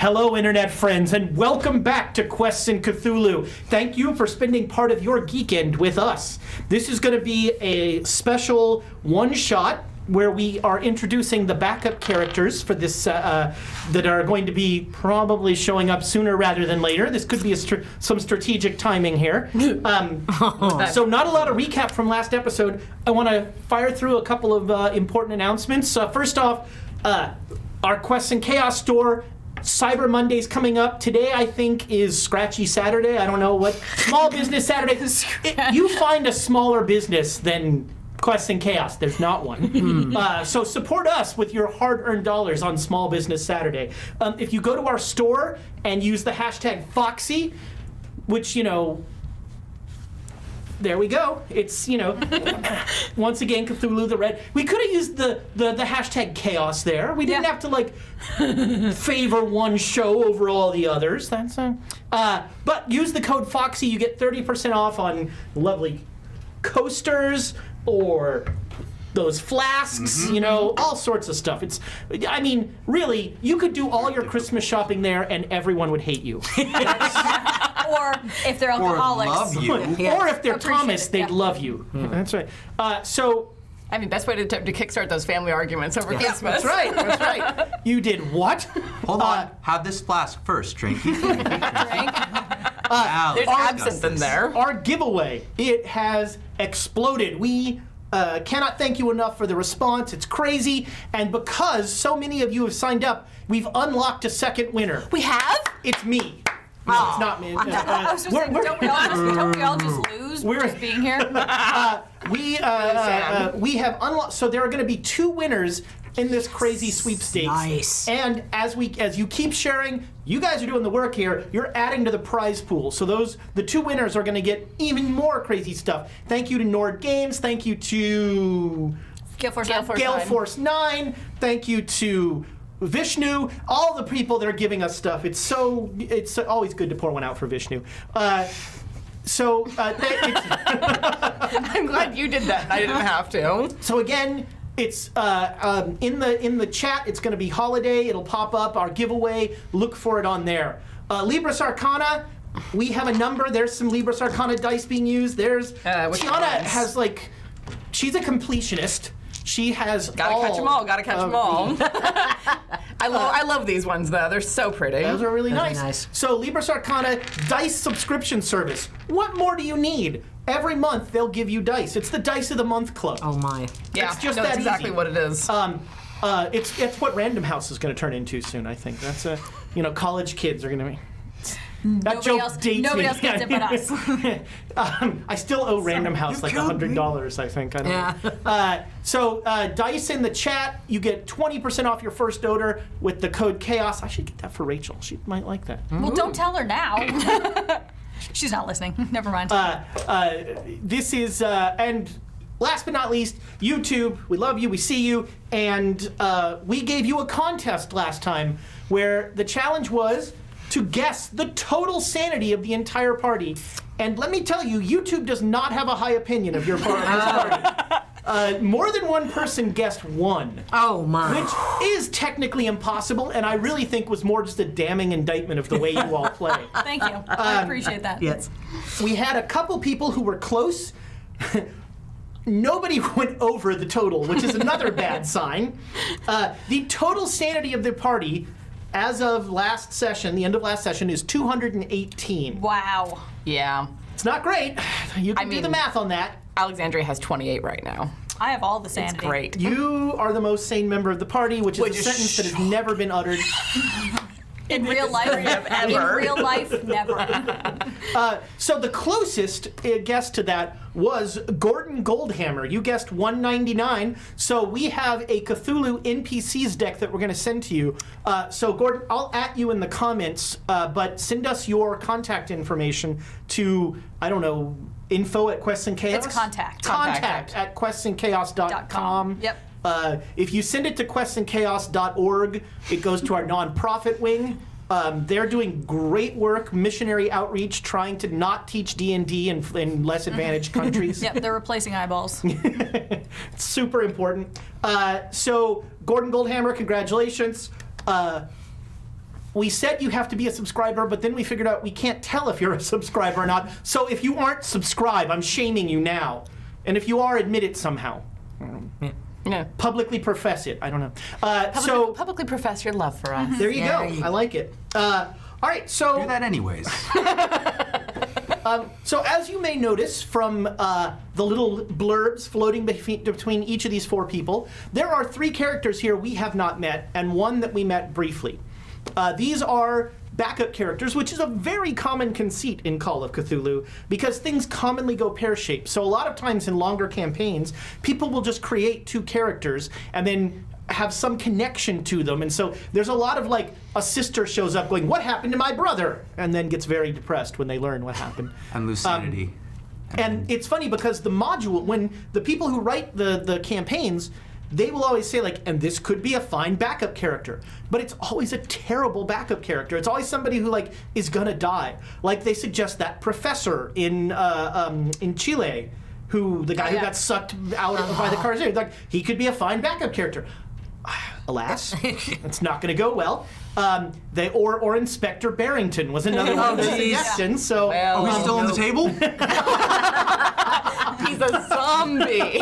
Hello, Internet friends, and welcome back to Quests in Cthulhu. Thank you for spending part of your geekend with us. This is going to be a special one-shot where we are introducing the backup characters for this that are going to be probably showing up sooner rather than later. This could be some strategic timing here. So not a lot of recap from last episode. I want to fire through a couple of important announcements. First off, our Quests and Chaos store, Cyber Monday's coming up. Today, I think, is Scratchy Saturday. I don't know what. Small Business Saturday. You find a smaller business than Quests and Chaos. There's not one. So support us with your hard-earned dollars on Small Business Saturday. If you go to our store and use the hashtag Foxy, which, there we go. It's, once again, Cthulhu the Red. We could have used the hashtag chaos there. We didn't have to, favor one show over all the others. That's but use the code FOXY. You get 30% off on lovely coasters or those flasks, all sorts of stuff. Really, you could do all your Christmas shopping there and everyone would hate you. Or if they're alcoholics. Or love you. Or if they're Thomas, they'd love you. That's right. Best way to kickstart those family arguments over Christmas. That's right. You did what? Hold on. Have this flask first, Drinky. There's absinthe in there. Our giveaway, it has exploded. We cannot thank you enough for the response. It's crazy. And because so many of you have signed up, we've unlocked a second winner. We have? It's me. No, it's not me. I was just saying, don't we all just lose for just being here? We have unlocked. So there are going to be two winners in this crazy sweepstakes. Nice. And as you keep sharing, you guys are doing the work here. You're adding to the prize pool. So the two winners are going to get even more crazy stuff. Thank you to Nord Games. Thank you to Gale Force 9. Thank you to Vishnu, all the people that are giving us stuff. It's always good to pour one out for Vishnu. I'm glad you did that. I didn't have to. So again, it's in the chat. It's going to be holiday. It'll pop up our giveaway. Look for it on there. Libris Arcana. We have a number. There's some Libris Arcana dice being used. There's Tiana has she's a completionist. She has catch them all. Gotta catch them all. I love these ones though. They're so pretty. Those are really nice. So Libris Arcana dice subscription service. What more do you need? Every month they'll give you dice. It's the Dice of the Month Club. Oh my. Yeah, it's just that's that exactly easy. what it is. It's what Random House is going to turn into soon. I think that's college kids are going to be. Nobody else gets it but us. I still owe Random House $100, I think. I don't know. So dice in the chat. You get 20% off your first order with the code CHAOS. I should get that for Rachel. She might like that. Well, don't tell her now. She's not listening. Never mind. This is, and last but not least, YouTube. We love you. We see you. And we gave you a contest last time where the challenge was to guess the total sanity of the entire party. And let me tell you, YouTube does not have a high opinion of your party. More than one person guessed one. Oh my. Which is technically impossible, and I really think was more just a damning indictment of the way you all play. Thank you. I appreciate that. Yes. We had a couple people who were close. Nobody went over the total, which is another bad sign. The total sanity of the party, as of last session, the end of last session, is 218. Wow. Yeah. It's not great. You can do the math on that. Alexandria has 28 right now. I have all the sanity. It's great. You are the most sane member of the party, which is a sentence that has never been uttered. In real life, ever. In real life, never. So the closest guess to that was Gordon Goldhammer. You guessed 199. So we have a Cthulhu NPCs deck that we're going to send to you. So Gordon, I'll @ you in the comments, but send us your contact information to, I don't know, info at Quests and Chaos? It's contact. Contact at questsandchaos.com. Yep. If you send it to questsandchaos.org, it goes to our nonprofit wing. They're doing great work, missionary outreach, trying to not teach D&D in less advantaged countries. Yep, they're replacing eyeballs. It's super important. So, Gordon Goldhammer, congratulations. we said you have to be a subscriber, but then we figured out we can't tell if you're a subscriber or not. So if you aren't subscribed, I'm shaming you now. And if you are, admit it somehow. Yeah. Publicly profess it. I don't know. Publicly profess your love for us. There you go. I like it. All right, so... Do that anyways. So as you may notice from the little blurbs floating between each of these 4 people, there are 3 characters here we have not met, and 1 that we met briefly. These are backup characters, which is a very common conceit in Call of Cthulhu, because things commonly go pear-shaped. So a lot of times in longer campaigns, people will just create 2 characters and then have some connection to them. And so there's a lot of like, a sister shows up going, what happened to my brother? And then gets very depressed when they learn what happened. And lucidity. And it's funny because the module, when the people who write the campaigns, they will always say like, and this could be a fine backup character, but it's always a terrible backup character. It's always somebody who like is gonna die. Like they suggest that professor in Chile, who the guy who got sucked out by the cars. Like he could be a fine backup character. Alas, it's not going to go well. Or Inspector Barrington was another one of the suggestions. So Are we still on the table? He's a zombie.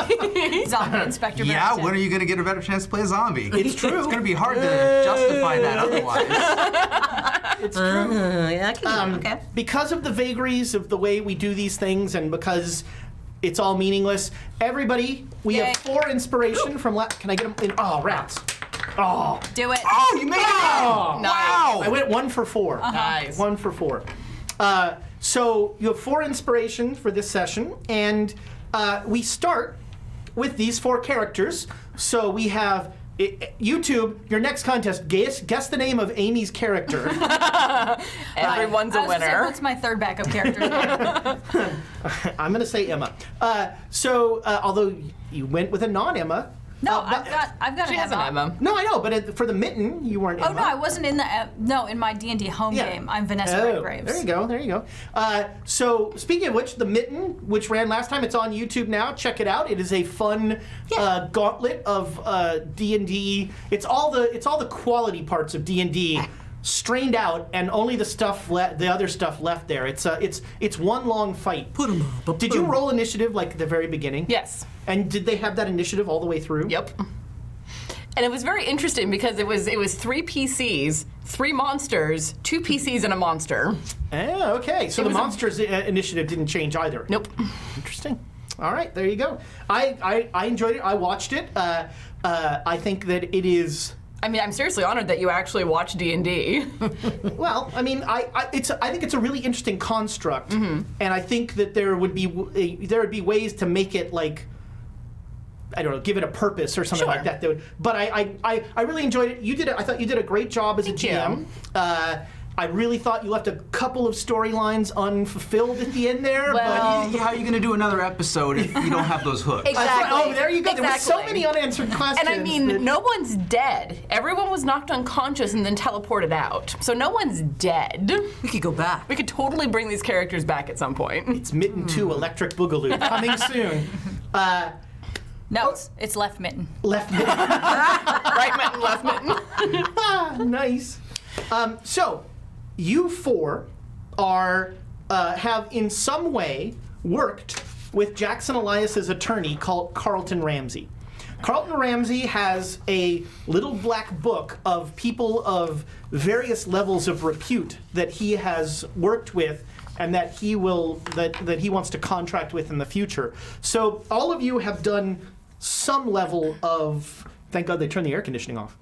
Zombie Inspector Yeah, Barrington. when are you going to get a better chance to play a zombie? It's true. It's going to be hard to justify that otherwise. It's true. Yeah, I can okay. Because of the vagaries of the way we do these things, and because it's all meaningless, everybody, we Yay. have 4 inspiration from. Can I get them in? Oh, rats. Oh. Do it. Oh, you made it! Oh. Wow! I went 1 for 4. Nice. 1 for 4. So you have 4 inspiration for this session, and we start with these 4 characters. So we have YouTube. Your next contest. Guess the name of Amy's character. Everyone's I a was gonna say, winner. what's my third backup character? I'm going to say Emma. Although you went with a non-Emma. No, I've got She an has an Emma. No, I know, but for the mitten, you weren't Oh Emma. no, I wasn't in the in my D&D home game. I'm Vanessa Redgraves. There you go. So speaking of which, the mitten, which ran last time, it's on YouTube now. Check it out. It is a fun gauntlet of D&D. It's all the quality parts of D&D strained out, and only the other stuff left there. It's one long fight. Put 'em up. Did you roll initiative like at the very beginning? Yes. And did they have that initiative all the way through? Yep. And it was very interesting because it was 3 PCs, 3 monsters, 2 PCs, and a monster. Oh, okay. So It the was a- monsters initiative didn't change either. Nope. Interesting. All right, there you go. I enjoyed it. I watched it. I think that it is. I mean, I'm seriously honored that you actually watch D&D. Well, I mean, I think it's a really interesting construct, and I think that there would be ways to make it like, I don't know, give it a purpose or something like that. But I really enjoyed it. You did it. I thought you did a great job as Thank a GM. I really thought you left a couple of storylines unfulfilled at the end there. Well- but How are you going to do another episode if you don't have those hooks? Exactly. Oh, there you go. There were so Exactly. many unanswered questions. And I mean, that- no one's dead. Everyone was knocked unconscious and then teleported out. So no one's dead. We could go back. We could totally bring these characters back at some point. It's Mitten 2 Electric Boogaloo coming soon. No, it's left mitten. Left Mitten. Right mitten, left mitten. Nice. So, you 4 have in some way worked with Jackson Elias's attorney called Carlton Ramsey. Carlton Ramsey has a little black book of people of various levels of repute that he has worked with and that he wants to contract with in the future. So all of you have done some level of, thank God they turned the air conditioning off.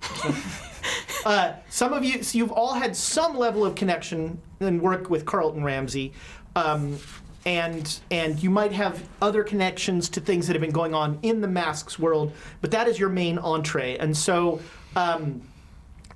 Some of you, so you've all had some level of connection and work with Carlton Ramsey, and you might have other connections to things that have been going on in the Masks world, but that is your main entree. And so I'm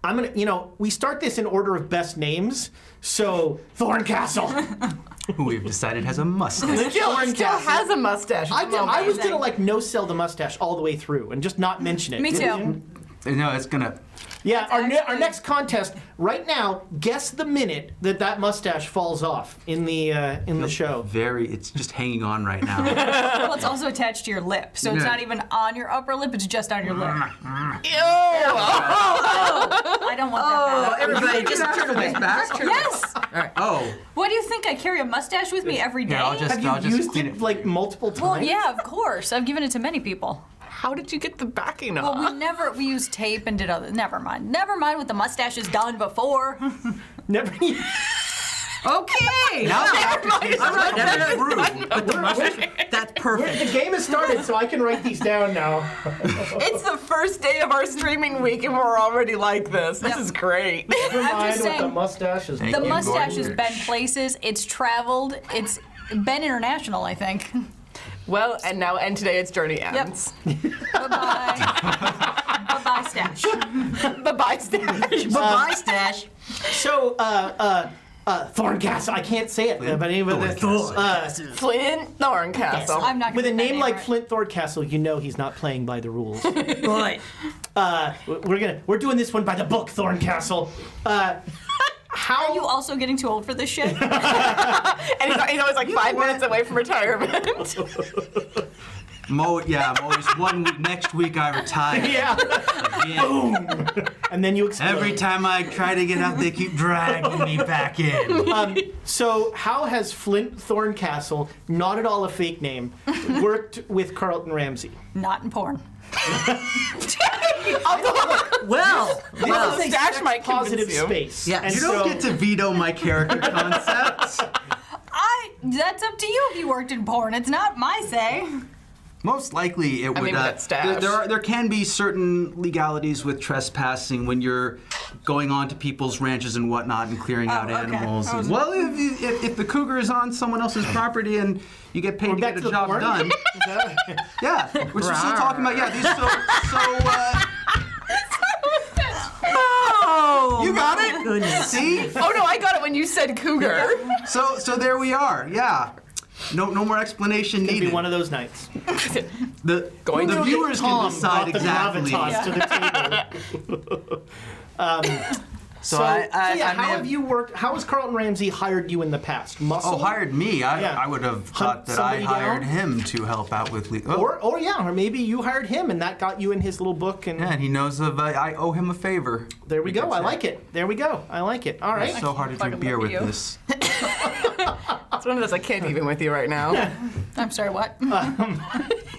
gonna, we start this in order of best names. So Thorncastle. Who we've decided has a mustache. Still has a mustache. I was gonna no-sell the mustache all the way through and just not mention it. Me too. No, it's gonna. Yeah, our actually- next contest right now. Guess the minute that mustache falls off in the show. It's just hanging on right now. Well, it's also attached to your lip, so it's Yeah. not even on your upper lip. It's just on your lip. Ew. I don't want that. back. Everybody, just turn away. back? Yes. Oh, What do you think? I carry a mustache with me every day. here, I'll Have you just used clean it like multiple times? Well, yeah, of course. I've given it to many people. How did you get the backing Well, off? we used tape and did other. Never mind what the mustache has done before. Never. Okay. now the aftertaste is All right, coming through. That's The perfect. game has started, so I can write these down now. It's the first day of our streaming week, and we're already like this. This is great. Never I'm mind just what the saying, mustache is. Thank The you, mustache has Gordon. been places. It's traveled. It's been international, I think. Well, and today it's journey ends. Bye-bye. Bye-bye, stash. Bye-bye, Stash. Bye-bye, Stash. So, Thorncastle. I can't say it, but anyway, Flint Thorncastle. I'm not with a gonna get that name like right. Flint Thorncastle, you know he's not playing by the rules. Right. We're doing this one by the book, Thorncastle. How Are you also getting too old for this shit? And he's always like 5 minutes away from retirement. Mo's 1 week. Next week I retire. Yeah. Again. And then you explode. Every time I try to get out, they keep dragging me back in. So how has Flint Thorncastle, not at all a fake name, worked with Carlton Ramsey? Not in porn. Well, This is a Stash sex might positive convince you. space. Yes. And You don't so, get to veto my character concepts. That's up to you if you worked in porn. It's not my say. Most likely, it would. mean, that's Stash. There can be certain legalities with trespassing when you're going on to people's ranches and whatnot and clearing out okay. animals. I was- Well, if the cougar is on someone else's property and you get paid we're to back get to a the job porn? done, yeah, which we're still talking about. Yeah, these oh, you got it. goodness. See? Oh no, I got it when you said cougar. So there we are. Yeah. No more explanation it'll needed. be one of those nights. The Going to viewers Tom can decide brought the exactly. gravitas to the table. So So, I how may have you worked? How has Carlton Ramsey hired you in the past? Muscle? Oh, hired me. Yeah. I would have Hunt thought that I somebody hired down? him to help out with legal. Or maybe you hired him and that got you in his little book. And Yeah, and he knows of. I owe him a favor. there we go. could I say. like it. There we go. I like it. All right. It's so hard to drink fucking beer look with at you. this. It's one of those I can't even with you right now. I'm sorry, what?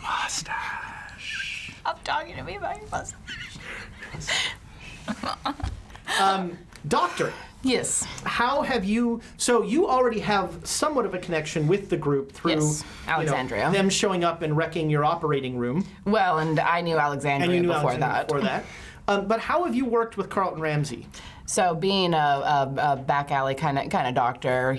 Mustache. I'm talking to me about your mustache. Doctor, Yes. how have you? So you already have somewhat of a connection with the group through Yes, Alexandria. them showing up and wrecking your operating room, Well, and I knew and Alexandria you knew before Alexander that. Before that, but how have you worked with Carlton Ramsey? So being a back alley kind of doctor,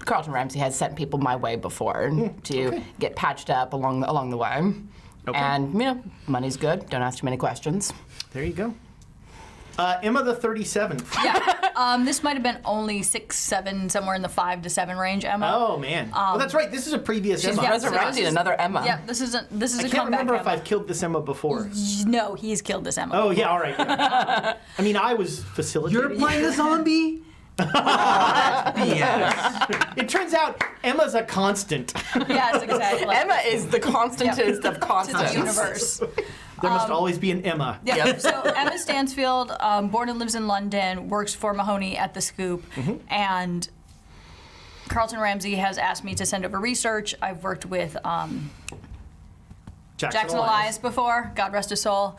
Carlton Ramsey has sent people my way before to get patched up along the way. Okay. And money's good. Don't ask too many questions. There you go. Emma the 37th. Yeah. This might have been only 6, 7, somewhere in the 5 to 7 range, Emma. Oh man. Well, that's right. This is a previous Emma. yeah, Resurrecting another Emma. Yeah, this is a I comeback. can't remember if Emma. I've killed this Emma before. No, he's killed this Emma. Oh yeah, all right. Yeah. I mean, I was facilitating. You're playing a zombie? BS. It turns out Emma's a constant. Yes, exactly. Emma is the constantest of to the constants. universe. There must always be an Emma. Yeah. Yep. So Emma Stansfield, born and lives in London, works for Mahoney at the Scoop, and Carlton Ramsey has asked me to send over research. I've worked with Jackson Elias before, God rest his soul.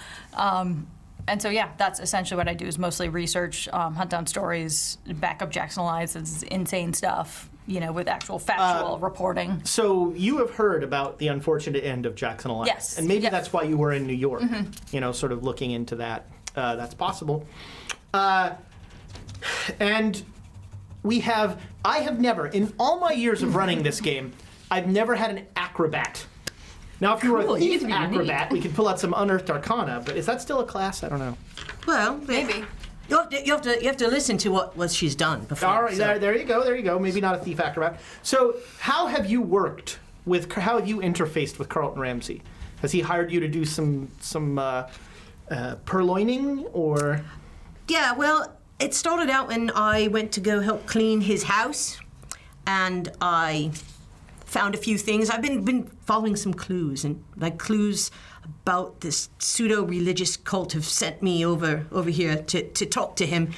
And so, yeah, that's essentially what I do is mostly research, hunt down stories, back up Jackson Elias's insane stuff, with actual factual reporting. So you have heard about the unfortunate end of Jackson Elias. Yes. And maybe Yep. that's why you were in New York, sort of looking into that. That's possible. And I have never, in all my years of running this game, I've never had an acrobat. Now, if you were a thief acrobat, we could pull out some unearthed arcana, but is that still a class? I don't know. Well, Maybe. You have to listen to what she's done before. All right, so. there you go. Maybe not a thief acrobat. So, how have you interfaced with Carlton Ramsey? Has he hired you to do some purloining or? Yeah, well, it started out when I went to go help clean his house, and I found a few things. I've been following some clues, and like clues about this pseudo-religious cult have sent me over here to talk to him.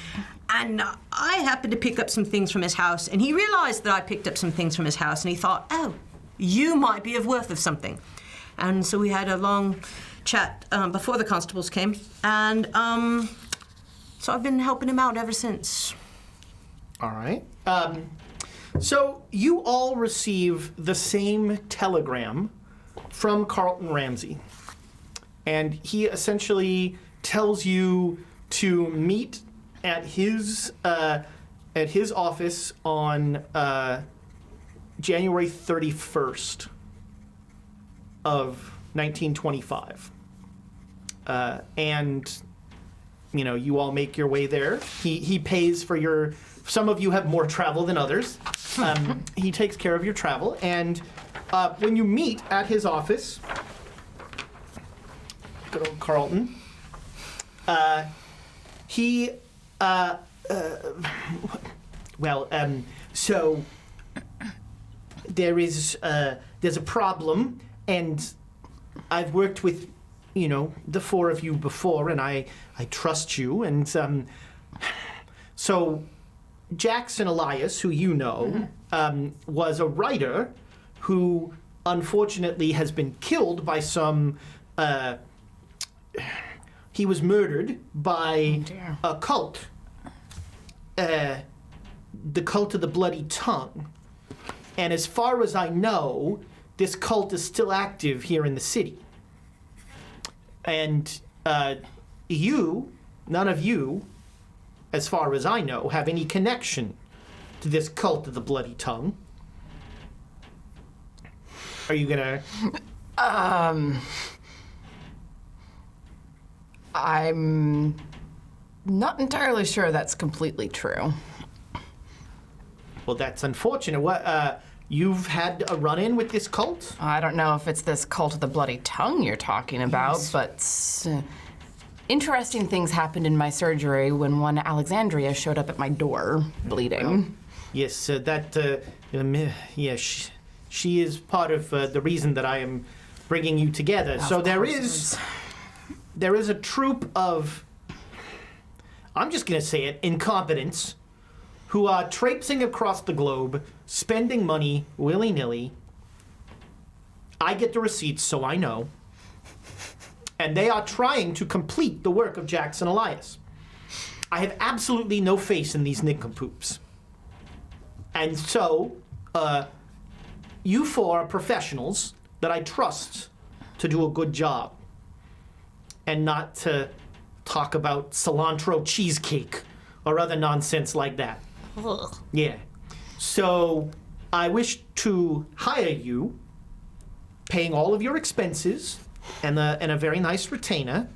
And I happened to pick up some things from his house, and he realized that I picked up some things from his house, and he thought, oh, you might be of worth of something. And so we had a long chat before the constables came, and so I've been helping him out ever since. All right. So you all receive the same telegram from Carlton Ramsey, and he essentially tells you to meet at his office on January 31st of 1925, and you all make your way there. He pays for your. Some of you have more travel than others. He takes care of your travel, and when you meet at his office, good old Carlton, he. So there's a problem, and I've worked with, the four of you before, and I trust you, and so Jackson Elias, who you know, was a writer who unfortunately has been killed by some. He was murdered by a cult, the cult of the Bloody Tongue. And as far as I know, this cult is still active here in the city. And none of you, as far as I know, have any connection to this cult of the Bloody Tongue. Are you gonna... I'm not entirely sure that's completely true. Well, that's unfortunate. What, you've had a run-in with this cult? I don't know if it's this cult of the Bloody Tongue you're talking about, but interesting things happened in my surgery when one Alexandria showed up at my door, bleeding. Yes, she is part of the reason that I am bringing you together. So there is a troop of, I'm just going to say it, incompetents, who are traipsing across the globe, spending money willy-nilly. I get the receipts, so I know. And they are trying to complete the work of Jackson Elias. I have absolutely no faith in these nincompoops. And so, you four are professionals that I trust to do a good job. And not to talk about cilantro cheesecake or other nonsense like that. Ugh. Yeah. So I wish to hire you, paying all of your expenses and a very nice retainer,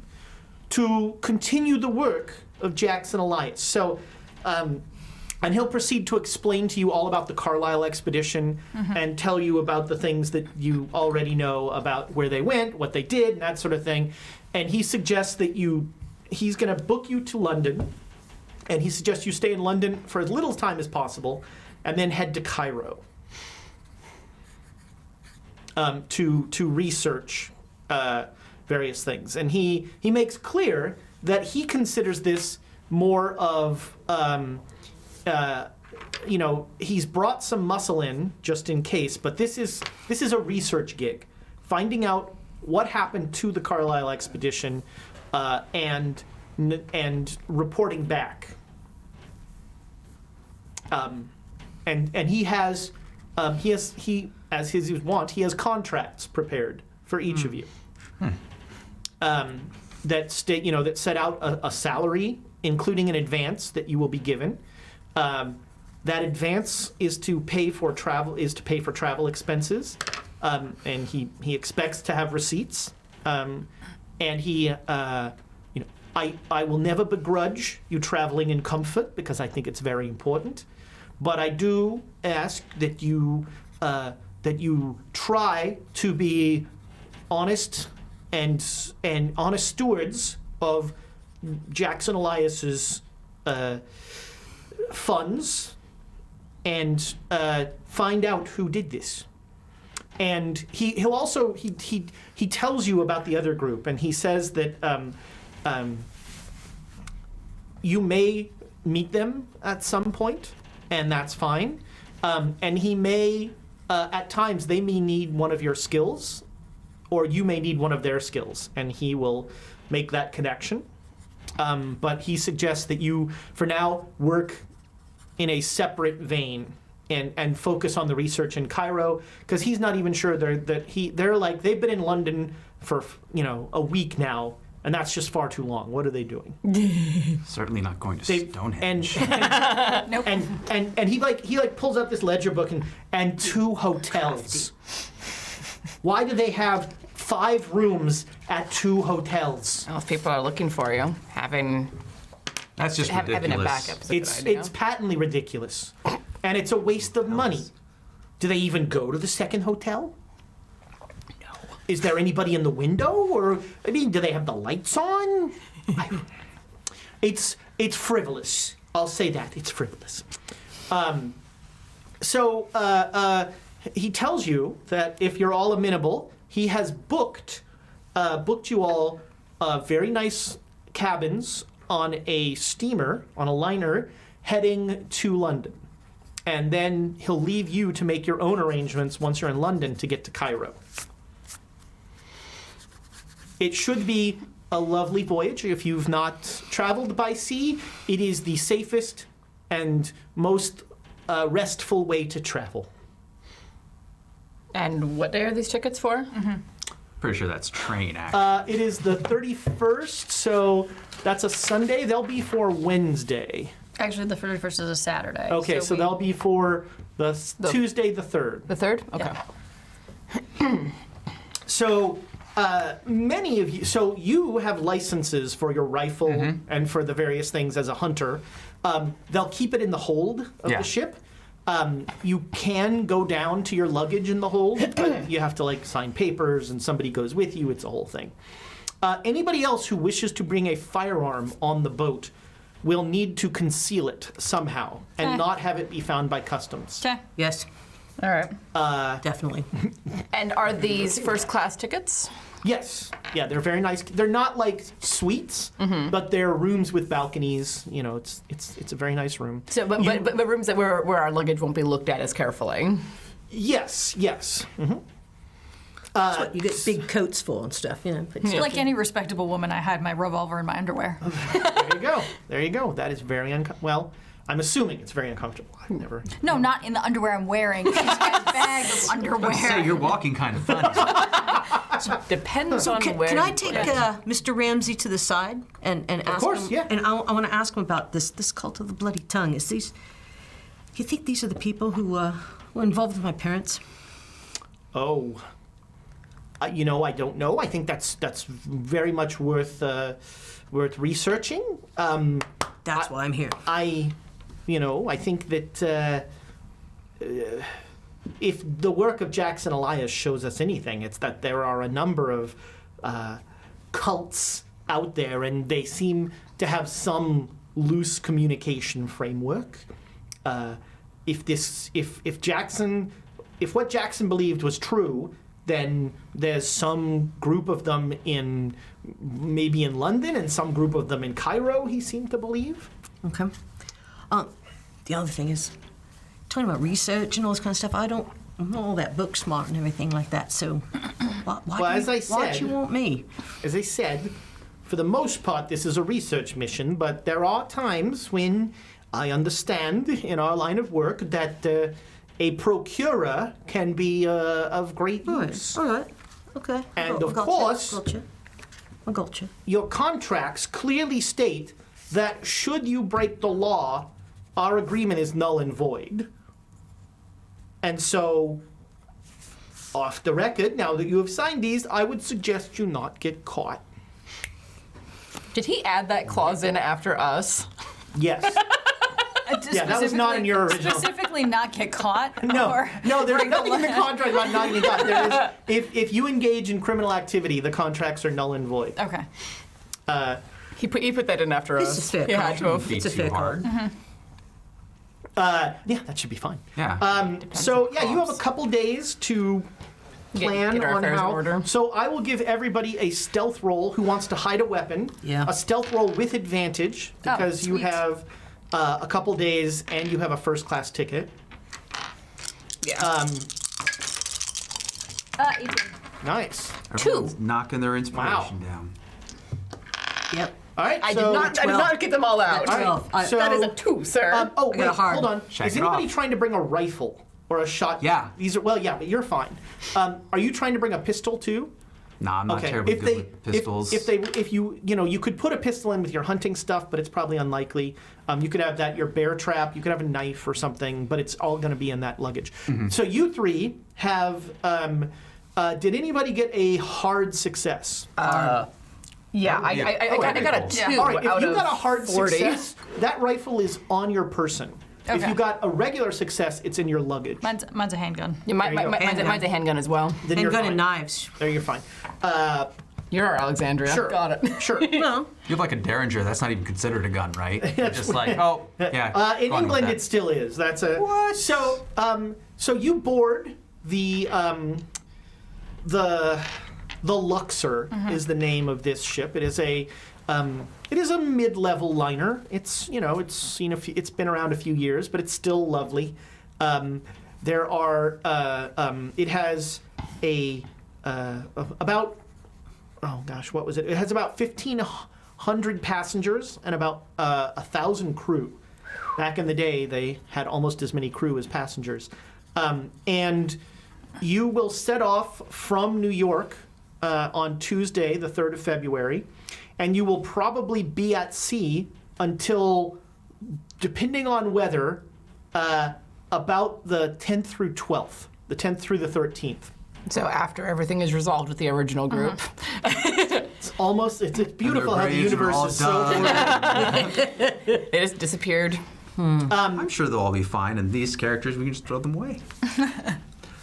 to continue the work of Jackson Elias. So, and he'll proceed to explain to you all about the Carlisle expedition and tell you about the things that you already know about where they went, what they did, and that sort of thing. And he suggests that he's going to book you to London, and he suggests you stay in London for as little time as possible, and then head to Cairo to research various things. And he makes clear that he considers this more of, he's brought some muscle in just in case, but this is a research gig, finding out what happened to the Carlisle expedition, and reporting back. And he has as his wont, he has contracts prepared for each of you. That set out a salary, including an advance that you will be given. That advance is to pay for travel expenses. And he expects to have receipts, and I will never begrudge you traveling in comfort because I think it's very important, but I do ask that you try to be honest and honest stewards of Jackson Elias's funds and find out who did this. And he'll also he tells you about the other group, and he says that you may meet them at some point, and that's fine. And he may at times they may need one of your skills, or you may need one of their skills, and he will make that connection. But he suggests that you, for now, work in a separate vein and focus on the research in Cairo, because he's not even sure they're like, they've been in London for a week now, and that's just far too long. What are they doing? Certainly not going to Stonehenge. Nope. And he pulls up this ledger book and 2 hotels. Why do they have 5 rooms at 2 hotels? Well, if people are looking for you, having That's just ridiculous. having a backup is a good idea. It's patently ridiculous, and it's a waste of money. Do they even go to the second hotel? No. Is there anybody in the window, or do they have the lights on? It's frivolous. I'll say that it's frivolous. So he tells you that if you're all amenable, he has booked you all very nice cabins on a steamer, on a liner, heading to London. And then he'll leave you to make your own arrangements once you're in London to get to Cairo. It should be a lovely voyage. If you've not traveled by sea, it is the safest and most restful way to travel. And what day are these tickets for? Mm-hmm. Pretty sure that's train, actually. It is the 31st, so that's a Sunday. They'll be for Wednesday. Actually, the 31st is a Saturday. Okay, so they'll be for the Tuesday the 3rd. The 3rd? Okay. Yeah. So many of you, so you have licenses for your rifle and for the various things as a hunter. They'll keep it in the hold of the ship. You can go down to your luggage in the hold, but you have to sign papers and somebody goes with you. It's a whole thing. Anybody else who wishes to bring a firearm on the boat will need to conceal it somehow and not have it be found by customs. Okay. Yes, All right. definitely. And are these first class tickets? Yes. Yeah, they're very nice. They're not like suites, but they're rooms with balconies. It's a very nice room. So, but rooms that where our luggage won't be looked at as carefully. Yes. Mm-hmm. That's what you get big coats for and stuff, put stuff Like in. any respectable woman, I hide my revolver in my underwear. There you go. That is very well, I'm assuming it's very uncomfortable. I've never. No, not in the underwear I'm wearing. It's a bag of underwear. Say, you're walking kind of funny. Depends on Can, where. can I take Mr. Ramsey to the side and ask course, him? yeah. And I want to ask him about this cult of the bloody tongue. Do you think these are the people who were involved with my parents? Oh. I don't know. I think that's very much worth researching. That's why I'm here. I think that if the work of Jackson Elias shows us anything, it's that there are a number of cults out there, and they seem to have some loose communication framework. If what Jackson believed was true, then there's some group of them maybe in London and some group of them in Cairo, he seemed to believe. Okay. The other thing is, talking about research and all this kind of stuff, I'm not all that book smart and everything like that, so why'd you want me? As I said, for the most part, this is a research mission, but there are times when I understand in our line of work that a procurer can be of great use. All right. Okay. And of gotcha. course, I gotcha. your contracts clearly state that should you break the law, our agreement is null and void. And so, off the record, now that you have signed these, I would suggest you not get caught. Did he add that clause in after us? Yes. Yeah, that was not in your original. Specifically, not get caught. No, there's nothing in the contract about not getting caught. There is, if you engage in criminal activity, the contracts are null and void. Okay. He put that in after This us. is fair He had call. to have. It's a fair call. Yeah, that should be fine. Yeah. So yeah, you have a couple days to plan get our on affairs in how. order. So I will give everybody a stealth roll who wants to hide a weapon. Yeah. A stealth roll with advantage because you sweet. have a couple days and you have a first class ticket. Yeah. 18. Nice. Everyone's knocking their inspiration Wow. down. Yep. All right. I so, did not get them all out. All right. All right, so, That is a 2, sir. oh I got wait, a hard. hold on. Check Is it anybody off. trying to bring a rifle or a shotgun? Yeah. These are but you're fine. Are you trying to bring a pistol too? Nah, I'm not Okay. terribly If good they, with pistols. if you could put a pistol in with your hunting stuff, but it's probably unlikely. You could have that your bear trap. You could have a knife or something, but it's all going to be in that luggage. So you three have. Did anybody get a hard success? Yeah, I got a 2 All right, if out you of got a hard 40. success, that rifle is on your person. If Okay. you got a regular success, it's in your luggage. Mine's a handgun. Yeah, There you go. mine's a handgun as well. Then you're Handgun fine. and knives. There, you're fine. You're our Alexandria. Sure. Got it. Sure. Well, You have like a Derringer. That's not even considered a gun, right? You're just like, oh, yeah. In go on with England, that. it still is. That's a What? So you board the Luxor is the name of this ship. It is a mid-level liner. It's it's been around a few years, but it's still lovely. There are it has about what was it? It has about 1,500 passengers and about 1,000 crew. Back in the day, they had almost as many crew as passengers. And you will set off from New York on Tuesday, the 3rd of February, and you will probably be at sea until, depending on weather, about the 10th through 12th, the 10th through the 13th. So after everything is resolved with the original group, It's beautiful how the brains are universe all is so done. ordered. it has disappeared. I'm sure they'll all be fine, and these characters, we can just throw them away.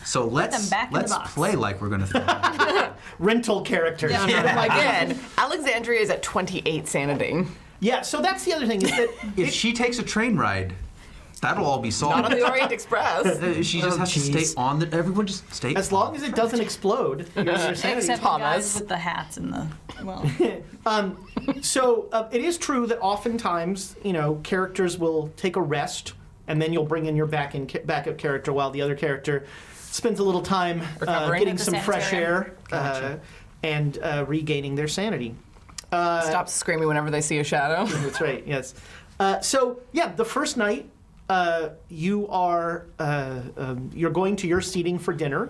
So let's back in the box. play like we're gonna throw them. Rental characters. Again, Alexandria is at 28 sanity. Yeah, so that's the other thing is that If she takes a train ride, that'll all be solved. Not on the Orient Express. She just has to stay on the. Everyone just stay. as long as it doesn't explode, your sanity. Except the guys Thomas. with the hats and the So it is true that oftentimes, characters will take a rest, and then you'll bring in your backup character while the other character spends a little time Recovering getting at the some fresh air sanitarium. and regaining their sanity. Stop screaming whenever they see a shadow. That's right. Yes. So yeah, the first night you are you're going to your seating for dinner.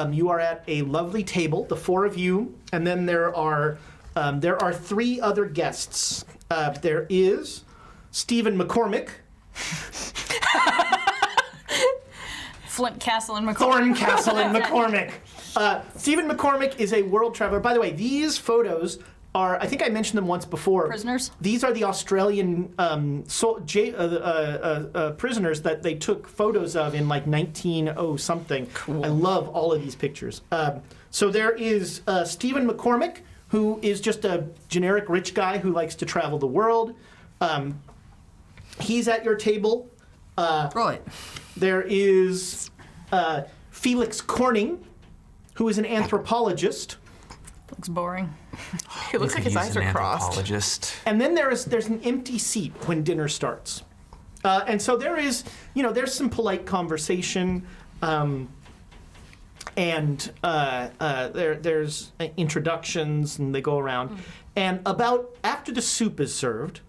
You are at a lovely table, the four of you, and then there are 3 other guests. There is Stephen McCormick, Flint Castle and McCormick. Thorncastle and McCormick. Stephen McCormick is a world traveler. By the way, these photos are, I think I mentioned them once before. Prisoners? These are the Australian prisoners that they took photos of in like 1900 something. Cool. I love all of these pictures. So there is Stephen McCormick, who is just a generic rich guy who likes to travel the world. He's at your table. right. There is Felix Corning, who is an anthropologist. Looks boring. He looks like his eyes are crossed. Anthropologist. And then there's an empty seat when dinner starts. And so there is, there's some polite conversation, and there's introductions, and they go around. And about after the soup is served,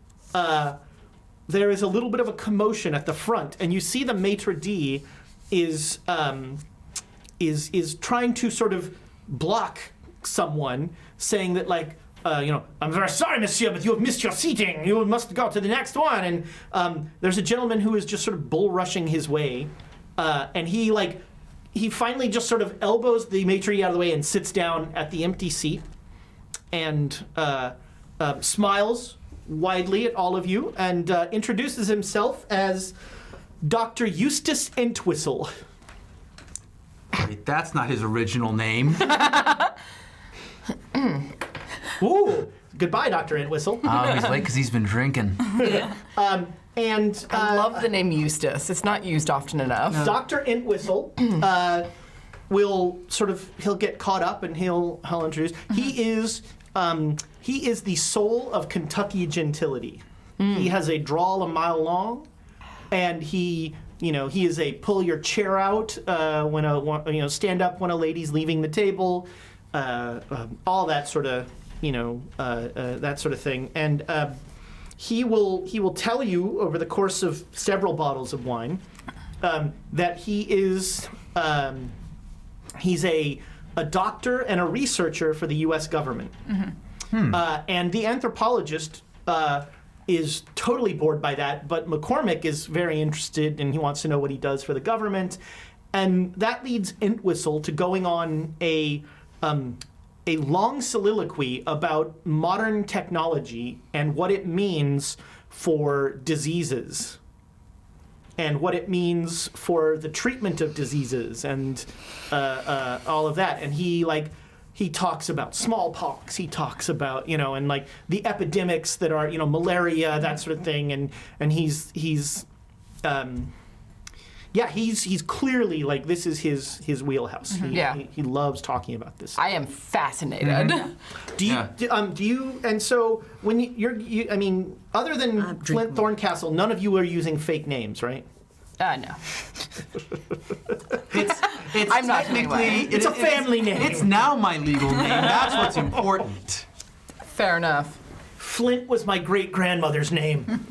there is a little bit of a commotion at the front, and you see the maitre d' is trying to sort of block someone, saying that I'm very sorry, monsieur, but you have missed your seating. You must go to the next one. And there's a gentleman who is just sort of bull rushing his way, and he finally just sort of elbows the maitre d' out of the way and sits down at the empty seat, and smiles widely at all of you, and introduces himself as Dr. Eustace Entwistle. Wait, that's not his original name. Ooh, Goodbye, Dr. Entwistle. Oh, he's late because he's been drinking. And I love the name Eustace. It's not used often enough. Dr. Entwistle will he'll get caught up and he'll introduce. He is the soul of Kentucky gentility. He has a drawl a mile long, and he is a pull your chair out when stand up when a lady's leaving the table, all that sort of that sort of thing. And he will tell you over the course of several bottles of wine that he is he's a doctor and a researcher for the U.S. government. And the anthropologist is totally bored by that, but McCormick is very interested and he wants to know what he does for the government. And that leads Entwistle to going on a long soliloquy about modern technology and what it means for diseases and what it means for the treatment of diseases and all of that. And he talks about smallpox. He talks about and like the epidemics that are malaria, that sort of thing. And he's clearly like this is his wheelhouse. He loves talking about this. I am fascinated. Do you? And so when I mean, other than Flint Thorncastle, none of you are using fake names, right? No. It's I'm not technically anyway. It's a family name. It's now my legal name. That's what's important. Fair enough. Flint was my great grandmother's name.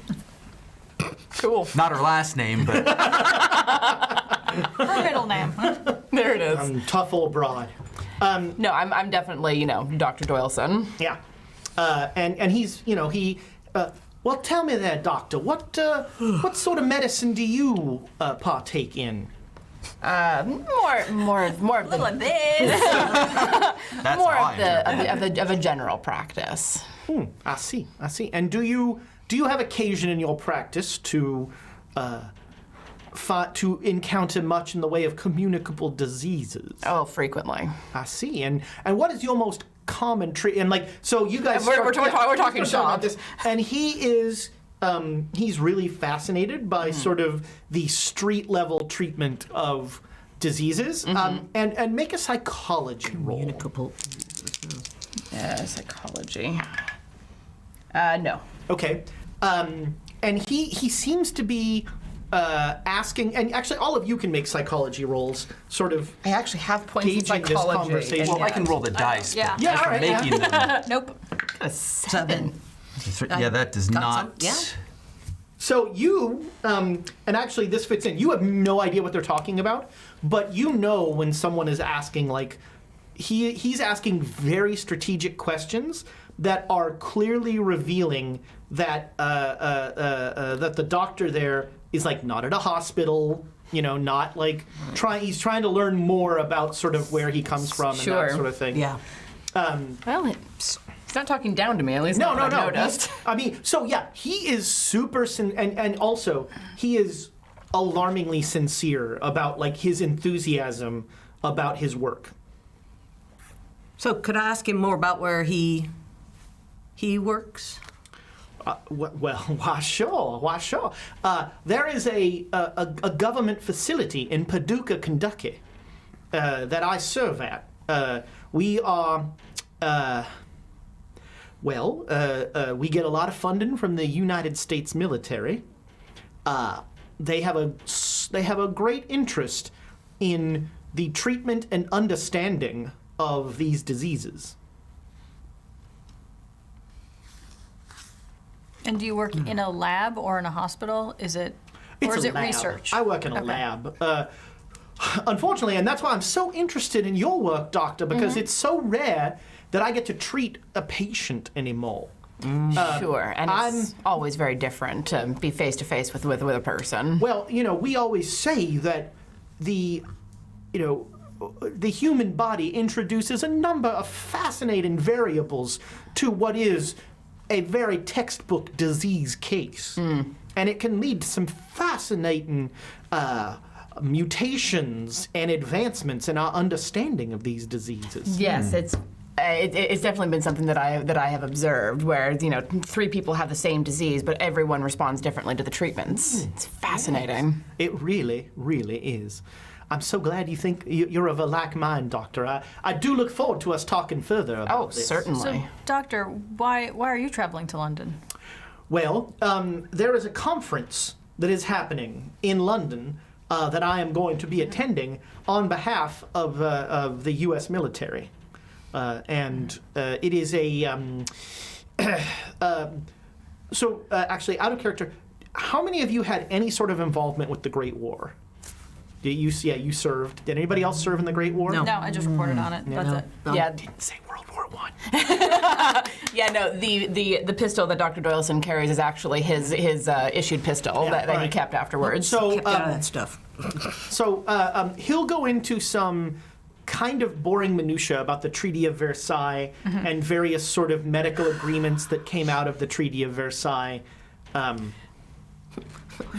Cool. Not her last name, but Her middle name. There it is. Tough old broad. No, I'm definitely, Dr. Doyleson. Yeah, and he's well, tell me there, doctor, what sort of medicine do you partake in? More of Little the of this. that's more how of a general practice. I see. And do you have occasion in your practice to encounter much in the way of communicable diseases? Oh, frequently. I see. And what is your most common treat? And so you guys We're talking shop. about this. And he is he's really fascinated by sort of the street level treatment of diseases. And make a psychology roll. Communicable. Psychology. No. Okay. And he seems to be asking, and actually all of you can make psychology rolls, sort of I actually have points in gauging this psychology. conversation. well, I can roll the dice. Yeah. But Yeah, as all for right, yeah. making them. Nope. A 7. Yeah, that does Got not. some, yeah. So you, and actually this fits in, you have no idea what they're talking about, but you know when someone is asking, like, he's asking very strategic questions that are clearly revealing that that the doctor there is like not at a hospital, not like he's trying to learn more about sort of where he comes from and Sure. that sort of thing. Yeah. Well, he's not talking down to me, at least No. not what I've noticed. He is super, and also he is alarmingly sincere about like his enthusiasm about his work. So could I ask him more about where he works? Well, why sure. There is a government facility in Paducah, Kentucky, that I serve at. We are, we get a lot of funding from the United States military. They have a great interest in the treatment and understanding of these diseases. And do you work in a lab or in a hospital? Is it lab. research? I work in a Okay. lab. Unfortunately, and that's why I'm so interested in your work, doctor, because it's so rare that I get to treat a patient anymore. Sure, and it's always very different to be face to face with a person. Well, we always say that the human body introduces a number of fascinating variables to what is a very textbook disease case. And it can lead to some fascinating mutations and advancements in our understanding of these diseases. Yes, it's It's definitely been something that I have observed, where 3 people have the same disease, but everyone responds differently to the treatments. It's fascinating. It really, really is. I'm so glad you think you're of a like mind, Doctor. I do look forward to us talking further about this. Certainly. So, Doctor, why are you traveling to London? Well, there is a conference that is happening in London that I am going to be attending on behalf of the U.S. military. And it is a... actually, out of character, how many of you had any sort of involvement with the Great War? You served. Did anybody else serve in the Great War? No. No, I just reported on it. That's it. Yeah. Didn't say World War I. Yeah, no, the pistol that Dr. Doyleson carries is actually his issued pistol that he right. kept afterwards. So, Kept out of that stuff. he'll go into some kind of boring minutia about the Treaty of Versailles and various sort of medical agreements that came out of the Treaty of Versailles.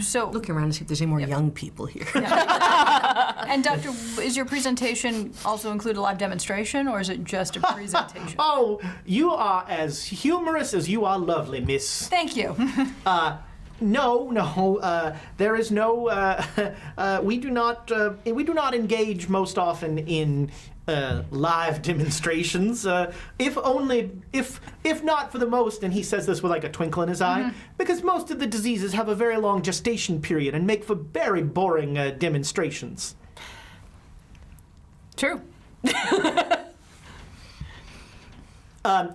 So, Looking around to see if there's any more young people here. and Doctor, is your presentation also include a live demonstration, or is it just a presentation? Oh, you are as humorous as you are lovely, miss. Thank you. No, there is no. We do not engage most often in live demonstrations. If not for the most, and he says this with like a twinkle in his eye, because most of the diseases have a very long gestation period and make for very boring demonstrations. True.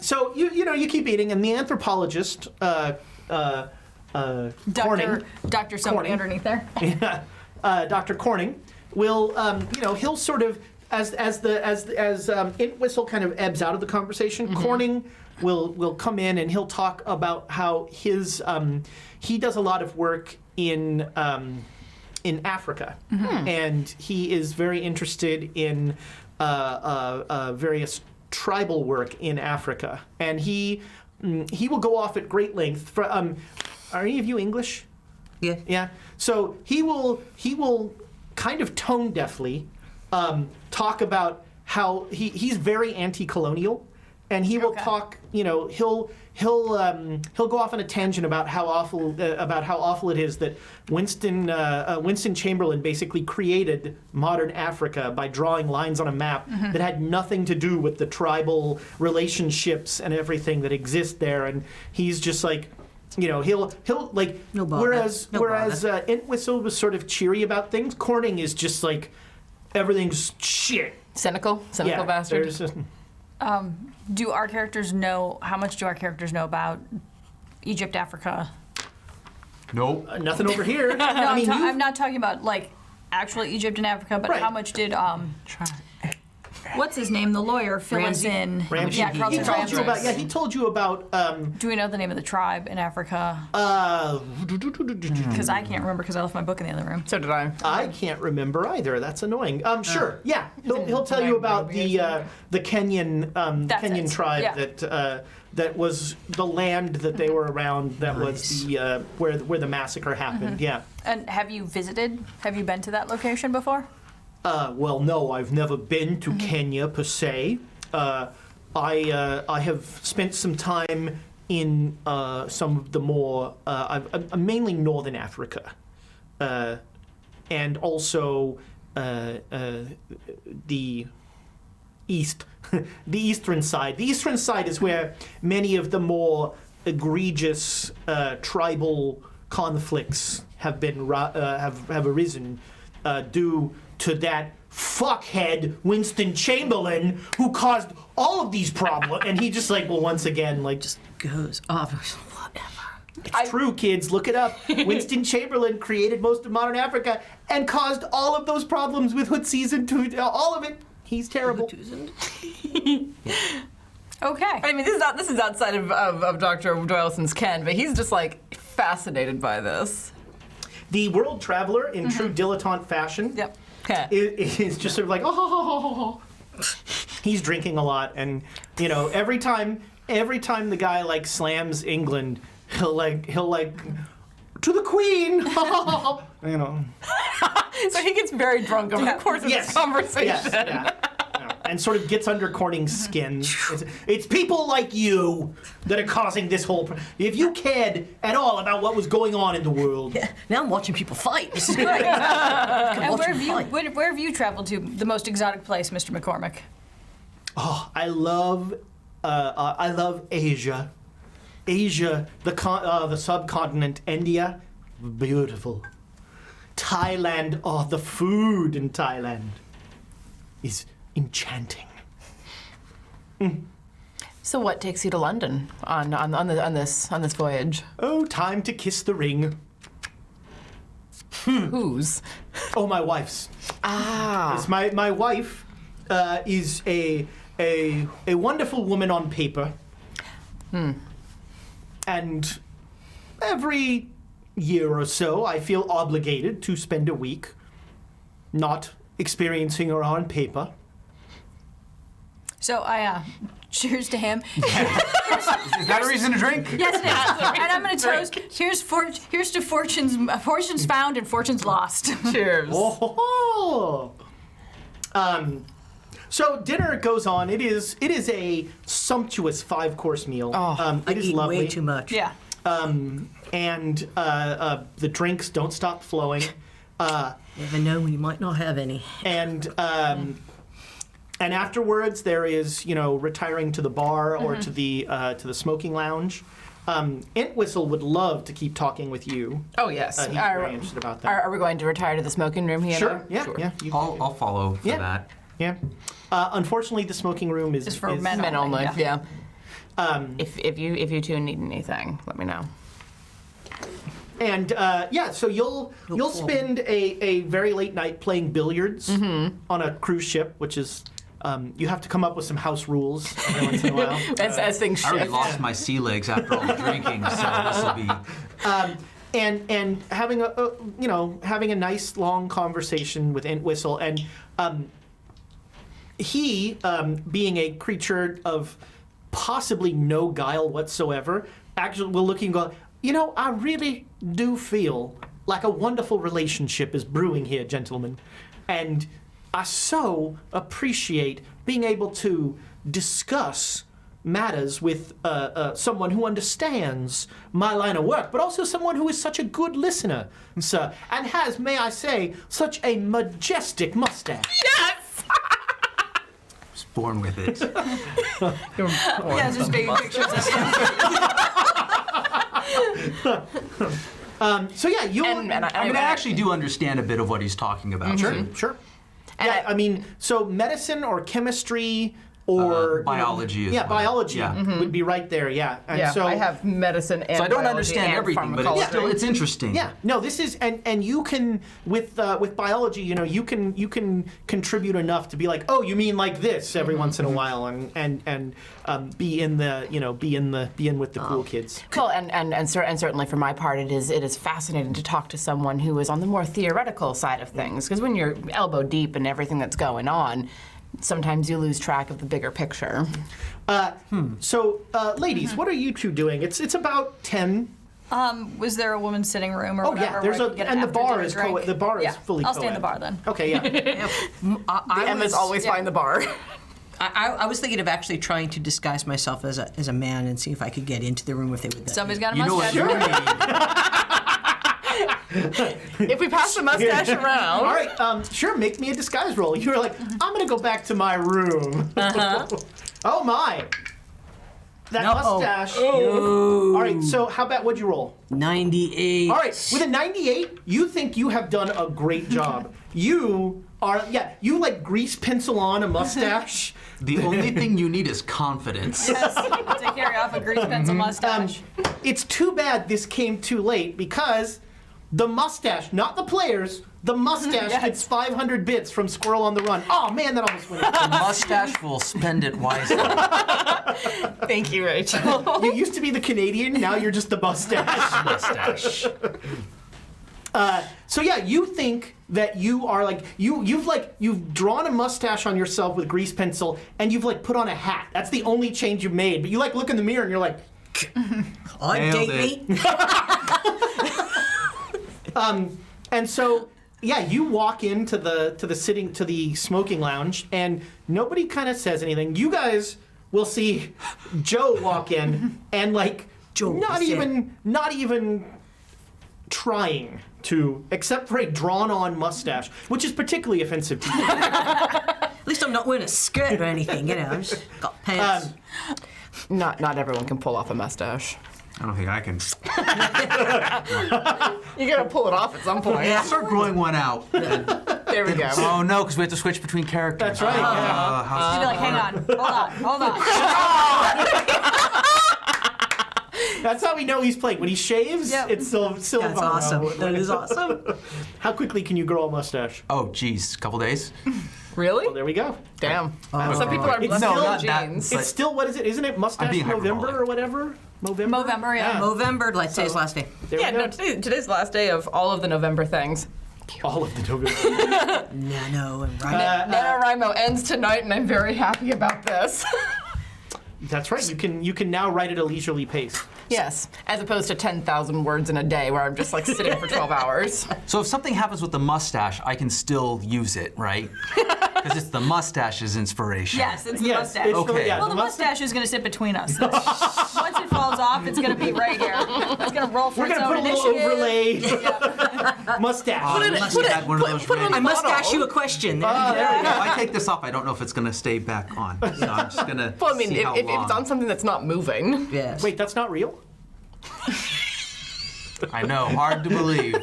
So you keep eating, and the anthropologist. Corning. Dr. Somebody Corning. underneath there. Dr. Corning will, he'll sort of, as Whistle kind of ebbs out of the conversation, Corning will come in and he'll talk about how his he does a lot of work in Africa, and he is very interested in various tribal work in Africa, and he will go off at great length for. Are any of you English? Yeah. Yeah. So he will kind of tone deafly talk about how he's very anti-colonial, and he will talk. He'll go off on a tangent about how awful it is that Winston Chamberlain basically created modern Africa by drawing lines on a map that had nothing to do with the tribal relationships and everything that exist there, and he's just like. He'll like. No bother. Whereas Entwistle was sort of cheery about things, Corning is just like everything's shit. Cynical Yeah, bastard. there's just- Do our characters know, how much do our characters know about Egypt, Africa? Nope. nothing over here. No, I mean, I'm not talking about, like, actual Egypt and Africa, but Right. how much did, what's his name, the lawyer, fill us Ramsey? in? Ramsey. Yeah, He Carlton told Ramsey. you about. Yeah, he told you about. Do we know the name of the tribe in Africa? Because I can't remember because I left my book in the other room. So did I. I can't remember either. That's annoying. Sure. Yeah, he'll tell you about the Kenyan Kenyan it. tribe Yeah. that was the land that they were around. That was the where the massacre happened. Yeah. And have you been to that location before? Well, no, I've never been to Kenya per se. I have spent some time in some of the more mainly northern Africa, and also the east, the eastern side. The eastern side is where many of the more egregious tribal conflicts have been have arisen due to that fuckhead Winston Chamberlain who caused all of these problems. And he just like, well, once again, like, just Goes off. Whatever. it's true, kids. Look it up. Winston Chamberlain created most of modern Africa and caused all of those problems with Hutsis and all of it. He's terrible. Okay. I mean, this is outside of Dr. Doyleson's ken, but he's just like fascinated by this. The world traveler, in true dilettante fashion, Yep. is just sort of like, oh. He's drinking a lot, and every time the guy like slams England, he'll like to the Queen. So he gets very drunk over the course of this conversation. Yes, yeah. and sort of gets under Corning's skin. It's people like you that are causing this whole. If you cared at all about what was going on in the world, Now I'm watching people fight. This is great. And where have you traveled to? The most exotic place, Mr. McCormick? oh, I love Asia. Asia, the subcontinent, India, beautiful. Thailand, the food in Thailand is enchanting. So what takes you to London on this voyage? Oh, time to kiss the ring. Whose? Oh, my wife's. Ah. It's my wife is a wonderful woman on paper. And every year or so, I feel obligated to spend a week not experiencing her on paper. So I cheers to him. Is that a reason to drink? Yes, it is. And I'm going to toast. Here's to fortunes found and fortunes lost. Cheers. Oh. So dinner goes on. It is a sumptuous 5-course meal. I It is eat lovely. way too much. Yeah. And the drinks don't stop flowing. Never know when you might not have any. And afterwards, there is retiring to the bar or to the smoking lounge. Entwistle would love to keep talking with you. Oh yes. He's very interested about that. Are we going to retire to the smoking room here? Sure. Yeah. Sure. Yeah. I'll follow for Yeah. that. Yeah. Unfortunately, the smoking room is for men. Men only. Yeah. Yeah. If you two need anything, let me know. And so you'll spend a very late night playing billiards on a cruise ship, which is you have to come up with some house rules every once in a while. As things I already shift. lost my sea legs after all the drinking, so this will be. And having a nice long conversation with Entwistle, and he being a creature of possibly no guile whatsoever, actually will look and go, I really do feel like a wonderful relationship is brewing here, gentlemen. And I so appreciate being able to discuss matters with someone who understands my line of work, but also someone who is such a good listener, sir, and has, may I say, such a majestic mustache. Yes. I was born with it. Yeah, just baby pictures of him. So yeah, you. I actually do understand a bit of what he's talking about. Sure. Yeah, I mean, so medicine or chemistry or biology as well. biology Yeah. would be right there. Yeah, and Yeah. so I have medicine and So I don't biology understand and everything, but pharmacology. it's interesting. Yeah, no, this is and you can with biology, you can contribute enough to be like, oh, you mean like this every once in a while, and be in with the cool kids. Well, and certainly for my part, it is fascinating to talk to someone who is on the more theoretical side of things, because when you're elbow deep in everything that's going on, sometimes you lose track of the bigger picture. So, ladies, what are you two doing? It's about 10. Was there a woman's sitting room or Oh whatever? yeah, there's where I could get an the bar after-dinner is drink? the bar Yeah, is fully. I'll stay in co-ed. the bar then. Okay, yeah. Emma's always find the bar. I was thinking of actually trying to disguise myself as a man and see if I could get into the room if they would. Somebody's got a You know what mustache. you need? If we pass the mustache around. All right, sure. Make me a disguise roll. You were like, I'm gonna go back to my room. Oh my, that mustache. All right, so how about what'd you roll? 98. All right, with a 98, you think you have done a great job. You like grease pencil on a mustache. The only thing you need is confidence. To carry off a grease pencil mustache. It's too bad this came too late because the mustache, not the players, the mustache Yes. gets 500 bits from Squirrel on the Run. Oh man, that almost went. The mustache will spend it wisely. Thank you, Rachel. You used to be the Canadian, now you're just the mustache. Mustache. So yeah, you think that you are like you've drawn a mustache on yourself with grease pencil and you've like put on a hat. That's the only change you've made. But you like look in the mirror and you're like, Date Nailed me. and so you walk into the smoking lounge, and nobody kind of says anything. You guys will see Joe walk in, and like Joe, not that's even trying to, except for a drawn-on mustache, which is particularly offensive to you. At least I'm not wearing a skirt or anything, you know. I've just got pants. Not everyone can pull off a mustache. I don't think I can. You gotta pull it off at some point. Yeah, start growing one out. There we go. Oh no, because we have to switch between characters. That's right. Yeah. You'd be like, hang on, hold on. That's how we know he's playing. When he shaves, Yep. it's still That's Silvano. awesome. That is awesome. How quickly can you grow a mustache? Oh, geez, a couple days. Really? Well, there we go. Damn. Some people are It's blessed still with not that- genes. But- It's still, what is it? Isn't it mustache being November hyperbolic. or whatever? Movember? Movember, yeah. November, like today's last day. There Yeah, we go. no, today's the last day of all of the November things. All of the November. Nano and right. NaNoWriMo ends tonight, and I'm very happy about this. That's right. You can now write at a leisurely pace. Yes, as opposed to 10,000 words in a day where I'm just like sitting for 12 hours. So if something happens with the mustache, I can still use it, right? Because it's the mustache's inspiration. Yes, it's the Yes, mustache. it's Okay. yeah, Well, the mustache is going to sit between us. Once it falls off, it's going to be right here. It's going to roll for We're its gonna own put a little initiative. overlay mustache. We must have had one of those ready. I must ask you a question. If I take this off, I don't know if it's going to stay back on. So I'm just going to Well, I mean, see how if long. it's on something that's not moving. Yes. Wait, that's not real? I know, hard to believe.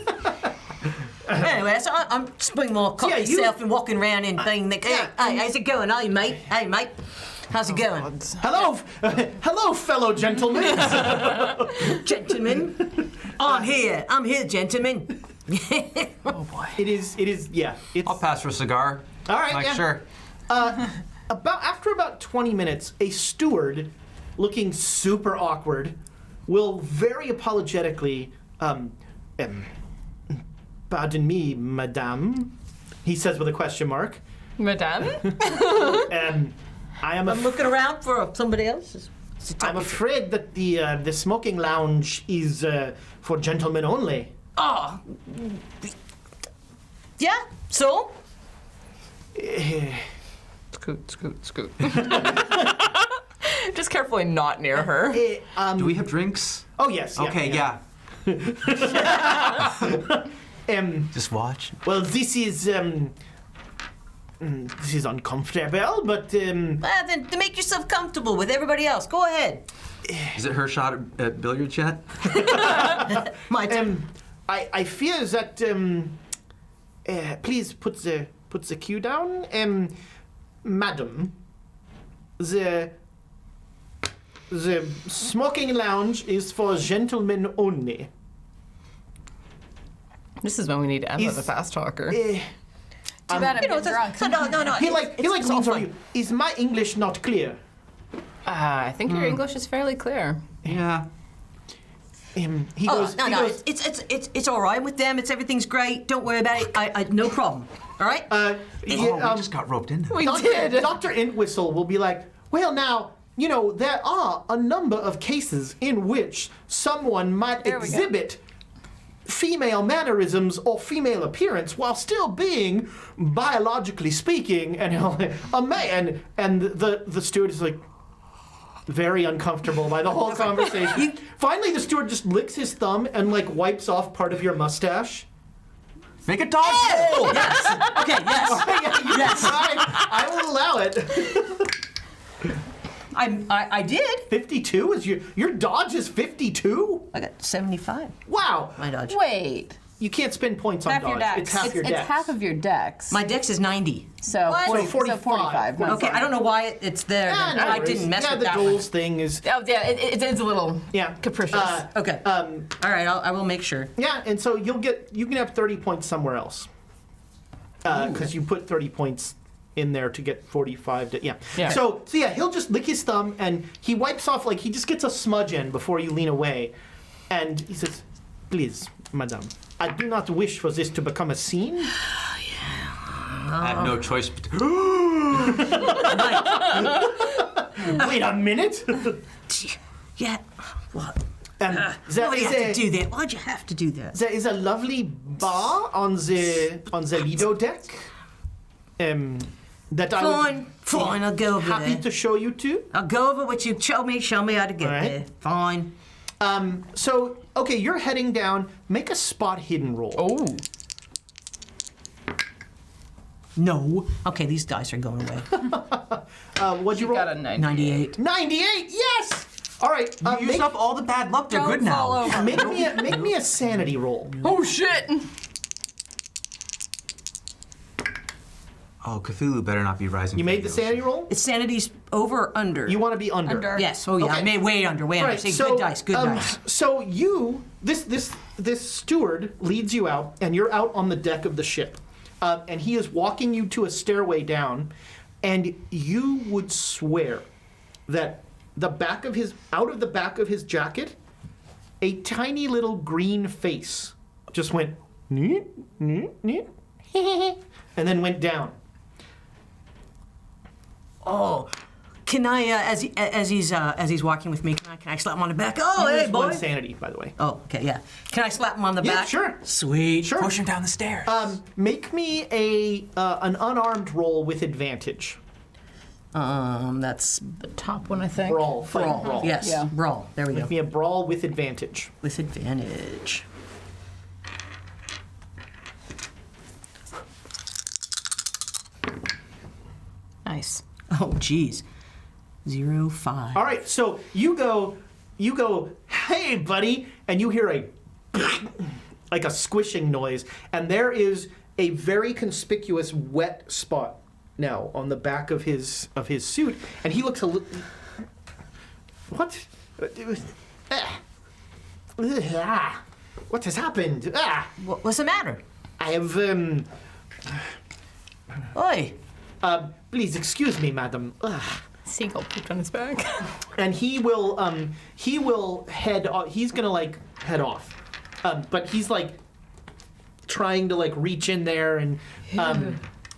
Anyway, so I'm just putting more cock Yeah, you- yourself and walking around and being the hey, how's it going? Hey, mate. Hey, mate. How's it going? Hello, hello, fellow gentlemen. Gentlemen. I'm here, gentlemen. It is. Yeah. It's I'll pass for a cigar. All right, Like, yeah. sure. after about 20 minutes, a steward, looking super awkward, will very apologetically, pardon me, madame, he says with a question mark. Madame? I am I'm looking around for somebody else. I'm afraid that the smoking lounge is for gentlemen only. Oh. Yeah, so? Scoot. Just carefully not near her. Do we have drinks? Oh yes. Yeah, Okay, yeah. Just watch. Well, this is uncomfortable, but Well, then to make yourself comfortable with everybody else, go ahead. Is it her shot at billiards yet? My turn. I fear that please put the cue down, madam. The smoking lounge is for gentlemen only. This is when we need Emma, Is- the fast talker. Too bad I'm You know, getting drunk. no. He it's all leans over fine. you. Is my English not clear? I think your English is fairly clear. Yeah. He Oh, goes. no, he no, goes, it's all right with them. Everything's great. Don't worry about it. I no problem. All right. he- Oh, we just got roped into it. We did. Dr. Entwistle will be like, well, now, you know, there are a number of cases in which someone might There we go. exhibit female mannerisms or female appearance while still being, biologically speaking, a man. And the steward is like, very uncomfortable by the whole conversation. Finally, the steward just licks his thumb and, like, wipes off part of your mustache. Make a dodge roll! Yes. Okay. Yes. Yes. I will allow it. I did. 52 is your dodge is 52? I got 75. Wow. My dodge. Wait. You can't spend points on Half your dodge. dex. It's half It's- your It's dex. half of your dex. My dex is 90. so, What? 40, So 45. 45. not Okay, I don't know why it's there. Ah, then. no I worries. didn't mess yeah, with the that duels thing is Oh, yeah, it's a little yeah capricious. one. Okay. All right. I will make sure. yeah, and so you can have 30 points somewhere else because you put 30 points in there to get 45 to yeah. Yeah. So yeah, he'll just lick his thumb and he wipes off he just gets a smudge in before you lean away, and he says, "Please, madame, I do not wish for this to become a scene." I have no choice. Wait a minute. Yeah. What? There Why'd you is have to do a that? Why'd you have to do that? there is a lovely bar on the Lido deck. That I would Fine, I'll go over happy there. to show you to. I'll go over what you show me how to get All right. there. Fine. So, okay, you're heading down. Make a spot hidden roll. Oh. No. Okay, these dice are going away. What'd you roll? Got a 98. 98. 98. Yes. All right. You used up all the bad luck. They're Don't good now. fall over. Make me a sanity roll. Oh shit! Oh, Cthulhu better not be rising. You from made the sanity ocean. roll. Is sanity's over or under? You want to be under. Under. Yes. Oh yeah. Okay. I made way under. Way All under. right, See, so, good dice. Good dice. So this steward leads you out, and you're out on the deck of the ship, and he is walking you to a stairway down, and you would swear that out of the back of his jacket, a tiny little green face just went, "Neet, neet, neet," and then went down. Oh, can I, as he's walking with me, can I slap him on the back? Oh, hey, Use boy. one sanity, by the way. Oh, okay, yeah. Can I slap him on the Yeah, back? sure. Sweet. Sure. Push him down the stairs. Make me an unarmed roll with advantage. That's The top one, I think. Brawl, fight, brawl. Yes, Yeah. brawl. There we go. Make me a brawl with advantage. With advantage. Nice. Oh, geez. 0, 5. All right, so you go, hey, buddy, and you hear a like a squishing noise, and there is a very conspicuous wet spot now on the back of his suit, and he looks a little. What? What has happened? What's the matter? I have Oi. please excuse me, madam. Seagull pooped on his back. And he will head off. He's gonna like head off, but he's like trying to like reach in there, and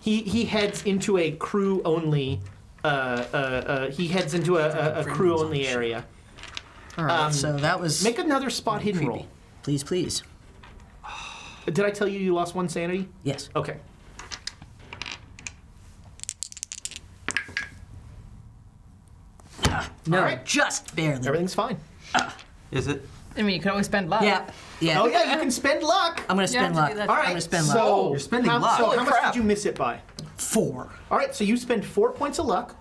he heads into a crew only. He heads into a crew only area. All right, so that was... Make another spot hidden creepy. roll. Please, please. Did I tell you lost one sanity? Yes. Okay. No, All right. just barely. Everything's fine. Is it? I mean, you can always spend luck. Yeah, yeah. Oh yeah, you can spend luck. I'm gonna spend have to luck. do that. All I'm right. gonna spend luck. So You're spending how, luck. So Holy how much crap. did you miss it by? 4. All right. So you spend 4 points of luck.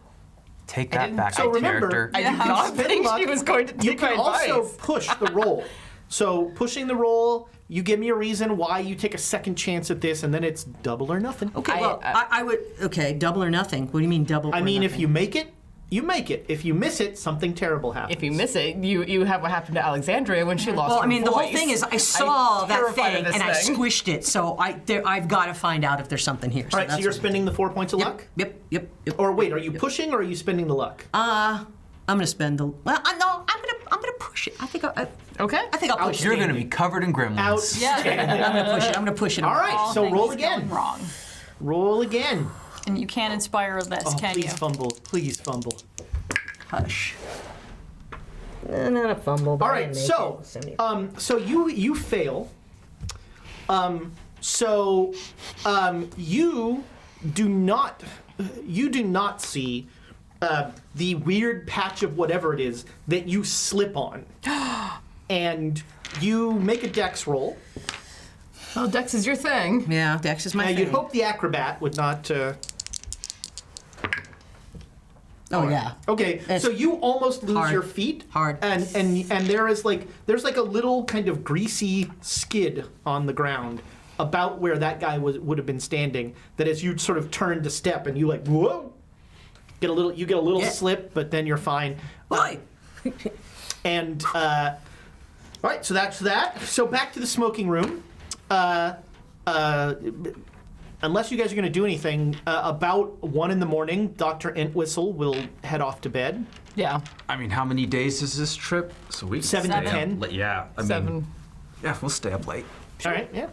Take that back, so remember, character. I did can not spend think luck. she was going to You take my can also advice. push the roll. So pushing the roll, you give me a reason why you take a second chance at this, and then it's double or nothing. Okay, well, I would... Okay, double or nothing. What do you mean double I or mean, if nothing? you make it, you make it. If you miss it, something terrible happens. If you miss it, you have what happened to Alexandria when she lost Well, her I mean, the whole voice. thing is I saw I'm that terrified thing of this and I thing. squished it, so I've got to find out if there's something here. All right, so that's you're what- spending the 4 points of luck? Yep. Or wait, are you pushing or are you spending the luck? I'm gonna spend the... Well, no, I'm gonna push it. I think I'll Okay. push it. You're going to be covered in gremlins. Outstanding. I'm gonna push it. I'm gonna push it. All right, All so things roll going again. Wrong. Roll again. And you can't inspire this, Oh, can please you? fumble. Please fumble. Hush. Not a fumble. All right, so you fail. You do not see the weird patch of whatever it is that you slip on, and you make a dex roll. Well, Dex is your thing. Yeah, Dex is my Now thing. you'd hope the acrobat would not. Oh yeah. Okay, It's so you almost lose hard. your feet. Hard. And there's like a little kind of greasy skid on the ground about where that guy would have been standing. That as you sort of turn to step and you like whoa, get a little Yeah. slip, but then you're fine. Why? And all right, so that's that. So back to the smoking room. Unless you guys are going to do anything, about 1 a.m, Dr. Entwistle will head off to bed. Yeah. I mean, how many days is this trip? So we can 7 to stay up 10. late. Yeah, I mean, 7. yeah, we'll stay up late. All right, yeah.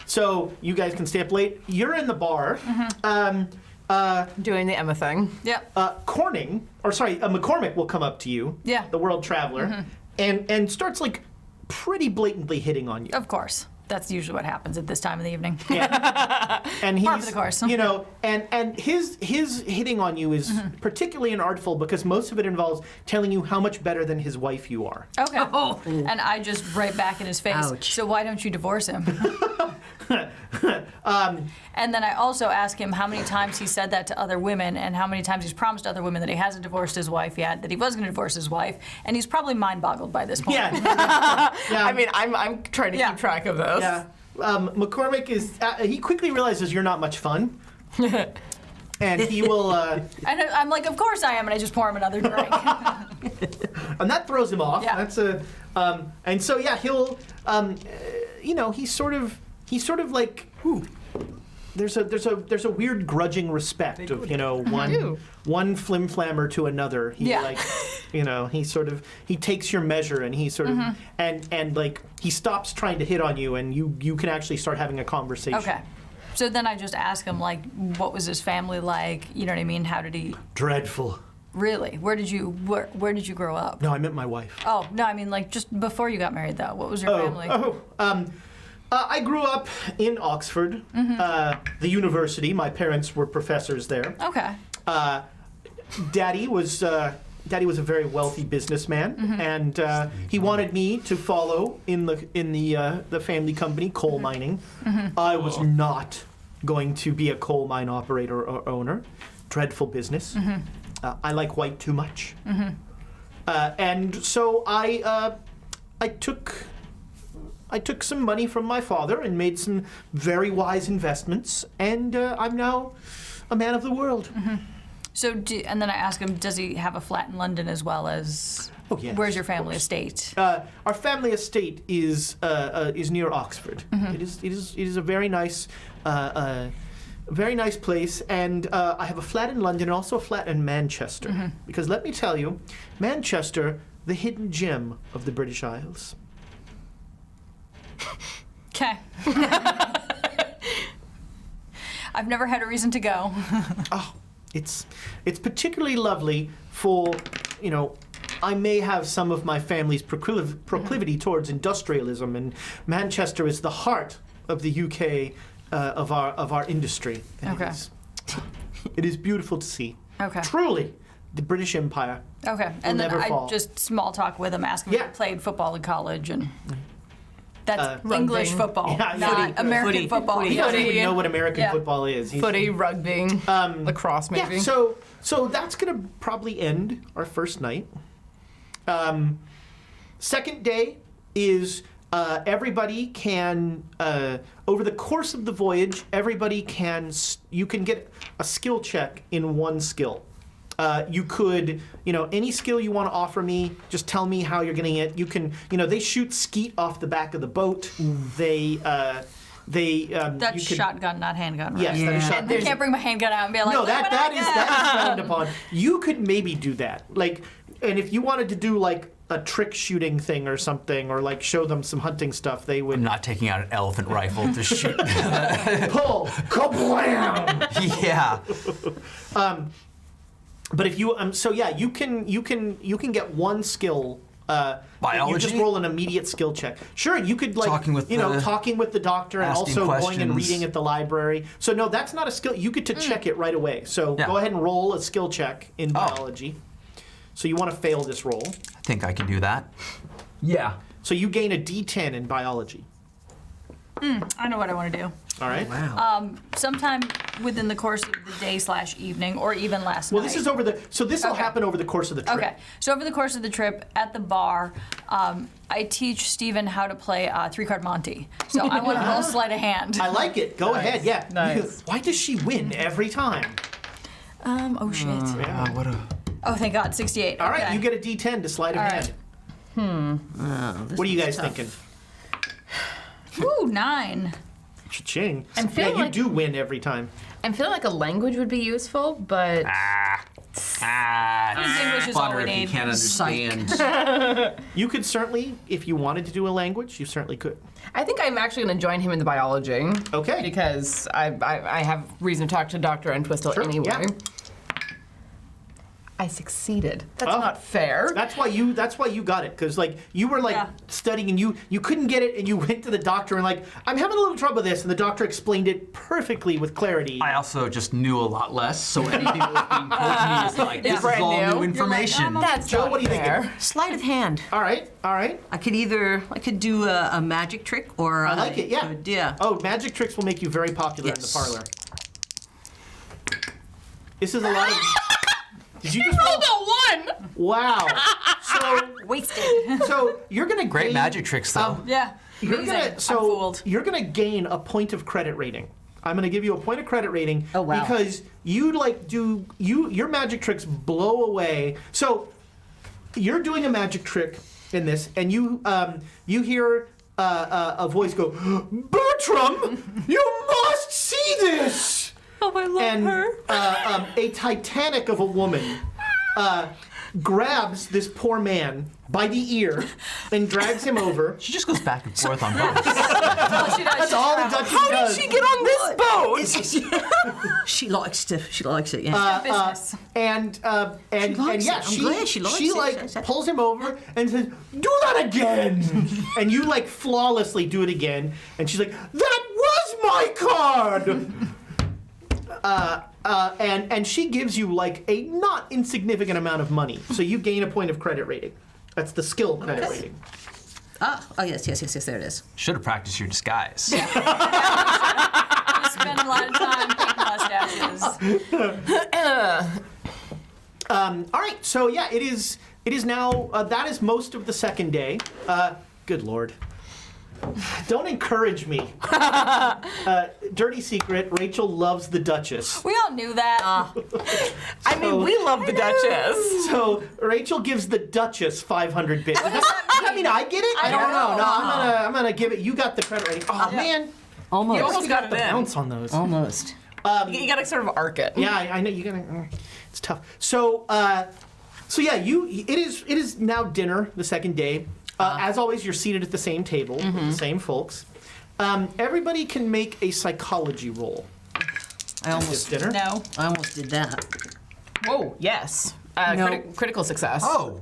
So you guys can stay up late. You're in the bar. Doing the Emma thing. Yep. McCormick will come up to you. Yeah. The world traveler, and starts like pretty blatantly hitting on you. Of course. That's usually what happens at this time of the evening. And he's, Par for the course. you know, and his hitting on you is particularly inartful because most of it involves telling you how much better than his wife you are. Okay. And I just right back in his face. Ouch. So why don't you divorce him? And then I also ask him how many times he said that to other women and how many times he's promised other women that he hasn't divorced his wife yet, that he was going to divorce his wife, and he's probably mind-boggled by this point. Yeah. I mean, I'm trying to Yeah. keep track of this. Yeah. McCormick is, he quickly realizes you're not much fun. And he will, And I'm like, of course I am, and I just pour him another drink. and that throws him off. Yeah. That's a, and so yeah, he'll, you know, he's sort of like, ooh, there's a weird grudging respect of, you know, one flim-flammer to another. He Yeah. like, you know, he takes your measure and he sort of, and like, he stops trying to hit on you and you can actually start having a conversation. Okay. So then I just ask him, like, what was his family like? You know what I mean? How did he... Dreadful. Really? Where did you grow up? No, I meant my wife. Oh, no, I mean, like, just before you got married, though. What was your family? I grew up in Oxford, the university. My parents were professors there. Okay. Daddy was a very wealthy businessman, and he wanted me to follow in the family company, coal mining. I was not going to be a coal mine operator or owner. Dreadful business. I like white too much, and so I took some money from my father and made some very wise investments, and I'm now a man of the world. So, and then I ask him, does he have a flat in London as well as... Oh, yes, Where's your of family course. estate? Our family estate is near Oxford. It is a very nice place, and I have a flat in London and also a flat in Manchester. Because let me tell you, Manchester, the hidden gem of the British Isles. Okay. I've never had a reason to go. Oh, it's particularly lovely for, you know, I may have some of my family's proclivity towards industrialism, and Manchester is the heart of the UK of our industry. And Okay. It is beautiful to see. Okay. Truly, the British Empire. Okay. And then never I fall. just small talk with him, ask him if Yeah. he played football in college, and that's Rugby. English football, Yeah, not footy. American Footy. football. Footy. He doesn't Footy. even know what American Yeah. football is. Footy, rugby, lacrosse, maybe. Yeah, so that's gonna probably end our first night. Second day is everybody can over the course of the voyage, everybody can you can get a skill check in one skill. You could, you know, any skill you want to offer me, just tell me how you're getting it. You can, you know, they shoot skeet off the back of the boat. They That's you could, shotgun, not handgun, right? Yes, that is Yeah. shotgun. I can't bring my handgun out and be like, No, "Look what I that is got." frowned upon. You could maybe do that, like, and if you wanted to do like a trick shooting thing or something, or like show them some hunting stuff, they would I'm not taking out an elephant rifle to shoot. pull, kablam. Yeah. But if you so yeah, you can get one skill. You Biology? just roll an immediate skill check. Sure, you could like Talking with talking with the doctor and asking also going and questions. reading at the library. So no, that's not a skill. You get to check it right away. So Yeah. go ahead and roll a skill check in biology. So you want to fail this roll. I think I can do that. Yeah. So you gain a D10 in biology. I know what I want to do. All right. Wow. Sometime within the course of the day/evening, or even last night. Well, this is over the. So this will Okay. happen over the course of the trip. Okay, so over the course of the trip at the bar, I teach Stephen how to play 3-card Monte. So I want to roll sleight of hand. I like it. Go ahead. Yeah. Nice. Why does she win every time? Oh shit. What a. Oh, thank God, 68. All right, okay. you get a D10 to sleight of All hand. Oh, What are you guys thinking? Ooh, 9. Cha-ching. I'm feeling yeah, you like- do win every time. I'm feeling like a language would be useful, but English is all Funner we if you need. can't understand. You could certainly, if you wanted to do a language, you certainly could. I think I'm actually going to join him in the biology. Okay. Because I have reason to talk to Dr. Entwistle Sure, anyway. yeah. I succeeded. That's Oh. not fair. That's why you got it, because like you were like Yeah. studying and you couldn't get it, and you went to the doctor and like, I'm having a little trouble with this, and the doctor explained it perfectly with clarity. I also just knew a lot less, so anything that was being told to me is like, this is brand all new. new You're information. That's Joe, not what do you think? fair. Sleight of hand. All right. I could do a magic trick, or I like it. Yeah. could- yeah. Oh, magic tricks will make you very popular in the Yes. parlor. This is a lot of. Did you just Rolled a 1! Wow. So Wasted. so you're gonna Great gain, magic tricks, though. Yeah. You're Amazing. gonna I'm so fooled. you're gonna gain a point of credit rating. I'm gonna give you a point of credit rating. Oh, wow. Because you like do your magic tricks blow away. So you're doing a magic trick in this, and you hear a voice go, Bertram, you must see this. Oh, I love And her. a Titanic of a woman grabs this poor man by the ear and drags him over. She just goes back and forth on boats. Oh, she does. That's all the Duchess How does. did she get on this boat? She likes it. Yeah. Business. And likes yeah, it. I'm glad she likes it. like pulls him over and says, "Do that again." And you like flawlessly do it again. And she's like, "That was my card." And she gives you like a not insignificant amount of money, so you gain a point of credit rating. That's the skill credit rating. Oh yes, there it is. Should have practiced your disguise. You spend a lot of time picking mustaches. All right, so yeah, it is now. That is most of the second day. Good Lord. Don't encourage me. Dirty secret, Rachel loves the Duchess. We all knew that. I mean, we love the Duchess. So Rachel gives the Duchess 500 bits. What does that I mean, I get it. I don't know. No, I'm gonna give it. You got the credit rating. Oh man, Almost. You almost got it the in. bounce on those. Almost. You gotta sort of arc it. Yeah, I know you gotta. It's tough. So, yeah, it is now dinner the second day. As always, you're seated at the same table with the same folks. Everybody can make a psychology roll. I This dinner. No. almost did that. Whoa, yes. No. Critical success. Oh,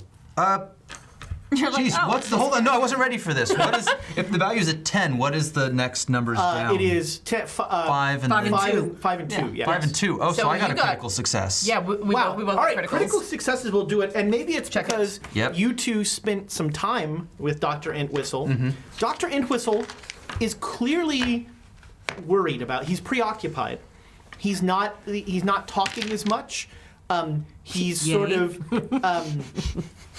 You're like, geez, oh. what's the, hold on, no, I wasn't ready for this. What is, if the value's at 10, what is the next numbers down? It is 5 and Five and five, two. five and two. Yeah. 5 and 2. Oh, so, So I got you a got- critical success. Yeah, we Wow. both All right, criticals. critical successes will do it, and maybe it's because Yep. you two spent some time with Dr. Entwistle. Dr. Entwistle is clearly worried about. He's preoccupied. He's not talking as much. He's Yay. sort of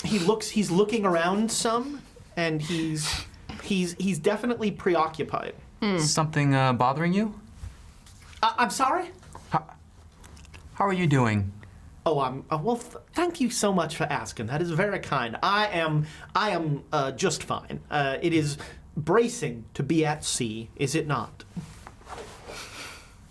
he's looking around some, and he's definitely preoccupied. Something bothering you? I'm sorry. How are you doing? Oh, well. Thank you so much for asking. That is very kind. I am just fine. It is bracing to be at sea, is it not?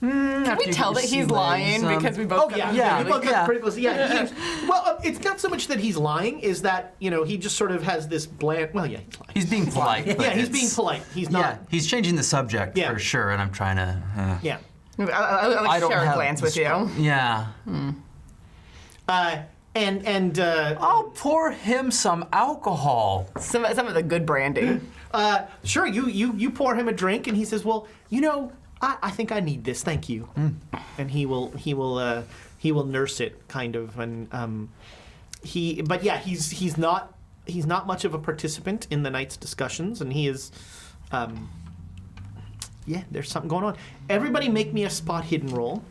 Can we tell that he's lying because we both Oh yeah, Yeah, you both got yeah. critical. Yeah, well, it's not so much that he's lying, is that he just sort of has this bland. Well, yeah, he's lying. He's being polite. but Yeah, he's it's- being polite. He's Yeah, not. he's changing the subject Yeah. for sure, and I'm trying to. Yeah. I like I to don't share a have glance the with you. Yeah. I'll pour him some alcohol. Some of the good brandy. Sure, you pour him a drink, and he says, "Well, I think I need this. Thank you." And he will nurse it, kind of, and but yeah, he's not much of a participant in the night's discussions, and he is. Yeah, there's something going on. Everybody, make me a spot hidden roll.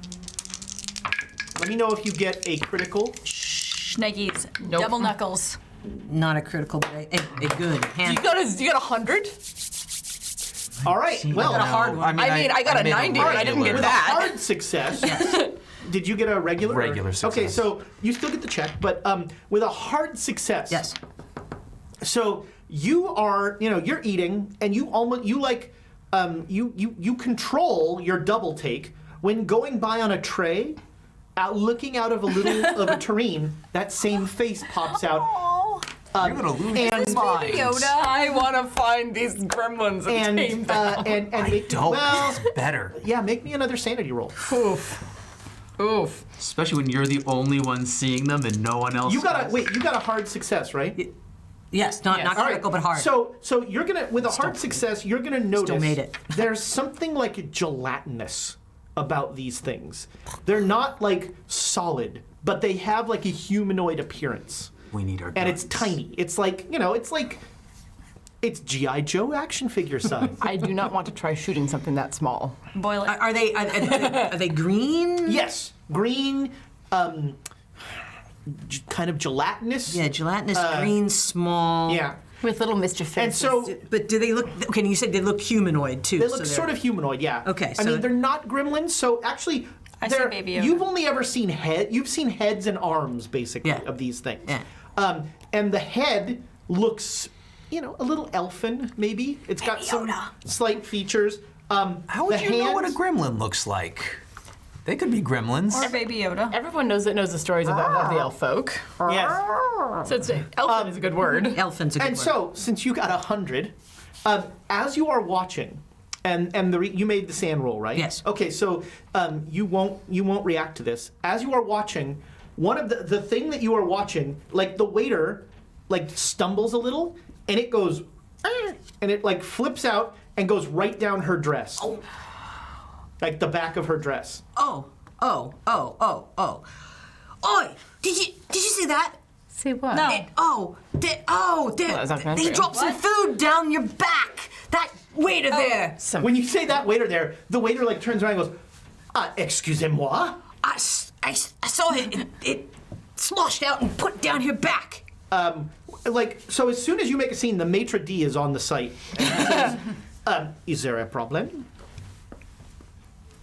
Let me know if you get a critical. Schnegies. Nope. Double knuckles. Not a critical, but a good hand. You got 100? All right. Well, got a hard one. I got a made 90, but I didn't get with that. a hard success. Did you get a regular? Regular Okay, success. so you still get the check, but with a hard success. Yes. So you are, you're eating, and you control your double take when going by on a tray, looking out of a little of a tureen. That same face pops out. Oh. You're gonna lose and- your mind. Yoda. I want to find these gremlins and tame them. and I make, don't. well, It's better. yeah, make me another sanity roll. Oof. Oof. Especially when you're the only one seeing them and no one else. You got does. you got a hard success, right? Yes, not All right, critical, but hard. So you're gonna, with a hard success, you're gonna notice made it. there's something like gelatinous about these things. They're not like solid, but they have like a humanoid appearance. We need our And it's guns. tiny. It's like, it's G.I. Joe action figure size. I do not want to try shooting something that small. Boil it. Are they green? Yes, green, kind of gelatinous. Yeah, gelatinous, green, small. Yeah. With little mischief And faces. so But do they look? Okay, you said they look humanoid too. they so look they're- sort of humanoid, yeah. Okay, I so- mean, they're not gremlins, so actually, I see they're- Baby Yoda. you've only ever seen you've seen heads and arms, basically, Yeah. of these things. Yeah. And the head looks, a little elfin, maybe. It's got some Yoda. slight features. How would the you know what a hands- gremlin looks like? They could be gremlins. Or Baby Yoda. Everyone knows the stories of the elf folk. Yes. So it's, elfin is a good word. Elephant's a good And word. so, since you got 100, as you are watching, and you made the sand roll, right? Yes. Okay, so you won't react to this. As you are watching, one of the thing that you are watching, like the waiter, like stumbles a little, and it goes, and it like flips out and goes right down her dress. Oh. Like the back of her dress. Oh. Oi! Did you see that? See what? No. that's not They true. dropped some food down your back. That waiter there. When you say that waiter there, the waiter like turns around and goes, excusez-moi? I saw it sloshed out and put down your back. So as soon as you make a scene, the maitre d' is on the site. And he says, is there a problem?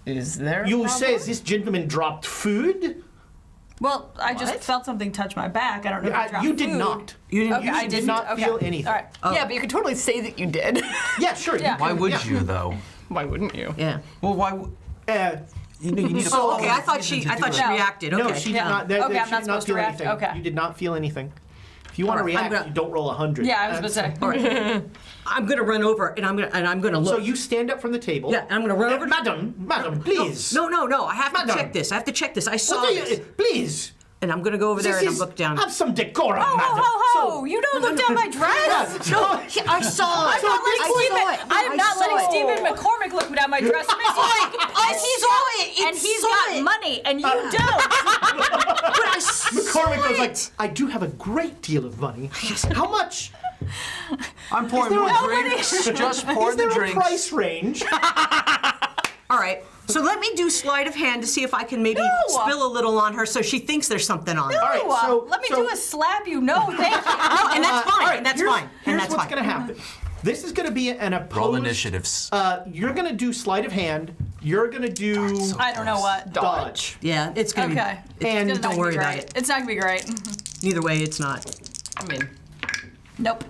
Is there? You say this gentleman dropped food? Well, I just felt something touch my back. I don't know if I dropped You did food. not. You didn't. Okay, I did didn't. not okay. feel anything. All right. Yeah, but you could totally say that you did. Yeah, sure. Yeah. Why would yeah. you though? Why wouldn't you? Yeah. Well, why? You need a Oh, okay. I thought she No. reacted. Okay. No, she did Yeah. not. Okay, I'm she not did not supposed to feel react? anything. Okay. You did not feel anything. If you want to All right, I'm react, gonna- you don't roll 100. Yeah, I was going to say. I'm gonna run over and I'm gonna look. So you stand up from the table. Yeah, and I'm gonna run over. Madam, please. No. I have to Madam. check this. I saw What do this. you, please. And I'm gonna go over there This and is, look down. have some decorum, Ho, madam. ho, ho! So- You don't look down my dress! No, I saw it. I'm not letting I'm not letting Stephen McCormick look down my dress. And he's got money, and you don't. McCormick goes like, I do have a great deal of money. How much? I'm pouring there more a- drinks. Just pour Is the there a drinks. price range? All right. So let me do sleight of hand to see if I can maybe spill a little on her so she thinks there's something on her. All right, so Let me do a slap you. No, thank you. And that's fine. All right, and that's here's, fine. And Here's that's what's fine. going to happen. This is going to be an opposed. Roll initiatives. You're going to do sleight of hand. You're going to do I don't know what. dodge. Yeah, it's gonna Okay. be. And It's not don't gonna worry be about great. it. It's not going to be great. Either way, it's not. I mean, Nope.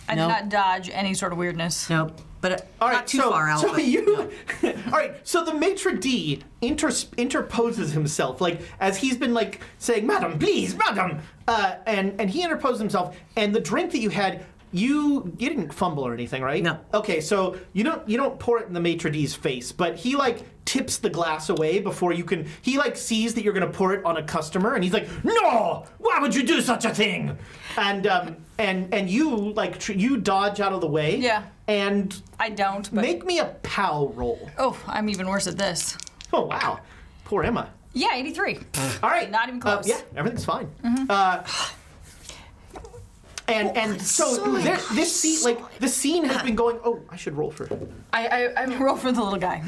I No. did not dodge any sort of weirdness. No, but All right, not too far out. So but- you, all right. So the maitre d' interposes himself, like as he's been like saying, "Madam, please, madam," and he interposed himself. And the drink that you had, you didn't fumble or anything, right? No. Okay, so you don't pour it in the maitre d's face, but he like tips the glass away before you can. He like sees that you're gonna pour it on a customer, and he's like, "No! Why would you do such a thing?" And you like you dodge out of the way. Yeah. And I don't, but. make me a POW roll. Oh, I'm even worse at this. Oh, wow. Poor Emma. Yeah, 83. All right. Not even close. Yeah, everything's fine. And so this scene, like, the scene has been going, oh, I should roll for I'm Roll for the little guy.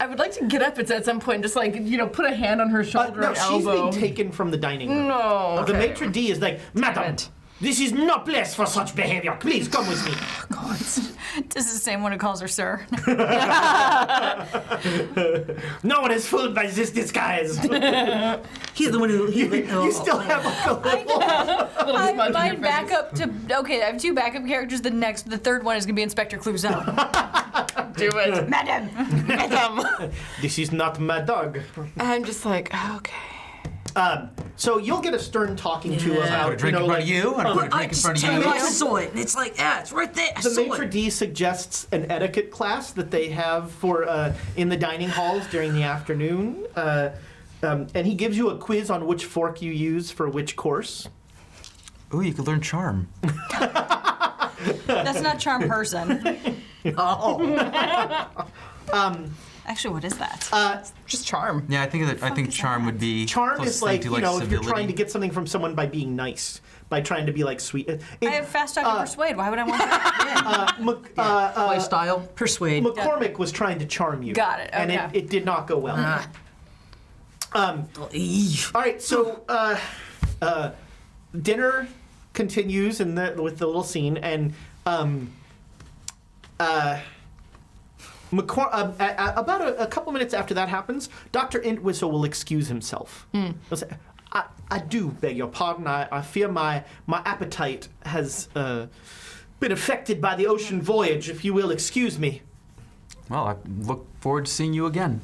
I would like to get up at some point, and just like put a hand on her shoulder no, and she's elbow. being taken from the dining room. No. The okay. maitre d' is like, Madam, this is no place for such behavior. Please come with me. This is the same one who calls her sir. No one is fooled by this disguise. He's the one who. You still have like a little. I smudge in might your back up to. Okay, I have two backup characters. The third one is going to be Inspector Clouseau. Do it. Madam! This is not my dog. I'm just like, okay. So you'll get a stern talking to Put a about, drink in front of you. And put a I drink in just front of tell you, I you. saw it, and it's like, yeah, it's right there. I The saw maitre it. d' suggests an etiquette class that they have for in the dining halls during the afternoon. and he gives you a quiz on which fork you use for which course. Ooh, you could learn charm. That's not charm person. Actually, what is that? Just charm. Yeah, I think charm would be Charm closest is thing like, to, you know, if you're civility. trying to get something from someone by being nice, by trying to be like sweet. I have fast talk and persuade. Why would I want that? Lifestyle. Persuade. McCormick was trying to charm you. Got it, And okay. it did not go well. All right, so dinner continues with the little scene, and about a couple minutes after that happens, Dr. Entwistle will excuse himself. He'll say, I do beg your pardon. I fear my appetite has been affected by the ocean voyage. If you will excuse me. Well, I look forward to seeing you again.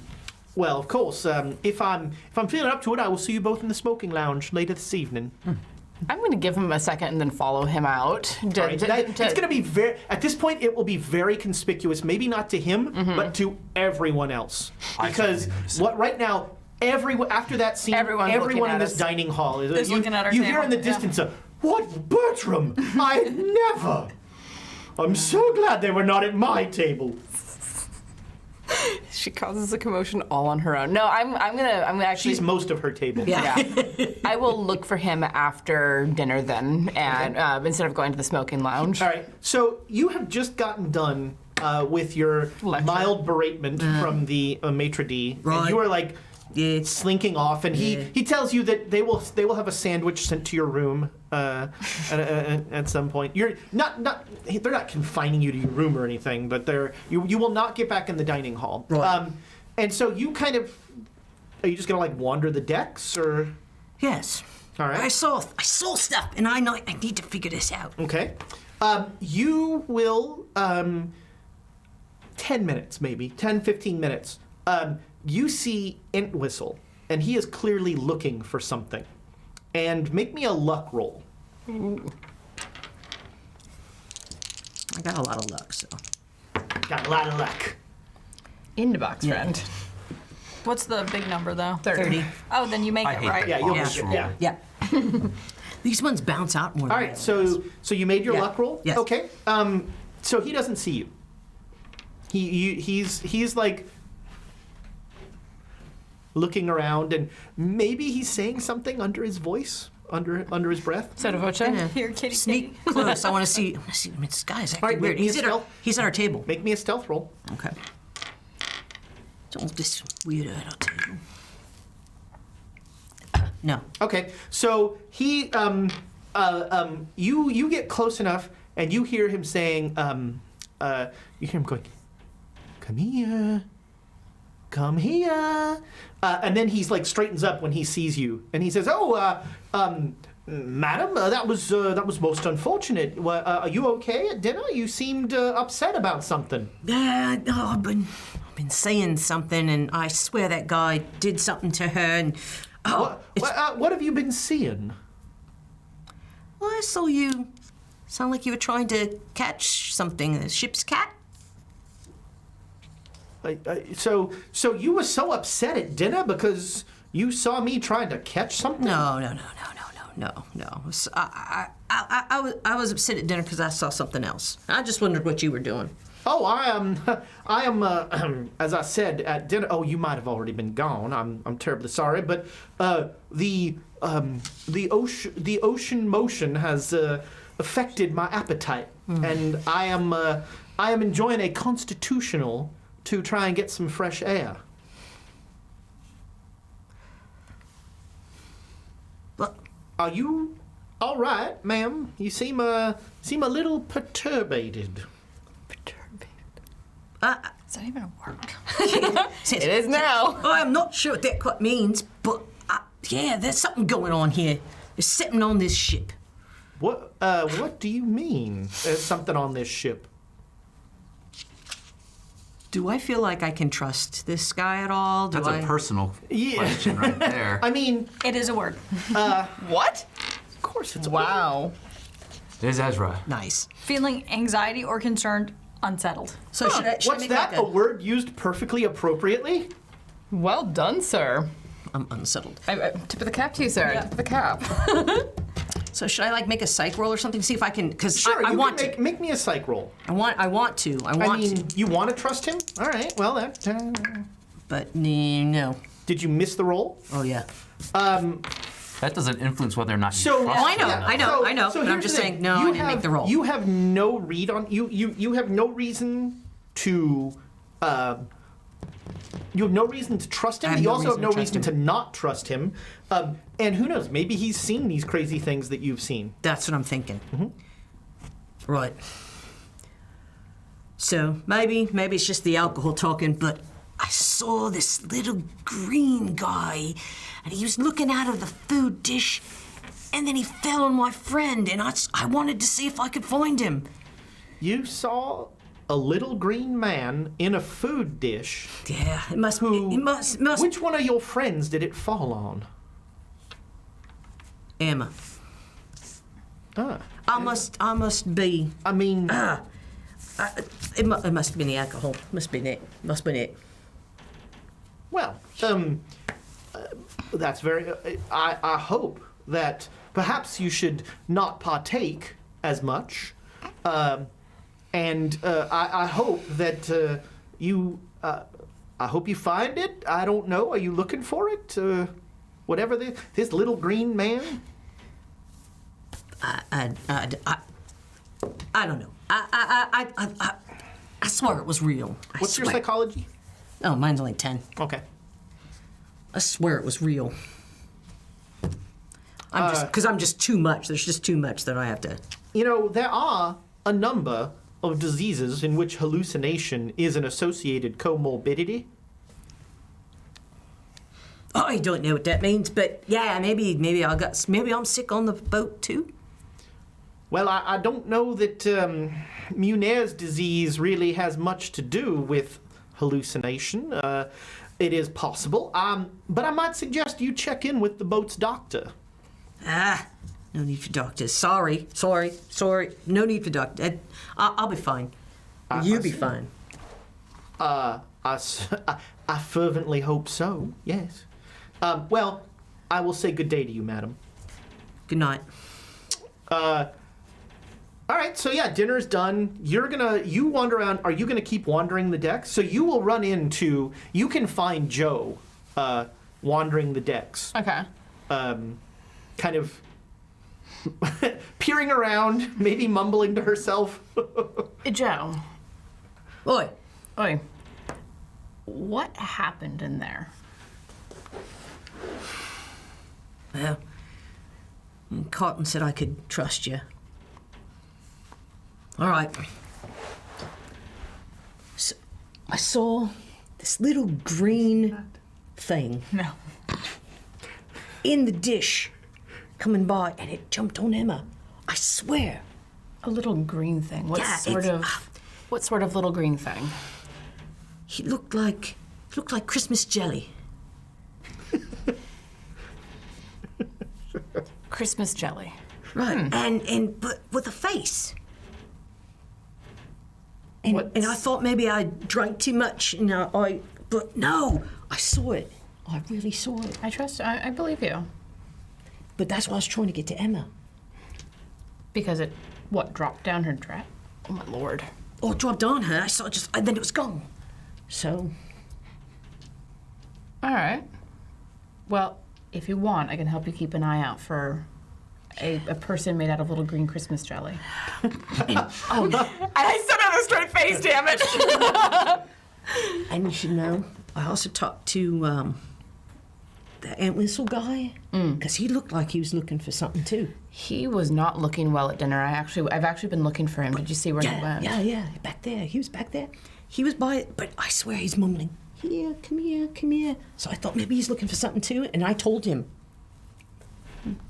Well, of course. If I'm feeling up to it, I will see you both in the smoking lounge later this evening. I'm going to give him a second and then follow him out. All right, it's going to be at this point, it will be very conspicuous, maybe not to him, but to everyone else. Because right now, after that scene, Everyone's everyone looking in at this us. dining hall Is looking at our you hear table, in the yeah. distance what, Bertram? I never. I'm so glad they were not at my table. She causes a commotion all on her own. No, I'm gonna actually. She's most of her table. Yeah. I will look for him after dinner then, and instead of going to the smoking lounge. All right. So you have just gotten done with your Lecture. mild beratement from the maitre d', and Right. you are like slinking off, and he tells you that they will have a sandwich sent to your room at some point. You're they're not confining you to your room or anything, but you will not get back in the dining hall. Right. And so you kind of are you just gonna like wander the decks or? Yes. All right. I saw stuff, and I know I need to figure this out. Okay. You will, 10 minutes maybe, 10, 15 minutes. You see Entwistle, and he is clearly looking for something. And make me a luck roll. I got a lot of luck, so. Got a lot of luck. In the box, friend. What's the big number, though? 30. Oh, then you make I it, hate right? that. Yeah, you'll Bonus roll. yeah. Yeah. These ones bounce out more. All right, so you made your Yeah. luck roll? Yes. Okay. So he doesn't see you. He's like looking around, and maybe he's saying something under his voice, under his breath. Sotto voce? Here, kitty, Sneak kitty. close. I want to see. This guy's acting All right, weird. make me a He's stealth. at our table. Make me a stealth roll. Okay. Don't this weirdo at our table. No. Okay, so he, you get close enough, and you hear him saying, you hear him going, "Come here, come here," and then he's like straightens up when he sees you, and he says, "Oh, madam, that was most unfortunate. Are you okay at dinner? You seemed upset about something." I've been saying something, and I swear that guy did something to her, and What have you been seeing? well, I saw you. Sound like you were trying to catch something. A ship's cat. So you were so upset at dinner because you saw me trying to catch something? No. So I was upset at dinner because I saw something else. I just wondered what you were doing. Oh, I am, as I said at dinner. Oh, you might have already been gone. I'm terribly sorry, but the ocean motion has affected my appetite, and I am enjoying a constitutional to try and get some fresh air. But Are you all right, ma'am? You seem a little perturbated. Is that even a word? It is now. I'm not sure what that quite means, but yeah, there's something going on here. There's something on this ship. What do you mean? There's something on this ship. Do I feel like I can trust this guy at all? That's a personal Yeah. question right there. I mean, It is a word. What? of course it's a Wow. It is Ezra. Nice. Feeling anxiety or concerned, unsettled. So should I What's make that? like A word used perfectly appropriately? Well done, sir. I'm unsettled. Tip of the cap to you, sir. Yeah. Tip of the cap. So should I like make a psych roll or something? See if I can, because Sure, I you want can to. make me a psych roll. I want to. I mean, you want to trust him? All right, well, that... But no. Did you miss the roll? Oh yeah. That doesn't influence whether or not you So trust Oh, I know, them. I know, I know. But I'm here's just the thing. saying, no, I didn't make the roll. You have no read on you have no reason to you have no reason to trust him. I have But you no also have reason no to trust reason to him. not trust him. And who knows? Maybe he's seen these crazy things that you've seen. That's what I'm thinking. Right. So maybe it's just the alcohol talking, but I saw this little green guy, and he was looking out of the food dish, and then he fell on my friend, and I wanted to see if I could find him. You saw a little green man in a food dish. Yeah, it must. Who? It must. Which one of your friends did it fall on? Emma. Ah, I must be. I mean, It must have been the alcohol. Must have been it. Must have been it. well, that's very. I hope that perhaps you should not partake as much, and I hope that you. I hope you find it. I don't know. Are you looking for it? Whatever this little green man. I don't know. I swear it was real. I What's your swear. psychology? Oh, mine's only 10. Okay. I swear it was real. I'm just too much. There's just too much that I have to. You know, there are a number of diseases in which hallucination is an associated comorbidity. I don't know what that means, but yeah, maybe I'm sick on the boat too. Well, I don't know that Munir's disease really has much to do with hallucination. It is possible, but I might suggest you check in with the boat's doctor. No need for doctors. Sorry. No need for doctor. I'll be fine. You be fine. I fervently hope so, yes. Well, I will say good day to you, madam. Good night. All right, so yeah, dinner's done. You wander around. Are you gonna keep wandering the decks? So you will run into, you can find Joe wandering the decks. Okay. Kind of peering around, maybe mumbling to herself. Joe. Oi. Oi. What happened in there? Well, Carlton said I could trust you. All right. So, I saw this little green thing No. in the dish coming by, and it jumped on Emma. I swear. A little green thing. What Yeah, what sort of little green thing? He looked like Christmas jelly. Christmas jelly. Right. But with a face. And I thought maybe I drank too much, but no, I saw it. I really saw it. I believe you. But that's why I was trying to get to Emma. Because it, dropped down her dress? Oh my lord. Oh, it dropped on her. I saw it and then it was gone. So, All right. Well, if you want, I can help you keep an eye out for a person made out of little green Christmas jelly. And I said it with a straight face, damn it! and you should know, I also talked to the Ant Whistle guy, because he looked like he was looking for something too. He was not looking well at dinner. I've actually been looking for him. Did you see where he went? Yeah, back there. He was back there. He was by it, but I swear he's mumbling, here, come here. So I thought maybe he's looking for something too, and I told him.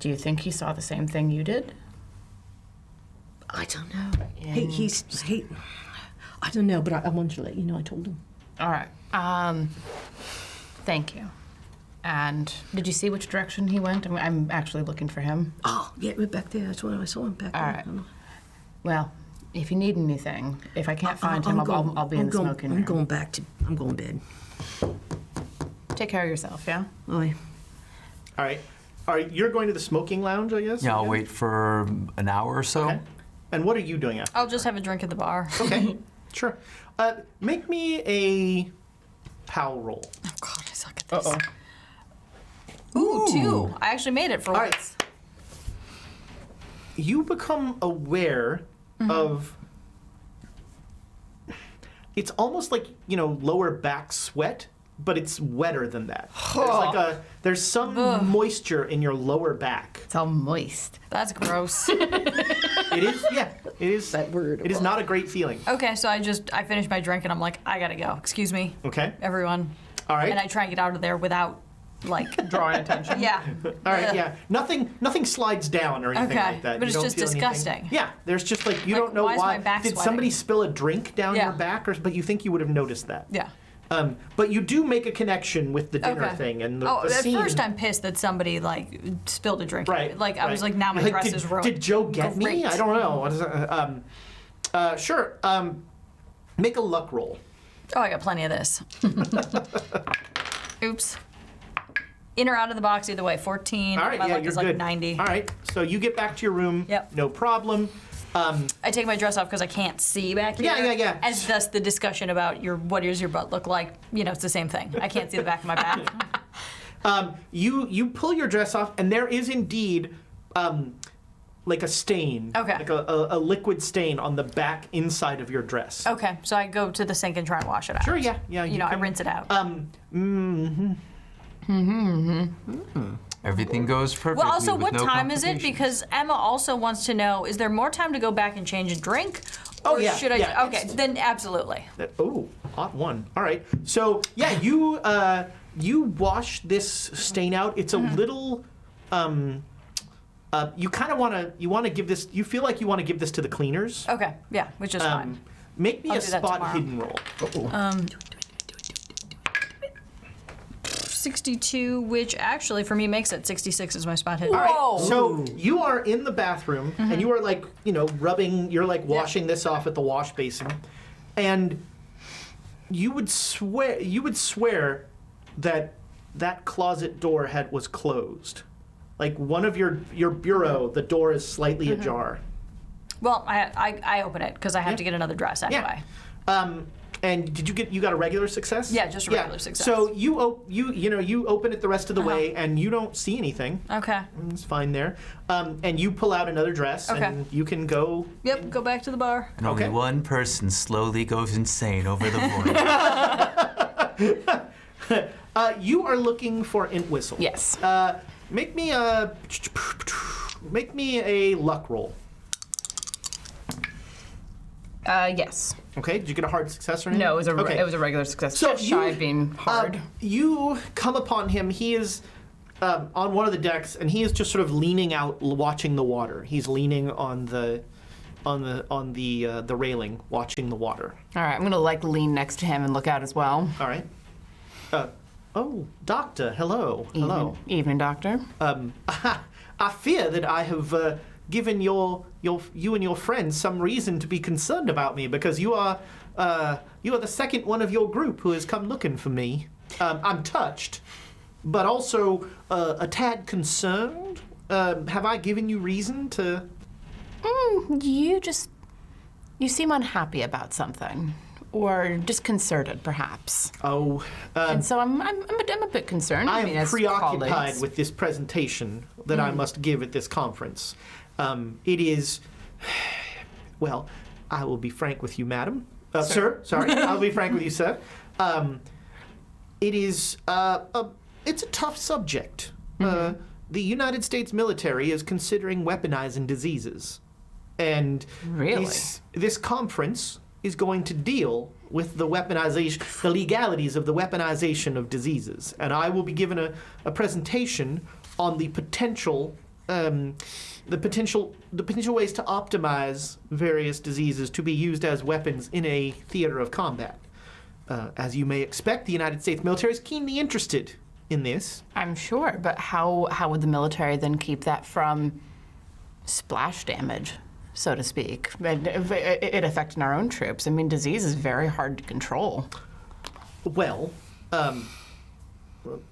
Do you think he saw the same thing you did? I don't know. I don't know, but I wanted to let you know I told him. All right. Thank you. And did you see which direction he went? I'm actually looking for him. Oh, yeah, we're back there. That's when I saw him back there. All right. Well, if you need anything, if I can't find him, I'll be in the smoking room. I'm going bed. Take care of yourself, yeah? Oi. All right. You're going to the smoking lounge, I guess? Yeah, I'll again? wait for an hour or so. Okay. And what are you doing after? I'll just have a drink at the bar. Okay, sure. Make me a POW roll. Oh God, I suck at this. Ooh, 2. I actually made it for All once. right. You become aware of. It's almost like lower back sweat, but it's wetter than that. There's some moisture in your lower back. It's all moist. That's gross. It is, yeah. It is that word. It is not a great feeling. Okay, so I finished my drink and I'm like, I gotta go. Excuse me, Okay. everyone. All right. And I try and get out of there without, like, Drawing attention. yeah. All right, yeah. Nothing slides down or anything Okay, like that. but You it's don't just feel anything. disgusting. Yeah, there's just like you Like, don't know why why. is my back Did sweating? somebody spill a drink down Yeah. your back, but you think you would have noticed that? Yeah. But you do make a connection with the dinner Okay. thing and the, Oh, the at scene. first I'm pissed that somebody like spilled a drink. Right. Like I was right. like, now my Like, dress did, is ruined. Did Joe get me? Great. I don't know. What is it? Sure. Make a luck roll. Oh, I got plenty of this. Oops. In or out of the box, either way. 14. All right, my yeah, luck you're is like good. 90. All right, so you get back to your room. Yep. No problem. I take my dress off because I can't see back here. Yeah. And thus the discussion about what does your butt look like? It's the same thing. I can't see the back of my back. You pull your dress off, and there is indeed like a stain. Okay. Like a liquid stain on the back inside of your dress. Okay, so I go to the sink and try and wash it out. Sure. Yeah. I can- rinse it out. Everything goes perfectly. Well, also, with what no time is it? complications. Because Emma also wants to know: is there more time to go back and change a drink? Oh, Or yeah, should I? yeah, Okay, it's- then absolutely. Oh, hot one. All right. So yeah, you wash this stain out. It's a little. You kind of want to give this. You feel like you want to give this to the cleaners. Okay, yeah, which is fine. Make me I'll a do that spot tomorrow. hidden roll. 62, which actually for me makes it 66 is my spot hidden. All right. Whoa. So you are in the bathroom and you are like, rubbing. You're like washing this off at the wash basin, and you would swear that closet door was closed. Like one of your bureau, the door is slightly ajar. Well, I open it because I have to get another dress anyway. And did you got a regular success? Yeah, just a regular success. So you open it the rest of the way and you don't see anything. Okay. It's fine there. And you pull out another dress Okay. and you can go. Yep, go back to the bar. And only Okay. one person slowly goes insane over the void. You are looking for Entwistle. Yes. Make me a luck roll. Yes. Okay. Did you get a hard success or anything? No, it was a Okay. it was a regular success. So Just shy of being hard. You come upon him. He is on one of the decks, and he is just sort of leaning out, watching the water. He's leaning on the railing, watching the water. All right, I'm gonna lean next to him and look out as well. All right. Oh, Doctor. Hello. Hello. Evening, Doctor. I fear that I have given you and your friends some reason to be concerned about me because you are the second one of your group who has come looking for me. I'm touched, but also a tad concerned. Have I given you reason to? You seem unhappy about something, or disconcerted, perhaps. Oh, And so I'm a bit concerned. I mean, am as preoccupied colleagues. with this presentation that I must give at this conference. It is, well, I will be frank with you, madam. Sir, sorry. I'll be frank with you, sir. It is, it's a tough subject. The United States military is considering weaponizing diseases. And Really? this conference is going to deal with the weaponization, the legalities of the weaponization of diseases. And I will be given a presentation on the potential ways to optimize various diseases to be used as weapons in a theater of combat. As you may expect, the United States military is keenly interested in this. I'm sure, but how would the military then keep that from splash damage, so to speak? It affecting our own troops. I mean, disease is very hard to control. Well,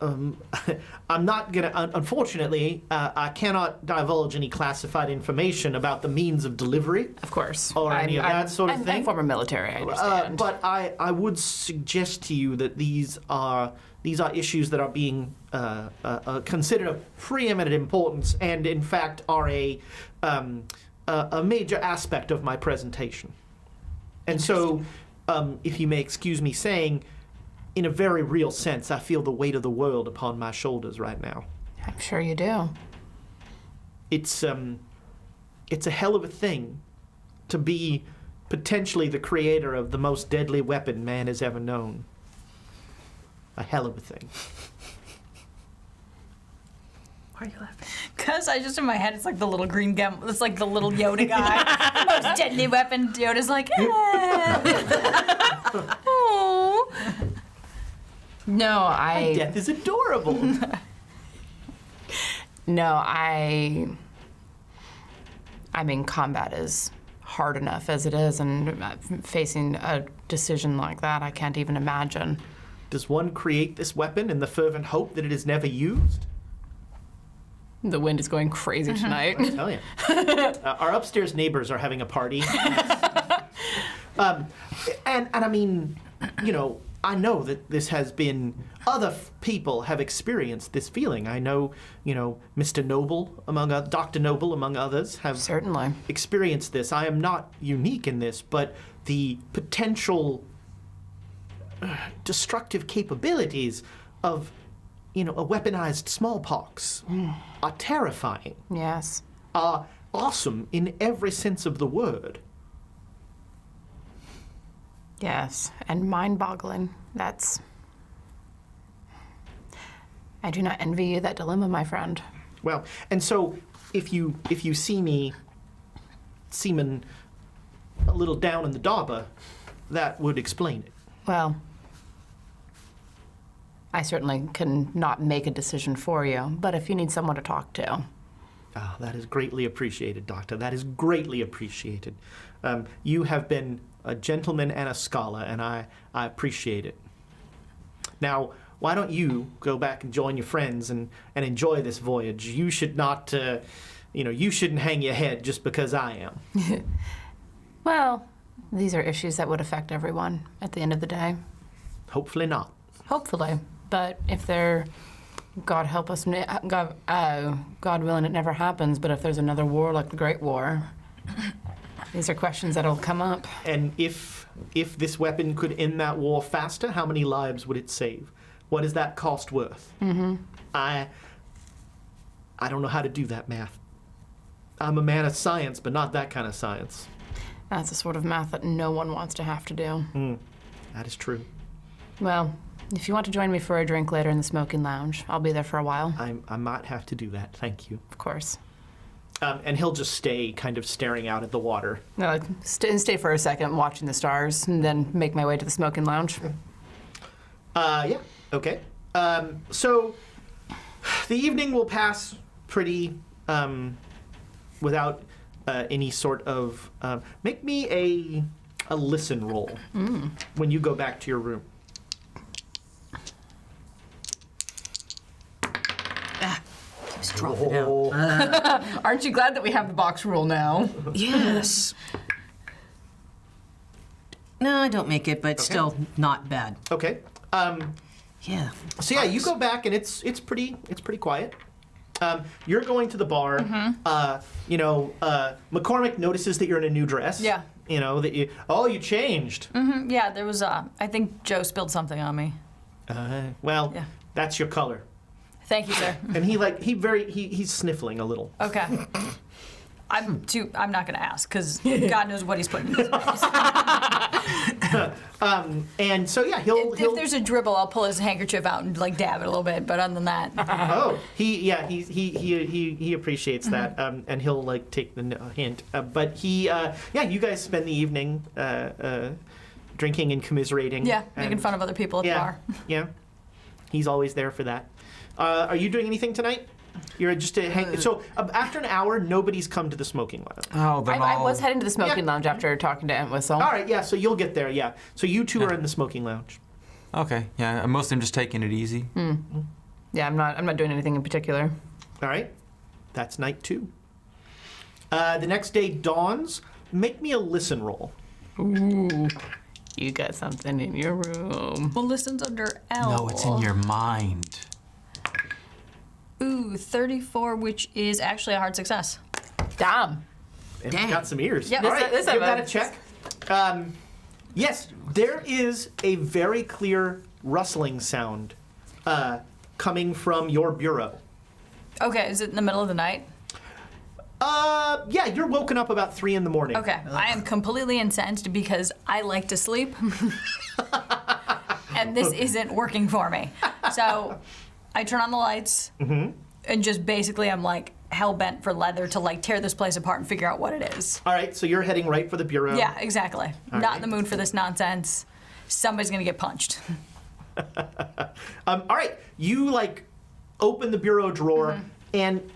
I'm not gonna. Unfortunately, I cannot divulge any classified information about the means of delivery. Of course. Or any of that sort of thing. I'm former military, I understand. But I would suggest to you that these are issues that are being considered of preeminent importance, and in fact are a major aspect of my presentation. And so, if you may excuse me saying, in a very real sense, I feel the weight of the world upon my shoulders right now. I'm sure you do. It's a hell of a thing to be potentially the creator of the most deadly weapon man has ever known. A hell of a thing. Why are you laughing? Because I just in my head, it's like the little green gem. It's like the little Yoda guy. Most deadly weapon. Yoda's like, oh. No, Death is adorable. No, I mean, combat is hard enough as it is, and facing a decision like that, I can't even imagine. Does one create this weapon in the fervent hope that it is never used? The wind is going crazy tonight. I tell you. Our upstairs neighbors are having a party. And I mean, you know, I know that this has been, other people have experienced this feeling. I know, you know, Mr. Noble, Dr. Noble, among others, have Certainly. experienced this. I am not unique in this, but the potential destructive capabilities of, you know, a weaponized smallpox are terrifying, Yes. are awesome in every sense of the word. Yes, and mind-boggling. That's... I do not envy you that dilemma, my friend. Well, and so if you see me seeming a little down in the dauber, that would explain it. Well, I certainly can not make a decision for you, but if you need someone to talk to... Ah, that is greatly appreciated, Doctor. That is greatly appreciated. You have been a gentleman and a scholar, and I appreciate it. Now, why don't you go back and join your friends and enjoy this voyage? You should not, you shouldn't hang your head just because I am. Well, these are issues that would affect everyone at the end of the day. Hopefully not. Hopefully. But if they're... God help us, God willing, it never happens, but if there's another war like the Great War, these are questions that'll come up. And if this weapon could end that war faster, how many lives would it save? What is that cost worth? Mm-hmm. I don't know how to do that math. I'm a man of science, but not that kind of science. That's the sort of math that no one wants to have to do. That is true. Well, if you want to join me for a drink later in the smoking lounge, I'll be there for a while. I might have to do that. Thank you. Of course. And he'll just stay kind of staring out at the water. No, like, stay for a second watching the stars, and then make my way to the smoking lounge. Yeah, okay. So the evening will pass pretty without any sort of... make me a listen roll when you go back to your room. Keeps dropping out. Aren't you glad that we have the box rule now? Yes. No, I don't make it, but still not bad. Okay. Yeah. So yeah, you go back and it's pretty quiet. You're going to the bar. McCormick notices that you're in a new dress. Yeah. You know that you changed. Yeah, there was I think Joe spilled something on me. Well, Yeah. that's your color. Thank you, sir. And he's sniffling a little. Okay. I'm not gonna ask because God knows what he's putting in his nose. And so yeah, he'll If there's a dribble, I'll pull his handkerchief out and like dab it a little bit. But other than that, he appreciates that, and he'll like take the hint. But you guys spend the evening drinking and commiserating. yeah, making and, fun of other people at the bar. Yeah, he's always there for that. Are you doing anything tonight? You're just so after an hour, nobody's come to the smoking lounge. Oh, then I was heading to the smoking Yeah. lounge after talking to Aunt Whistle. All right, yeah. So you'll get there, yeah. So you two are in the smoking lounge. Okay, yeah, mostly I'm just taking it easy. Yeah, I'm not doing anything in particular. All right. That's night 2. The next day dawns. Make me a listen roll. Ooh, you got something in your room. Well, listen's under L. No, it's in your mind. Ooh, 34, which is actually a hard success. Damn. And Dang. got some ears. Yep. All right, This give that a episode- check. Yes, there is a very clear rustling sound coming from your bureau. Okay, is it in the middle of the night? Yeah, you're woken up about 3 in the morning. Okay, I am completely incensed because I like to sleep. And this isn't working for me. So I turn on the lights and just basically I'm like hell-bent for leather to like tear this place apart and figure out what it is. All right, so you're heading right for the bureau. Yeah, exactly. Not right. in the mood for this nonsense. Somebody's gonna get punched. All right, you like open the bureau drawer and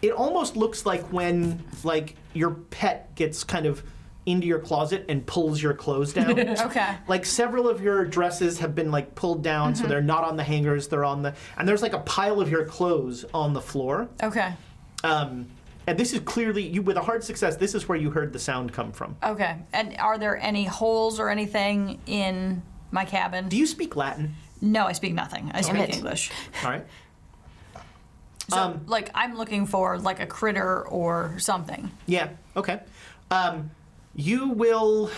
it almost looks like when like your pet gets kind of into your closet and pulls your clothes down. Okay. Like several of your dresses have been like pulled down so they're not on the hangers, they're on the, and there's like a pile of your clothes on the floor. Okay. And this is clearly, you with a hard success, this is where you heard the sound come from. Okay. And are there any holes or anything in my cabin? Do you speak Latin? No, I speak nothing. I speak it. English. All right. So, like, I'm looking for like a critter or something. Yeah, okay. You will,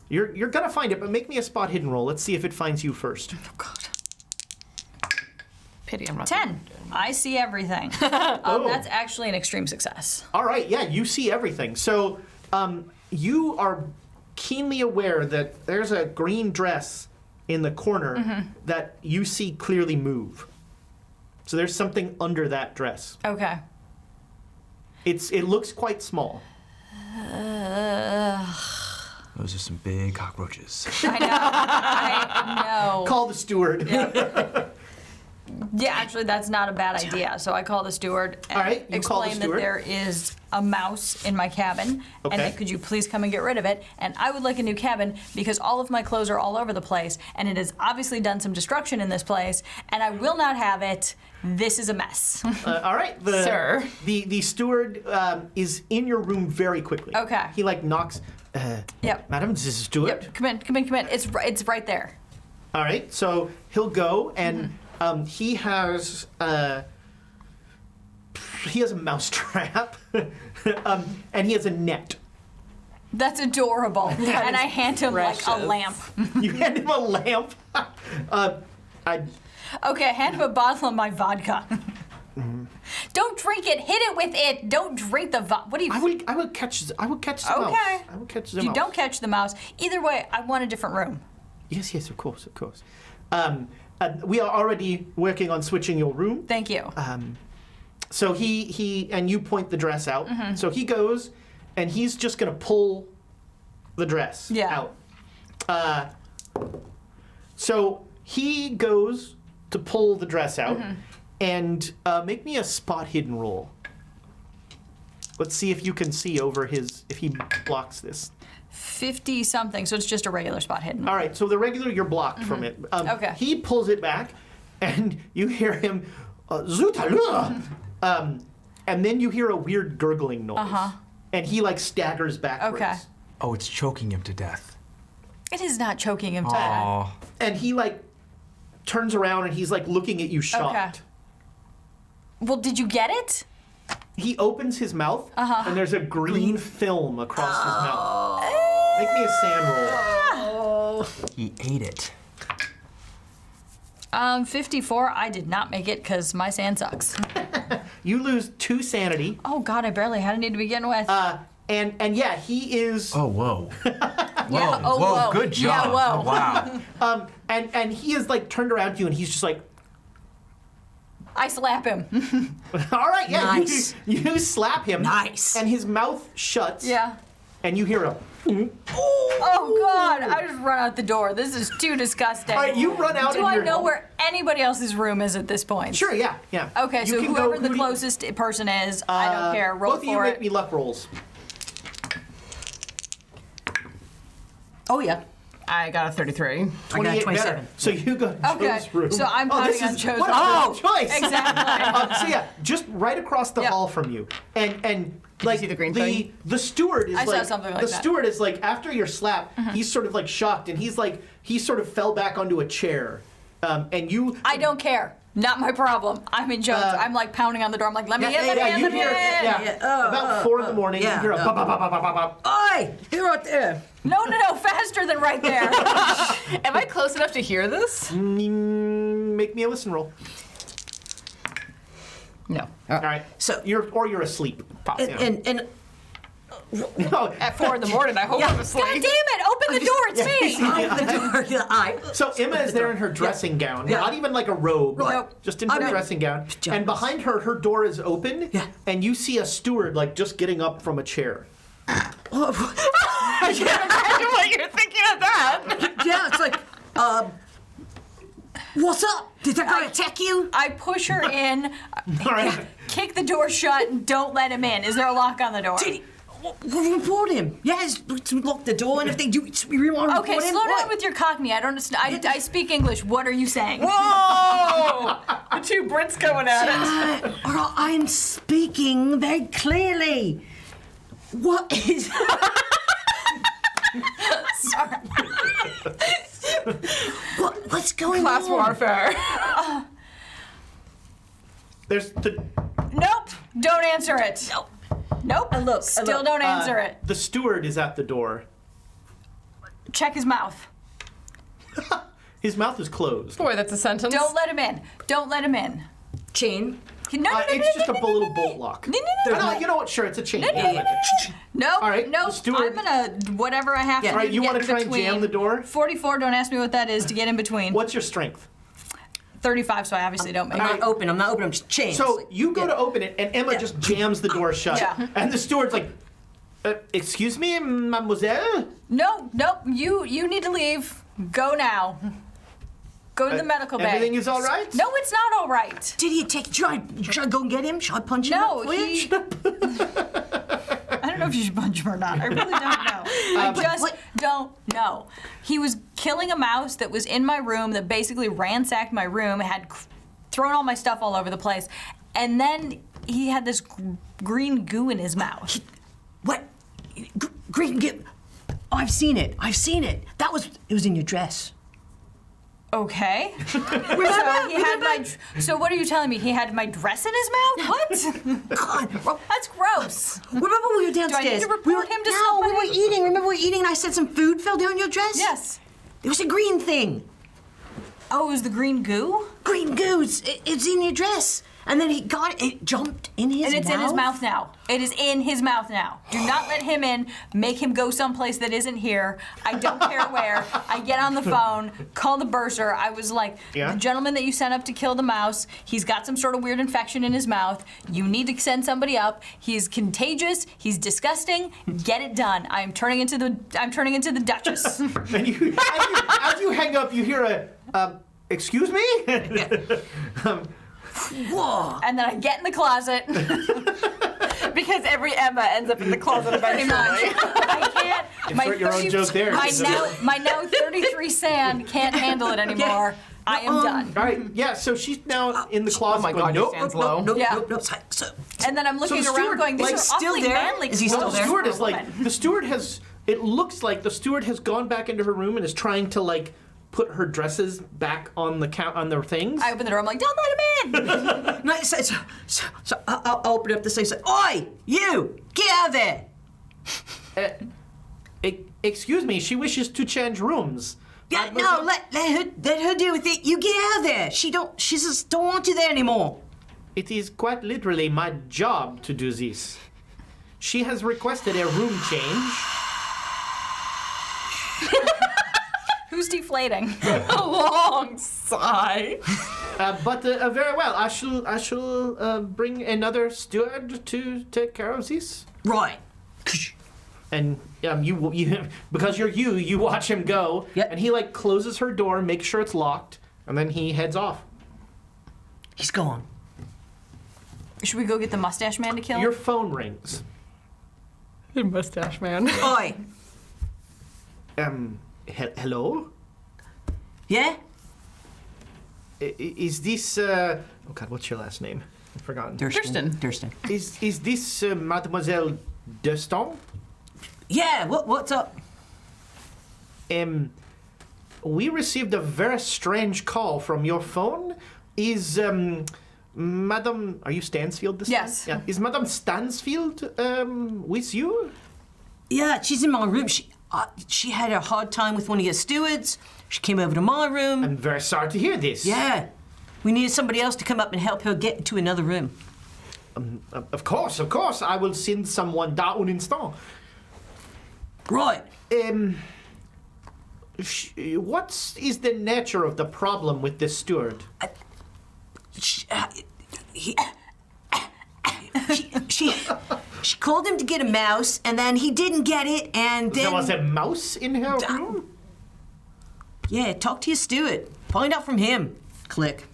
you're gonna find it, but make me a spot hidden roll. Let's see if it finds you first. Oh God. Pity I'm not. 10. I see everything. That's actually an extreme success. All right, yeah, you see everything. So you are keenly aware that there's a green dress in the corner that you see clearly move. So there's something under that dress. Okay. It looks quite small. Those are some big cockroaches. I know. Call the steward. Yeah, actually, that's not a bad idea. So I call the steward and All right, you call the explain that steward. there is a mouse in my cabin, Okay. and that could you please come and get rid of it? And I would like a new cabin because all of my clothes are all over the place, and it has obviously done some destruction in this place, and I will not have it. This is a mess. All right, Sir. The steward is in your room very quickly. Okay. He like knocks. Yep. Madam, this is steward. Yep. Come in. It's right there. All right, so he'll go and he has a mouse trap and he has a net. That's adorable. And I hand him like a precious. lamp. You hand him a lamp. Okay, I hand him a bottle of my vodka. Don't drink it. Hit it with it. Don't drink the vodka. What do you? I would catch the mouse. Okay. I would catch the You mouse. don't catch the mouse. Either way, I want a different room. Yes, of course. We are already working on switching your room. Thank you. So he and you point the dress out. Mm-hmm. So he goes, and he's just gonna pull the dress Yeah. out. So he goes to pull the dress out, Mm-hmm. and make me a spot hidden roll. Let's see if you can see over his, if he blocks this. 50 something, so it's just a regular spot hidden. All right, so the regular, you're blocked from it. Okay. He pulls it back, and you hear him, Zutalua! And then you hear a weird gurgling noise. And he like staggers backwards. Okay. Oh, it's choking him to death. It is not choking him to death. Oh, And he like turns around and he's like looking at you shocked. Okay. Well, did you get it? He opens his mouth, and there's a green film across his mouth. Make me a sand roll. he ate it. 54, I did not make it because my sand sucks. You lose 2 sanity. Oh God, I barely had any to begin with. And yeah, he is. Oh, whoa. yeah, oh, whoa, whoa. good job. Yeah, whoa. Oh, wow. And he is like turned around to you, and he's just like, I slap him. all right, yeah, Nice. you slap him. Nice. And his mouth shuts. Yeah. And you hear a. Oh God, I just run out the door. This is too disgusting. All right, you run out. Do and I you're- know where anybody else's room is at this point? Sure, yeah. Okay, You so can whoever go- the who do you- closest person is, I don't care. Roll both of you for make it. me luck rolls. Oh yeah. I got a 33. I got 28 27. better. So you go to Okay, Joe's room. so I'm this pounding on is- Joe's what a room. good choice. Exactly. So yeah, just right across the Yep. hall from you, and like see the green thing? the steward is I saw like something like the that. Mm-hmm. steward is like after your slap, he's sort of like shocked, and he's like he sort of fell back onto a chair, and you. I don't care. Not my problem. I'm in Joe's. I'm like pounding on the door. I'm like, let me in, let me in, you let me hear in. about 4 in the morning. yeah, you hear a bop, bop, bop, bop, bop, bop, bop. Oi! You're right there. No, faster than right there. Am I close enough to hear this? Make me a listen roll. No. All right. So- you're asleep. And No, At 4 in the morning, I hope I'm asleep. God damn it! Open the door. It's me. I'm the door. So Emma is there in her dressing gown, not even like a robe, Right. Nope. just in her I'm- dressing gown. Pajamas. And behind her, her door is open, Yeah. and you see a steward like just getting up from a chair. I can't imagine what you're thinking of that. Yeah, it's like, what's up? Did that guy attack you? I push her in, All right. kick the door shut, and don't let him in. Is there a lock on the door? Did he? We'll report him. Yes, we lock the door, and if they do, we really want to Okay, report him. slow down What? with your Cockney. I don't understand. I speak English. What are you saying? Whoa! The two Brits going at it. All right, I'm speaking very clearly. What is? Sorry. What's going Class on? warfare. There's the Nope. Don't answer it. Nope. Nope. look, Still don't answer it. the steward is at the door. Check his mouth. His mouth is closed. Boy, that's a sentence. Don't let him in. Don't let him in. Chain. No, It's just a little bolt lock. No. You know what? Sure, it's a chain. Nope. All right, Nope. the steward- I'm gonna whatever I have to. Yeah. do All right, you get want in to try and between. jam the door? 44. Don't ask me what that is to get in between. What's your strength? 35. So I obviously don't make I'm it. not open. I'm just chained. So you go to open it, and Emma just jams the door shut. Yeah. And the steward's like, "Excuse me, mademoiselle." No. You need to leave. Go now. Go to the medical bay. Everything is all right? No, it's not all right. did he take? Should I go and get him? Should I punch him? No, up for you? he. I don't know if you should punch him or not. I really don't know. I just what- don't know. He was killing a mouse that was in my room that basically ransacked my room, had thrown all my stuff all over the place, and then he had this green goo in his mouth. What? Green get. I've seen it. It was in your dress. Okay. So what are you telling me? He had my dress in his mouth? What? God. That's gross. Remember we were downstairs? I need to report we were, him to No, we somebody? were eating. Remember we were eating and I said some food fell down your dress? Yes. It was a green thing. Oh, it was the green goo? Green goose. It's in your dress. And then he got it. It jumped in his mouth. And it's in his mouth now. It is in his mouth now. Do not let him in. Make him go someplace that isn't here. I don't care where. I get on the phone, call the bursar. I was like, Yeah? the gentleman that you sent up to kill the mouse, he's got some sort of weird infection in his mouth. You need to send somebody up. He's contagious. He's disgusting. Get it done. I'm turning into the Duchess. And as you hang up, you hear excuse me? Whoa. And then I get in the closet. Because every Emma ends up in the closet Pretty much. eventually. I can't. Insert your own joke there. My now 33 sand can't handle it anymore. I am done. All right, yeah, so she's now in the closet. Oh my going, God, you nope. stand slow. Nope. Yeah. So, And then I'm looking the around steward, going, these like, are still awfully there? manly Is he still clothes there? The steward for a is like, woman. the steward has, it looks like the steward has gone back into her room and is trying to like put her dresses back on the on their things. I open the door, I'm like, don't let him in! no, so I'll open up the safe. Say, oi, you, get out of there. Excuse me, she wishes to change rooms. Yeah, no, let her deal with it. You get out of there. She just don't want you there anymore. It is quite literally my job to do this. She has requested a room change. Who's deflating? A long sigh. But very well, I shall bring another steward to take care of this. Right. And you because you watch him go, Yep. and he like closes her door, makes sure it's locked, and then he heads off. He's gone. Should we go get the mustache man to kill Your him? phone rings. Mustache man. Oi. Hello? Yeah? Is this, oh God, what's your last name? I've forgotten. Durston. Is this Mademoiselle Durston? Yeah, what's up? We received a very strange call from your phone. Is, Madame, are you Stansfield this Yes. time? Yeah. Is Madame Stansfield, with you? Yeah, she's in my room. She had a hard time with one of your stewards. She came over to my room. I'm very sorry to hear this. Yeah. We needed somebody else to come up and help her get into another room. Of course. I will send someone da un instant. Right. What is the nature of the problem with this steward? She called him to get a mouse, and then he didn't get it, and then... There was a mouse in her room? Yeah, talk to your steward. Find out from him. Click.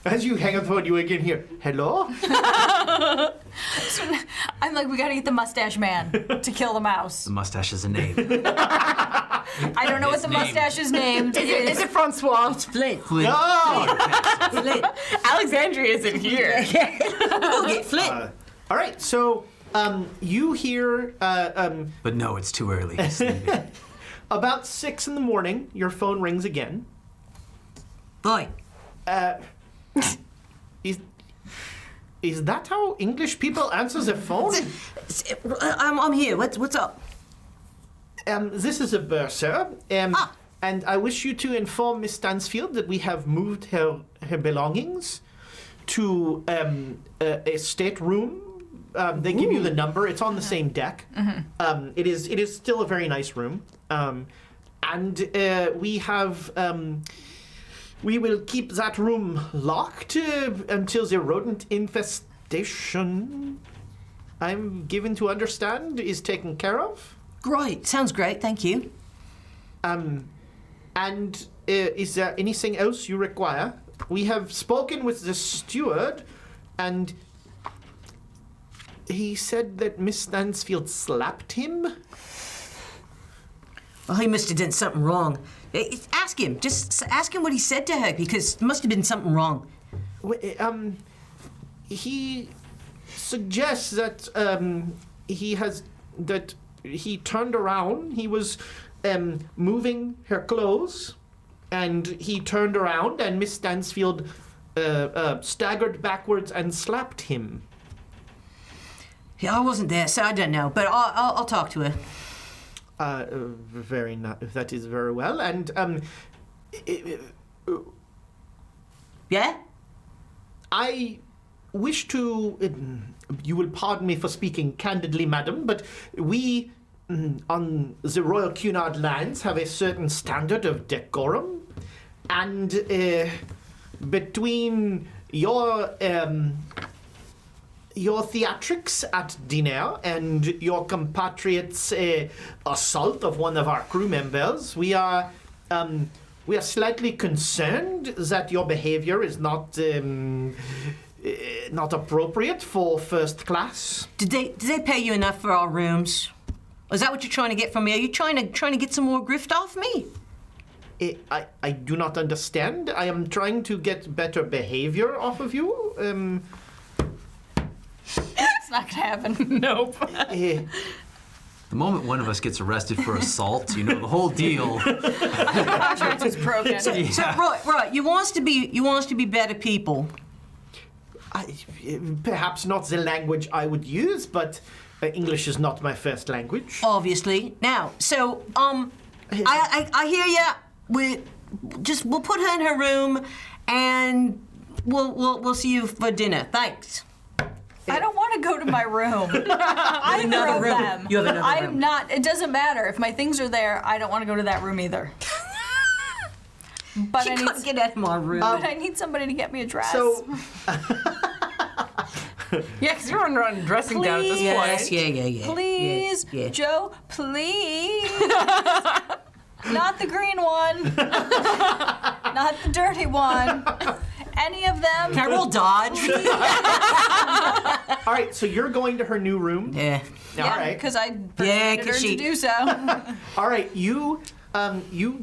As you hang up the phone, you again hear, hello? I'm like, we gotta get the mustache man to kill the mouse. The mustache is a name. I don't know what the mustache is named. Is it Francois? Flint. No! Flint. Alexandria isn't here. Go get Flint. All right, so you hear But no, it's too early. He's sleeping. about 6 in the morning, your phone rings again. Boy. Is that how English people answer the phone? I'm here. What's up? This is a bursar, and I wish you to inform Miss Stansfield that we have moved her belongings to a stateroom. They give you the number. It's on the same deck. Mm-hmm. It is still a very nice room, and we have. We will keep that room locked until the rodent infestation, I'm given to understand, is taken care of. Great. Sounds great. Thank you. And is there anything else you require? We have spoken with the steward, and he said that Miss Stansfield slapped him. Well, he must have done something wrong. Ask him. Just ask him what he said to her, because there must have been something wrong. He suggests that he turned around. He was moving her clothes, and he turned around, and Miss Stansfield staggered backwards and slapped him. Yeah, I wasn't there, so I don't know. But I'll talk to her. That is very well. And Yeah? I wish to. You will pardon me for speaking candidly, madam, but we on the Royal Cunard lands have a certain standard of decorum, and between your theatrics at dinner and your compatriots' assault of one of our crew members, we are slightly concerned that your behavior is not appropriate for first class. Did they pay you enough for our rooms? Is that what you're trying to get from me? Are you trying to get some more grift off me? I do not understand. I am trying to get better behavior off of you. It's not gonna happen. Nope. The moment one of us gets arrested for assault, the whole deal. Contract is broken. So right. You want us to be better people. Perhaps not the language I would use, but English is not my first language. Obviously. Now, so I hear ya. We'll put her in her room, and we'll see you for dinner. Thanks. I don't want to go to my room. Either another of room. them. You have another I'm room. not. It doesn't matter if my things are there. I don't want to go to that room either. But She I need. couldn't get out of my room. But I need somebody to get me a dress. So, Yeah, because you're on dressing down at this yes, point. yeah. Please, Yeah. Joe, please. Not the green one. Not the dirty one. Any of them. Can I roll dodge? All right, so you're going to her new room. Yeah. All right. because I Yeah, persuaded 'cause her she- to do so. All right, you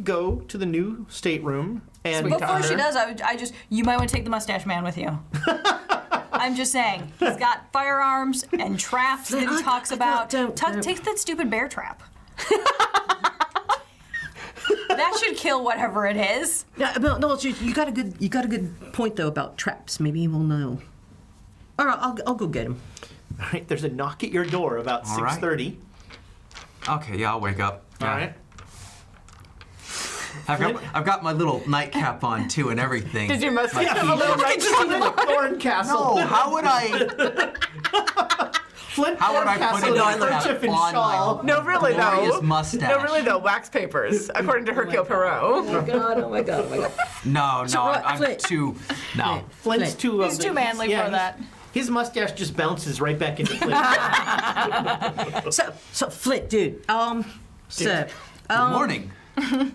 go to the new stateroom and Before she does, you might want to take the mustache man with you. I'm just saying, he's got firearms and traps that he talks about. don't. Take that stupid bear trap. That should kill whatever it is. Yeah, no, you got a good point though about traps. Maybe he will know. All right, I'll go get him. All right, there's a knock at your door about All right. 6:30. Okay, yeah, I'll wake up. All Yeah. right. I've got my little nightcap on too and everything. Did you must My have a t-shirt. little Thorncastle. No, how would I? Flint How would I put Thorncastle a in a nightcap kerchief and on shawl. my No, really glorious though. mustache? No, really though. Wax papers, according to Hercule Poirot. Oh my god! Oh my god! No, I'm Flint. too. No. Flint's too. He's too manly for that. His mustache just bounces right back into Flint. So Flint, dude. So. Good morning.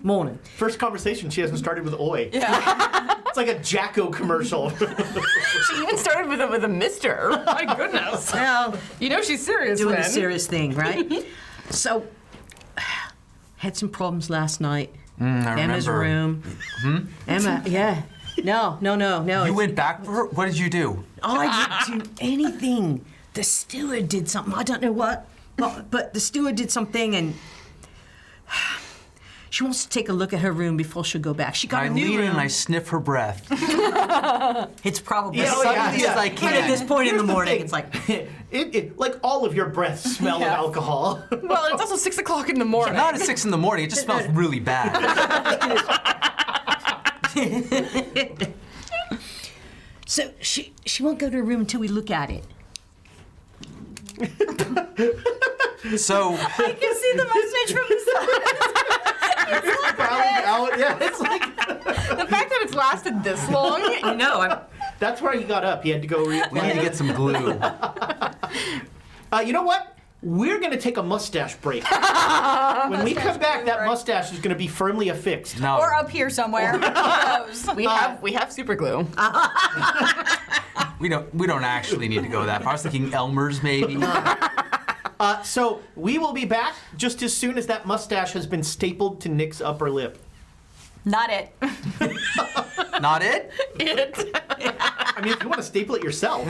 Morning. First conversation she hasn't started with Oi. Yeah. It's like a Jacko commercial. She even started with a Mister. My goodness. Well, You know she's serious, doing man. a serious thing, right? So, had some problems last night. I Emma's remember. room. Emma, yeah. No. You went back for her? What did you do? I didn't do anything. The steward did something. I don't know what. But the steward did something, and she wants to take a look at her room before she'll go back. She got I a new lean in room. and I sniff her breath. It's probably Yeah, oh, yeah, As yeah. I But can. at this point in the Here's morning, thing. it's like, It like all of your breaths smell of alcohol. Well, it's also 6 o'clock in the morning. Not at 6 in the morning. It just smells really bad. so she won't go to her room until we look at it. So I can see the mustache from the side. Browning out. Yeah, it's like The fact that it's lasted this long. I know. that's why he got up. He had to go we need to get some glue. You know what? We're going to take a mustache break. When we come back, that mustache is going to be firmly affixed. No. Or up here somewhere. Who knows? We have super glue. We don't actually need to go that far. I was thinking Elmer's maybe. So we will be back just as soon as that mustache has been stapled to Nick's upper lip. Not it. Not it? I mean, if you want to staple it yourself.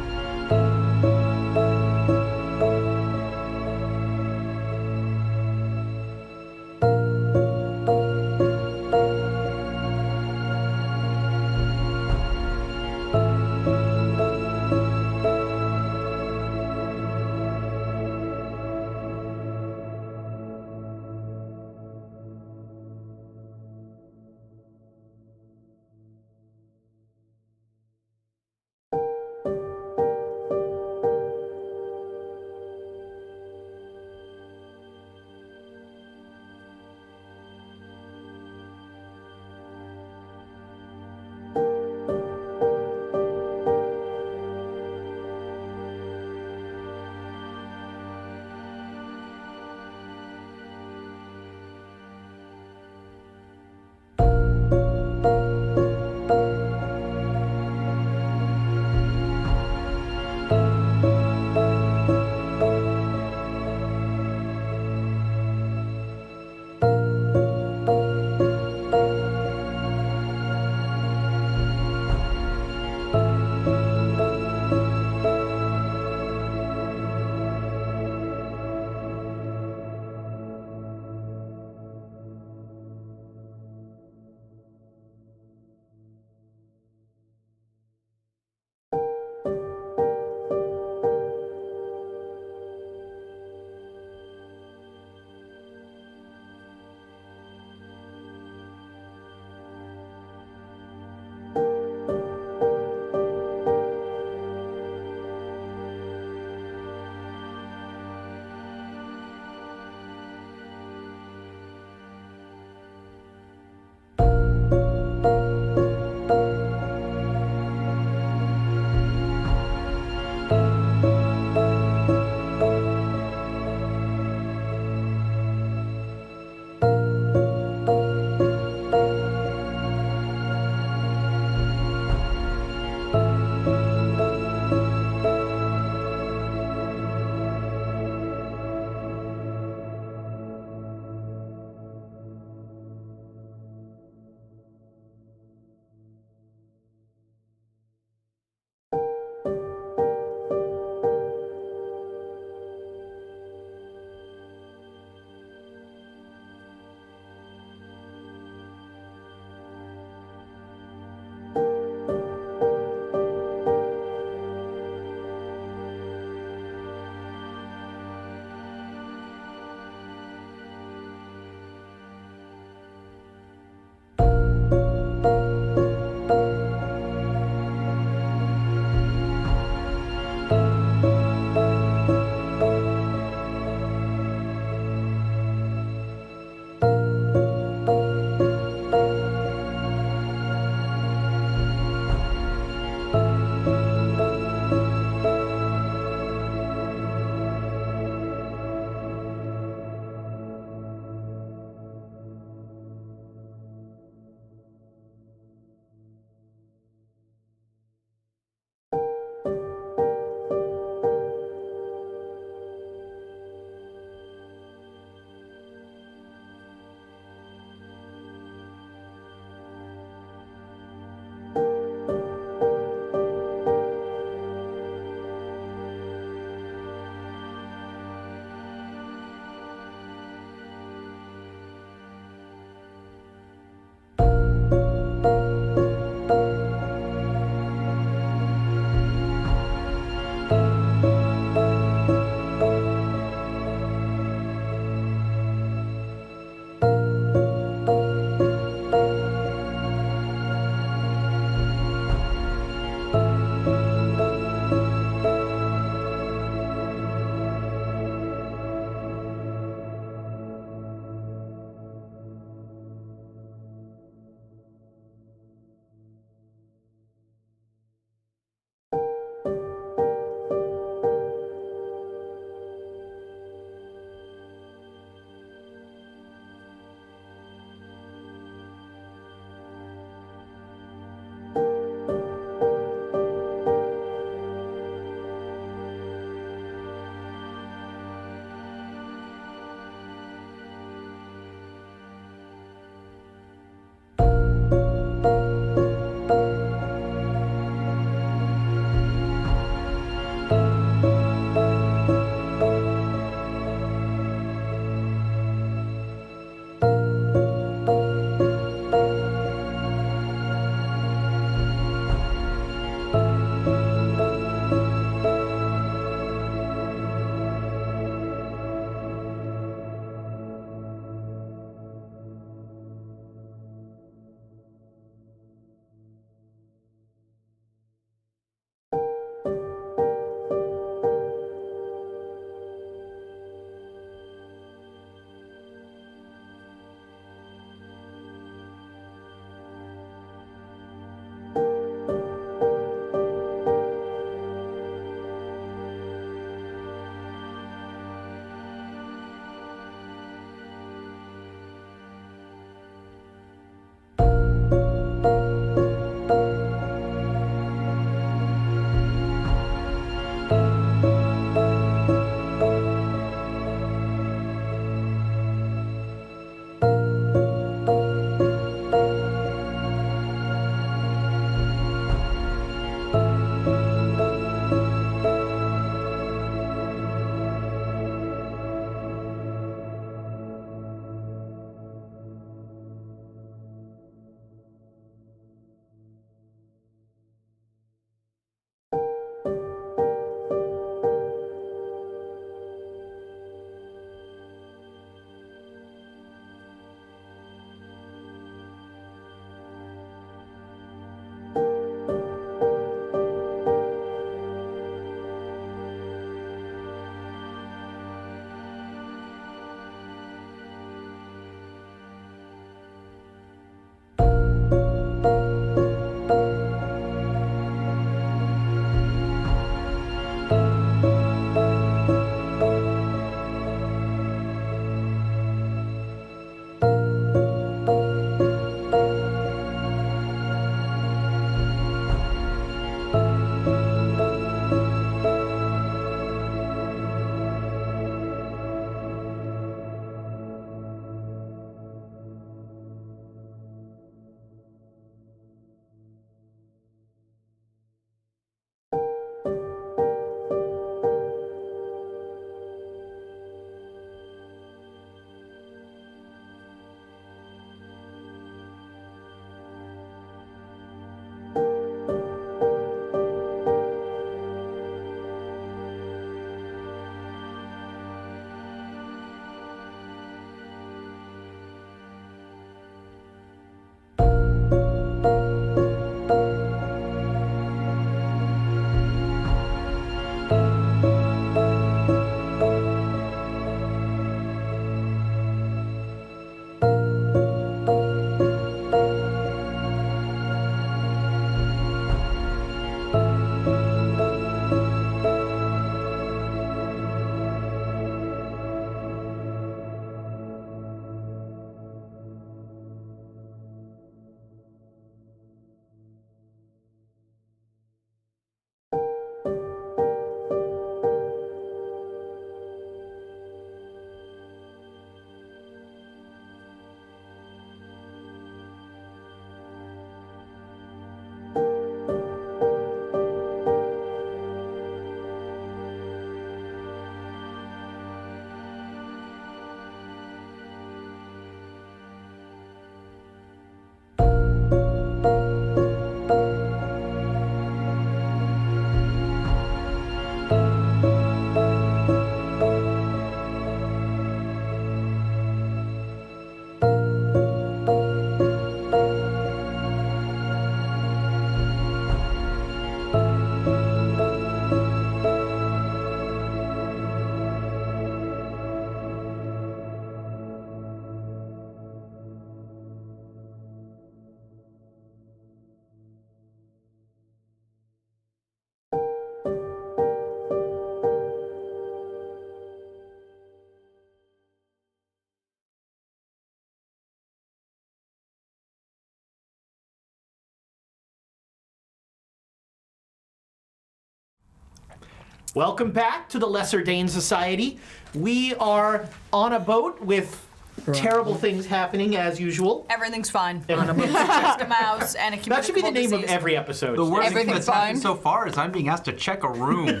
Welcome back to the Lesser Dane Society. We are on a boat with terrible things happening as usual. Everything's fine. Just a mouse and a communicable That should be the name disease. of every episode. The worst thing Everything's that's happened fine. so far is I'm being asked to check a room.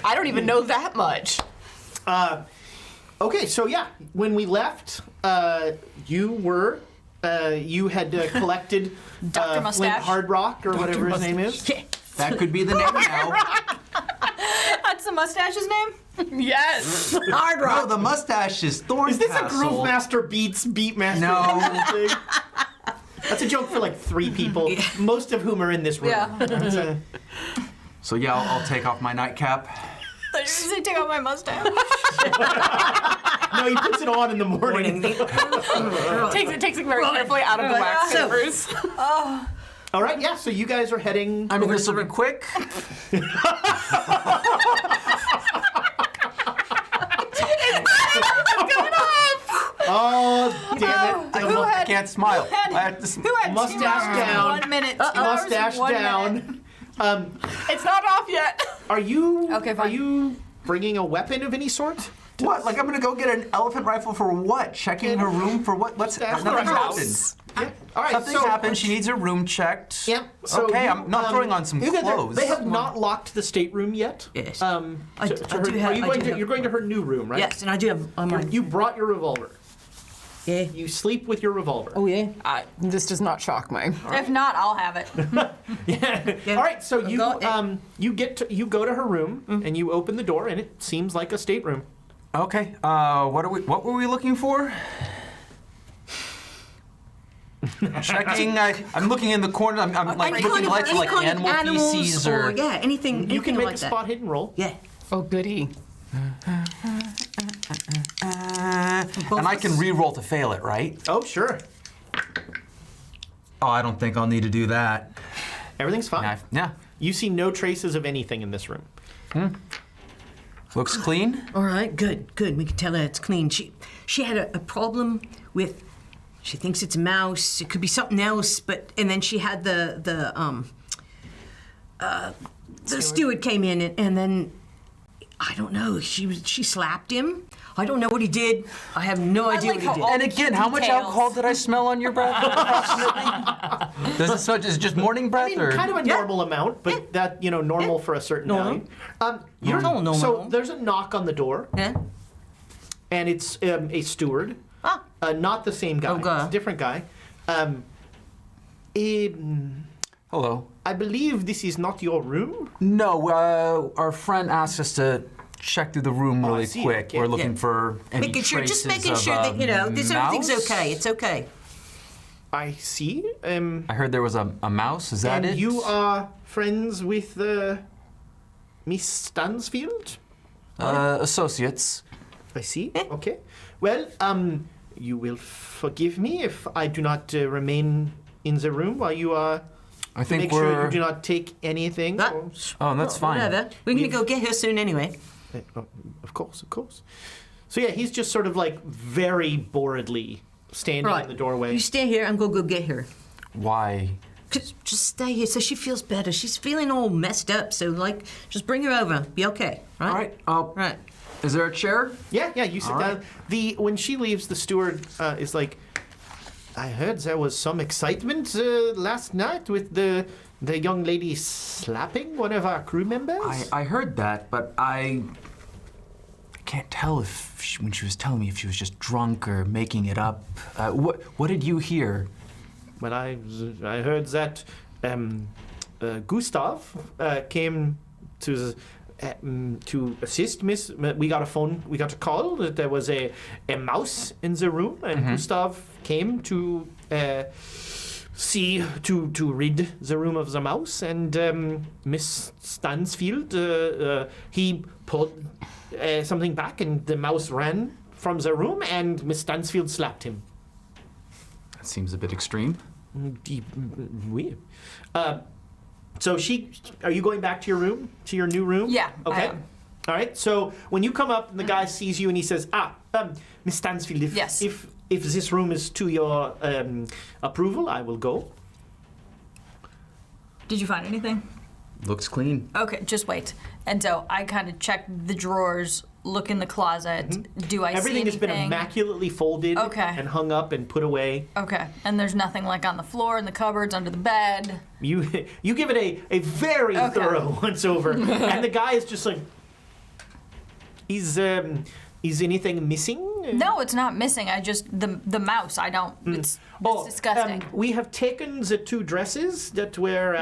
I don't even know that much. Okay, so yeah, when we left, you had collected Dr. Flint Mustache. Hard Rock or whatever his name is. That could be the name now. That's the mustache's name? Yes. Hard No, rock. the mustache is Thorncastle. Is this a Groove Master Beats Beatmaster No. thing? That's a joke for like 3 people, most of whom are in this room. Yeah. That's a- So yeah, I'll take off my nightcap. Did you say take out my mustache? no, he puts it on in the morning. takes it very carefully out of the wax So- papers. All right, yeah. So you guys are heading. I mean, this will be quick. Oh, damn it! I can't smile. I have to Who had Mustache 2 hours and down. 1 minute? 2 hours and Mustache 1 down. minute. It's not off yet. Are you? Okay, Are fine. you bringing a weapon of any sort? What? Like I'm gonna go get an elephant rifle for what? Checking her room for what? What's That's nothing the happened. house. Yeah. All right. Something so, happened. She needs her room checked. Yep. So okay, you, I'm not throwing on some you get there. clothes. They have not locked the stateroom yet. Yes. I I do are have- you I going do to? have- You're going to her new room, right? Yes, and I do have on my. You brought your revolver. Yeah. You sleep with your revolver. Oh yeah. This does not shock me. If not, I'll have it. Yeah. All right. So you got it. you go to her room and you open the door and it seems like a stateroom. Okay. What were we looking for? Checking. I'm looking in the corner. I'm like Any looking kind of- lights for any like kind of animal animals feces or. yeah, anything. You can anything make like a that. spot hidden roll. Yeah. Oh, goody. And I can re-roll to fail it, right? Oh sure. Oh, I don't think I'll need to do that. Everything's fine. Yeah. You see no traces of anything in this room. Looks clean. All right. Good. Good. We can tell her it's clean. She had a problem with. She thinks it's a mouse. It could be something else. But and then she had the steward came in and then I don't know. She slapped him. I don't know what he did. I have no idea like what he how did. And again, how much Details. alcohol did I smell on your breath? Approximately. Does it smell? Is it just morning breath I mean, or? kind of a normal amount, but that normal for a certain Normal. value. You're, Normal. So there's a knock on the door, Yeah. and it's a steward. Ah. Not the same guy. Oh, God. It's a different guy. Hello. I believe this is not your room. No, our friend asked us to check through the room I really see. quick. Okay. We're looking Yeah. for any Making sure, just traces making of sure that this everything's mouse? okay. It's okay. I see. I heard there was a mouse. Is that And it? you are friends with Miss Stansfield? Associates. I see. Okay. Well, you will forgive me if I do not remain in the room while you are. I think Make we're. sure you do not take anything. That- or- Oh, that's fine. Whatever. We're gonna go get her soon anyway. Oh, of course, of course. So yeah, he's just sort of like very boredly standing in the doorway. You stay here. I'm gonna go get her. Why? Just stay here so she feels better. She's feeling all messed up. So like, just bring her over. Be okay. Right. All right. Right. Is there a chair? Yeah, you sit All down. right. When she leaves, the steward is like, I heard there was some excitement last night with the young lady slapping one of our crew members. I heard that, but I can't tell if when she was telling me if she was just drunk or making it up. What did you hear? Well, I heard that Gustav came to assist Miss. We got a call that there was a mouse in the room, and Gustav came to rid the room of the mouse. And Miss Stansfield, he pulled something back, and the mouse ran from the room, and Miss Stansfield slapped him. That seems a bit extreme. Weird. So are you going back to your room, to your new room? Yeah, I Okay. am. All right. So when you come up, and the guy sees you, and he says, Miss Stansfield, Yes. if this room is to your approval, I will go. Did you find anything? Looks clean. Okay, just wait. And so I kind of check the drawers, look in the closet. Do I Everything see has been anything? immaculately folded Okay. and hung up and put away. Okay, and there's nothing like on the floor, in the cupboards, under the bed. You give it a very Okay. thorough once over, and the guy is just like, is anything missing? No, it's not missing. I just the mouse. I don't. It's disgusting. We have taken the 2 dresses that were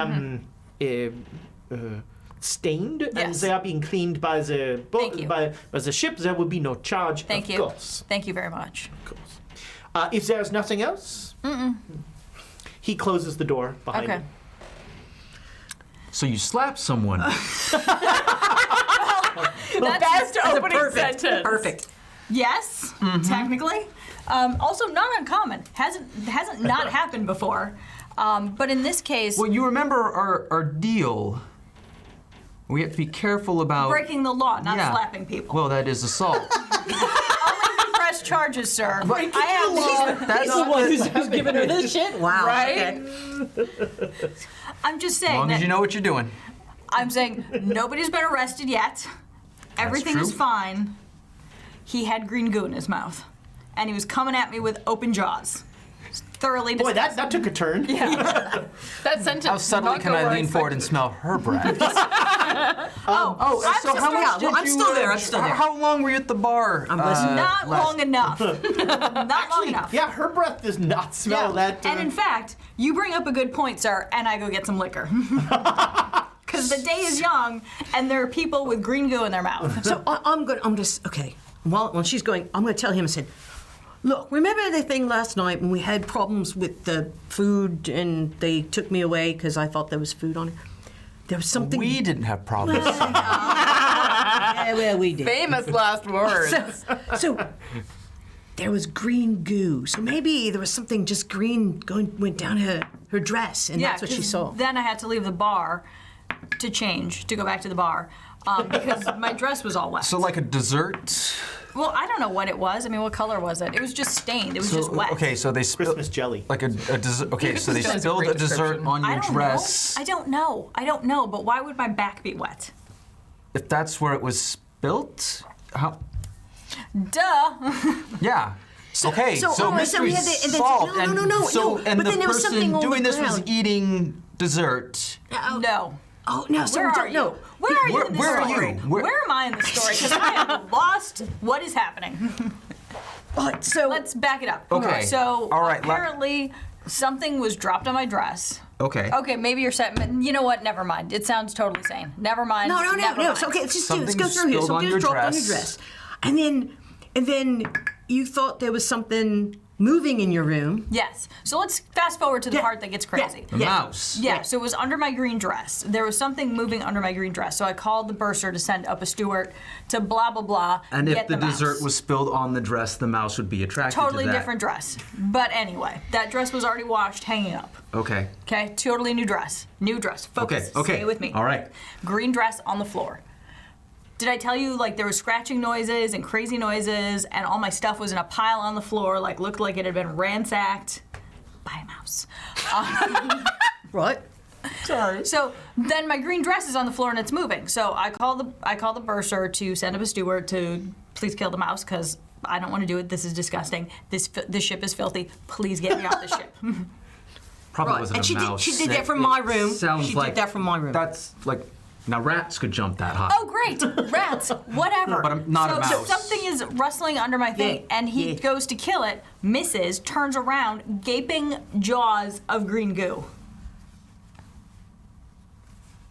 stained, and Yes. they are being cleaned by the Thank you. by the ship. There will be no charge. Thank of you. course. Thank you very much. Of course. If there's nothing else, he closes the door behind Okay. him. So you slap someone. Best opening sentence. Perfect. Yes, technically. Also, not uncommon. Hasn't not happened before. But in this case, Well, you remember our deal. We have to be careful about breaking the law, not Yeah. slapping people. Well, that is assault. Press charges, sir. I am. That's the one who's giving her this shit. Wow. Right? Okay. I'm just saying. as long as that- you know what you're doing. I'm saying nobody's been arrested yet. Everything is true. fine. He had green goo in his mouth, and he was coming at me with open jaws. Thoroughly Boy, disgusting. that took a turn. That sentence. How subtly did can not go I where lean forward and smell her breath? I'm so just how much well, did I'm you, still there, I'm still there. How long were you at the bar? I'm listening. Not last- long enough. Not long enough. Yeah, her breath does not smell that. And in fact, you bring up a good point, sir, and I go get some liquor. Because the day is young, and there are people with green goo in their mouth. So I'm just okay. While she's going, I'm going to tell him. I said, look, remember the thing last night when we had problems with the food and they took me away because I thought there was food on it? There was something. We didn't have problems. Yeah, well, we did. Famous last words. So there was green goo. So maybe there was something just green went down her dress, and that's what she 'cause saw. Then I had to leave the bar to change, to go back to the bar, because my dress was all wet. So like a dessert. Well, I don't know what it was. I mean, what color was it? It was just stained. It was just wet. Okay, so they spilled Christmas jelly. like a dessert. Okay, so they That was a spilled great a dessert description. on I your don't dress. know. I don't know. But why would my back be wet? If that's where it was spilt, how? Duh. Yeah. Okay, so so we mystery had and then- solved. no, So no. and But the then there was something person on doing the this was ground. eating dessert. No. Oh no! So Where we are don't know. you? Where are you in this Where are story? you? Where am I in the story? Because I have lost what is happening. But so Let's back it up. Okay. So All right, apparently something was dropped on my dress. Okay. Okay, maybe you're set. You know what? Never mind. It sounds totally sane. Never mind. no. Never mind. So okay, let's just let's go Something through here. spilled on Something your was dropped on your dress. dress, and then you thought there was something moving in your room. Yes. So let's fast forward to the Yeah. part that gets crazy. The mouse. Yeah, so it was under my green dress. There was something moving under my green dress. So I called the bursar to send up a steward to blah, blah, blah. And get if the mouse. dessert was spilled on the dress, the mouse would be attracted Totally to that. different dress. But anyway, that dress was already washed, hanging up. Okay. Okay, totally new dress. New dress. Focus. Okay. Stay with me. All right. Green dress on the floor. Did I tell you, like, there was scratching noises and crazy noises, and all my stuff was in a pile on the floor, like, looked like it had been ransacked by a mouse. Right. Sorry. So then my green dress is on the floor and it's moving. So I call the bursar to send up a steward to please kill the mouse because I don't want to do it. This is disgusting. This ship is filthy. Please get me off the ship. Probably Right, wasn't and a she did- mouse. she did that from my room. Sounds She did like that from my room. That's like now rats could jump that high. Oh, great. Rats. Whatever. But I'm not a So mouse. something is rustling under my thing, Yeah, and he yeah. goes to kill it, misses, turns around, gaping jaws of green goo.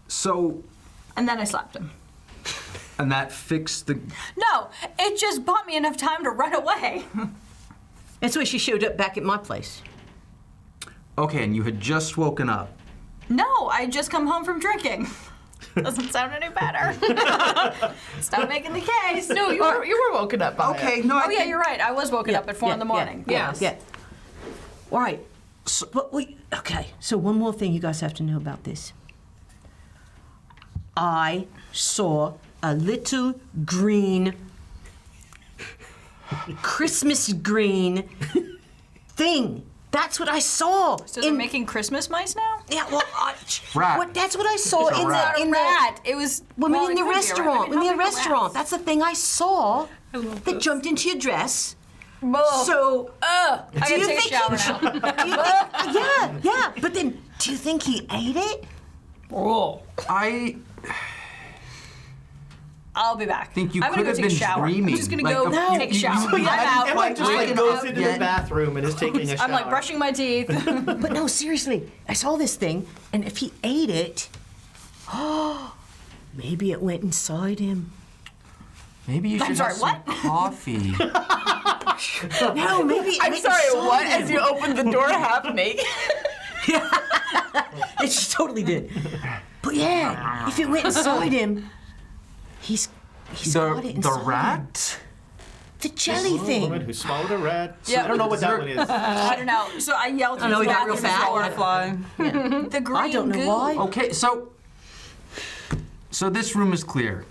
So, And then I slapped him. and that fixed the. No, it just bought me enough time to run away. That's why she showed up back at my place. Okay, and you had just woken up. No, I had just come home from drinking. Doesn't sound any better. Stop making the case. No, you were woken up by Okay, it. no. Oh yeah, you're right. I was woken up at 4 in the morning. Yeah. Yeah. All right. But okay. So one more thing you guys have to know about this. I saw a little green, Christmas green thing. That's what I saw. So they're making Christmas mice now? Yeah, well, Rat. that's what I saw It's a in rat. the Rat. It was. Well, well, in it the could be a rat. restaurant. I mean, In how the big are restaurant. rats? That's the thing I saw that jumped into your dress. Ugh. So, I gotta you take a think shower he- now. do you think, yeah. But then, do you think he ate it? Oh. I'll be back. think you I'm gonna could go have take a been shout. dreaming. I'm just gonna Like, go no, take a you- shower. you- I'm out. Emma just like waking goes up into yet. the bathroom and is taking a shower. I'm like brushing my teeth. But no, seriously, I saw this thing, and if he ate it, maybe it went inside him. Maybe you should sorry, have some what? coffee. No, maybe it I'm went sorry, inside what? him. As you opened the door half naked. It just totally did. But yeah, if it went inside him, he's got it inside The him. rat? The jelly Woman thing. who swallowed a rat. Yeah. I don't know what that one is. I don't know. So I yelled. I know, he got real The fat. The green I don't know goo. why. Okay, so this room is clear.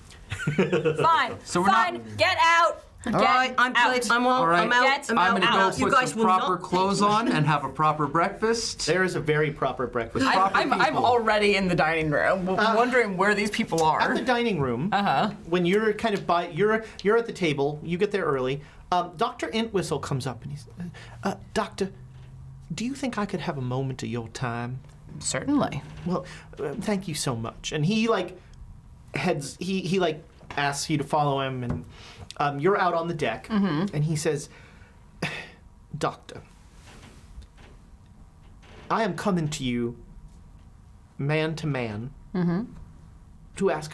Fine. So we're Fine. not- Get out. All Get right, I'm out. good. I'm out. All right. I'm out. Get I'm I'm out. gonna go You put guys some will proper not clothes on and have a proper breakfast. There is a very proper breakfast. I'm already in the dining room, wondering where these people At are. the dining room, when you're kind of you're at the table, you get there early. Dr. Entwistle comes up and he's, Doctor, do you think I could have a moment of your time? Certainly. Well, thank you so much. And he like he like asks you to follow him, and you're out on the deck, and he says, Doctor, I am coming to you, man to man, to ask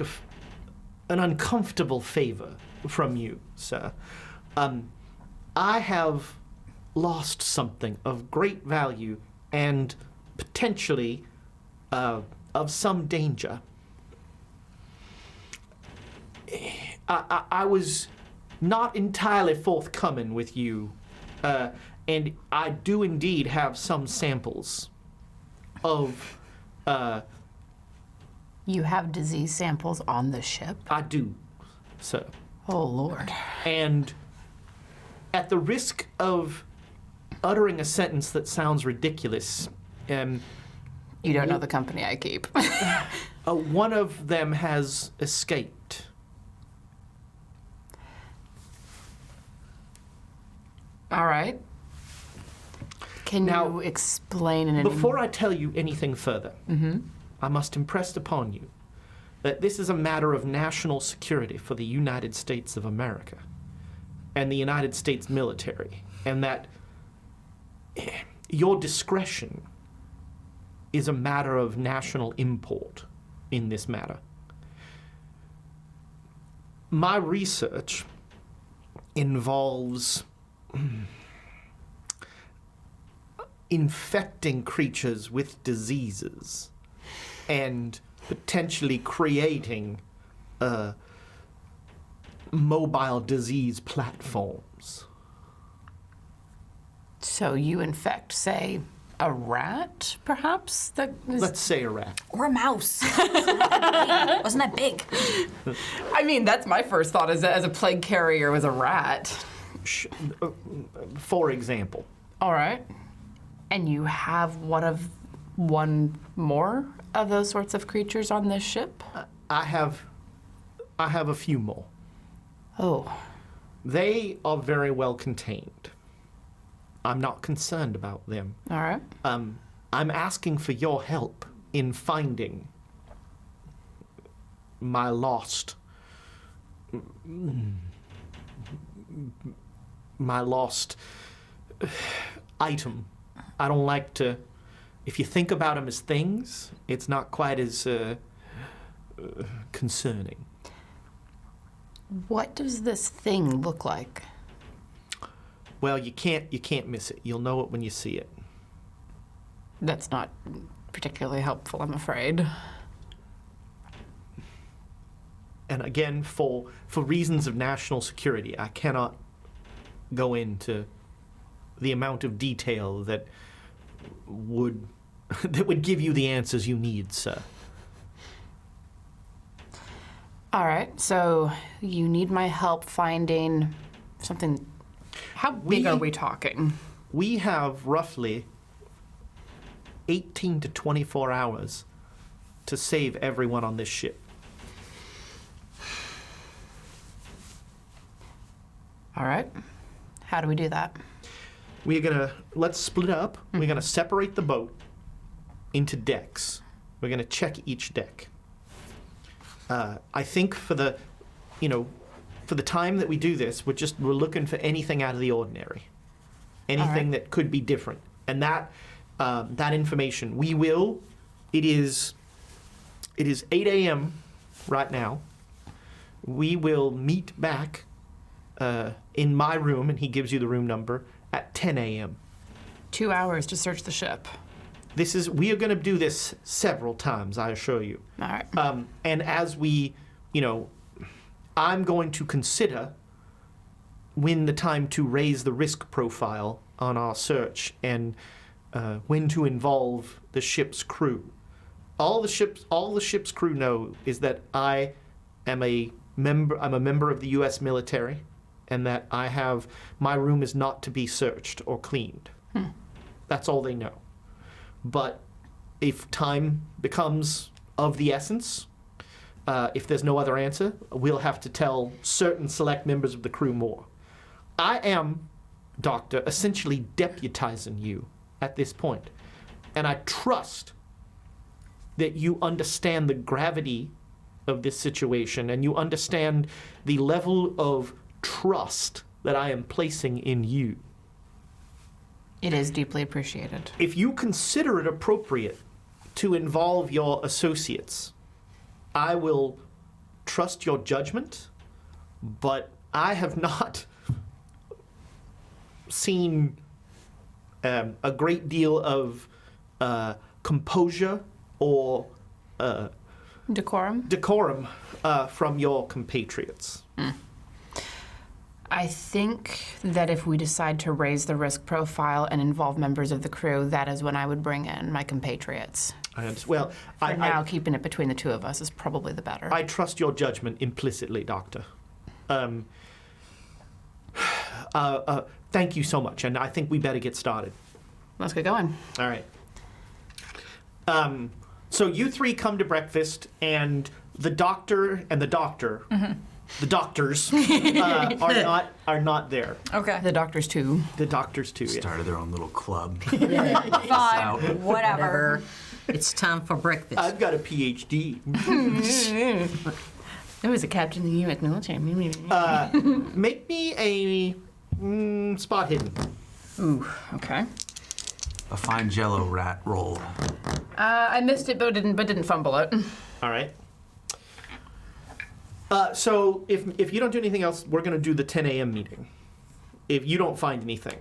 an uncomfortable favor from you, sir. I have lost something of great value and potentially of some danger. I was not entirely forthcoming with you, and I do indeed have some samples of. You have disease samples on the ship? I do, sir. Oh, Lord. And at the risk of uttering a sentence that sounds ridiculous, You don't know the company I keep. one of them has escaped. All right. Can Now, you explain in an Before I tell you anything further, I must impress upon you that this is a matter of national security for the United States of America and the United States military, and that your discretion is a matter of national import in this matter. My research involves infecting creatures with diseases and potentially creating mobile disease platforms. So you infect, say, a rat, perhaps? That is, Let's say a rat. Or a mouse. Wasn't that big? I mean, that's my first thought as a plague carrier was a rat. For example. All right. And you have one more of those sorts of creatures on this ship? I have a few more. Oh. They are very well contained. I'm not concerned about them. All right. I'm asking for your help in finding my lost item. I don't like to. If you think about them as things, it's not quite as concerning. What does this thing look like? Well, you can't miss it. You'll know it when you see it. That's not particularly helpful, I'm afraid. And again, for reasons of national security, I cannot go into the amount of detail that would give you the answers you need, sir. All right, so you need my help finding something. How big are we talking? We have roughly 18 to 24 hours to save everyone on this ship. All right. How do we do that? Let's split up. We're gonna separate the boat into decks. We're gonna check each deck. I think for the time that we do this, we're looking for anything out of the ordinary, anything that could be different, and that information it is 8 a.m. right now. We will meet back in my room, and he gives you the room number, at 10 a.m. 2 hours to search the ship. We are going to do this several times, I assure you. All right. And as we, I'm going to consider when the time to raise the risk profile on our search and when to involve the ship's crew. All the ship's crew know is that I'm a member of the U.S. military, and that my room is not to be searched or cleaned. That's all they know. But if time becomes of the essence, if there's no other answer, we'll have to tell certain select members of the crew more. I am, Doctor, essentially deputizing you at this point, and I trust that you understand the gravity of this situation, and you understand the level of trust that I am placing in you. It is deeply appreciated. If you consider it appropriate to involve your associates, I will trust your judgment, but I have not seen a great deal of composure or Decorum? decorum from your compatriots. I think that if we decide to raise the risk profile and involve members of the crew, that is when I would bring in my compatriots. Well, For now, keeping it between the two of us is probably the better. I trust your judgment implicitly, Doctor. Thank you so much, and I think we better get started. Let's get going. All right. So you three come to breakfast, and the doctor and the doctor, the doctors, are not there. Okay. The doctors, too. The doctors too. Yeah. Started their own little club. Fine. Whatever. It's time for breakfast. I've got a PhD. I was a captain in the U.S. military. Make me a spot hidden. Ooh, okay. A fine Jello rat roll. I missed it, but didn't fumble it. All right. So if you don't do anything else, we're going to do the 10 a.m. meeting. If you don't find anything.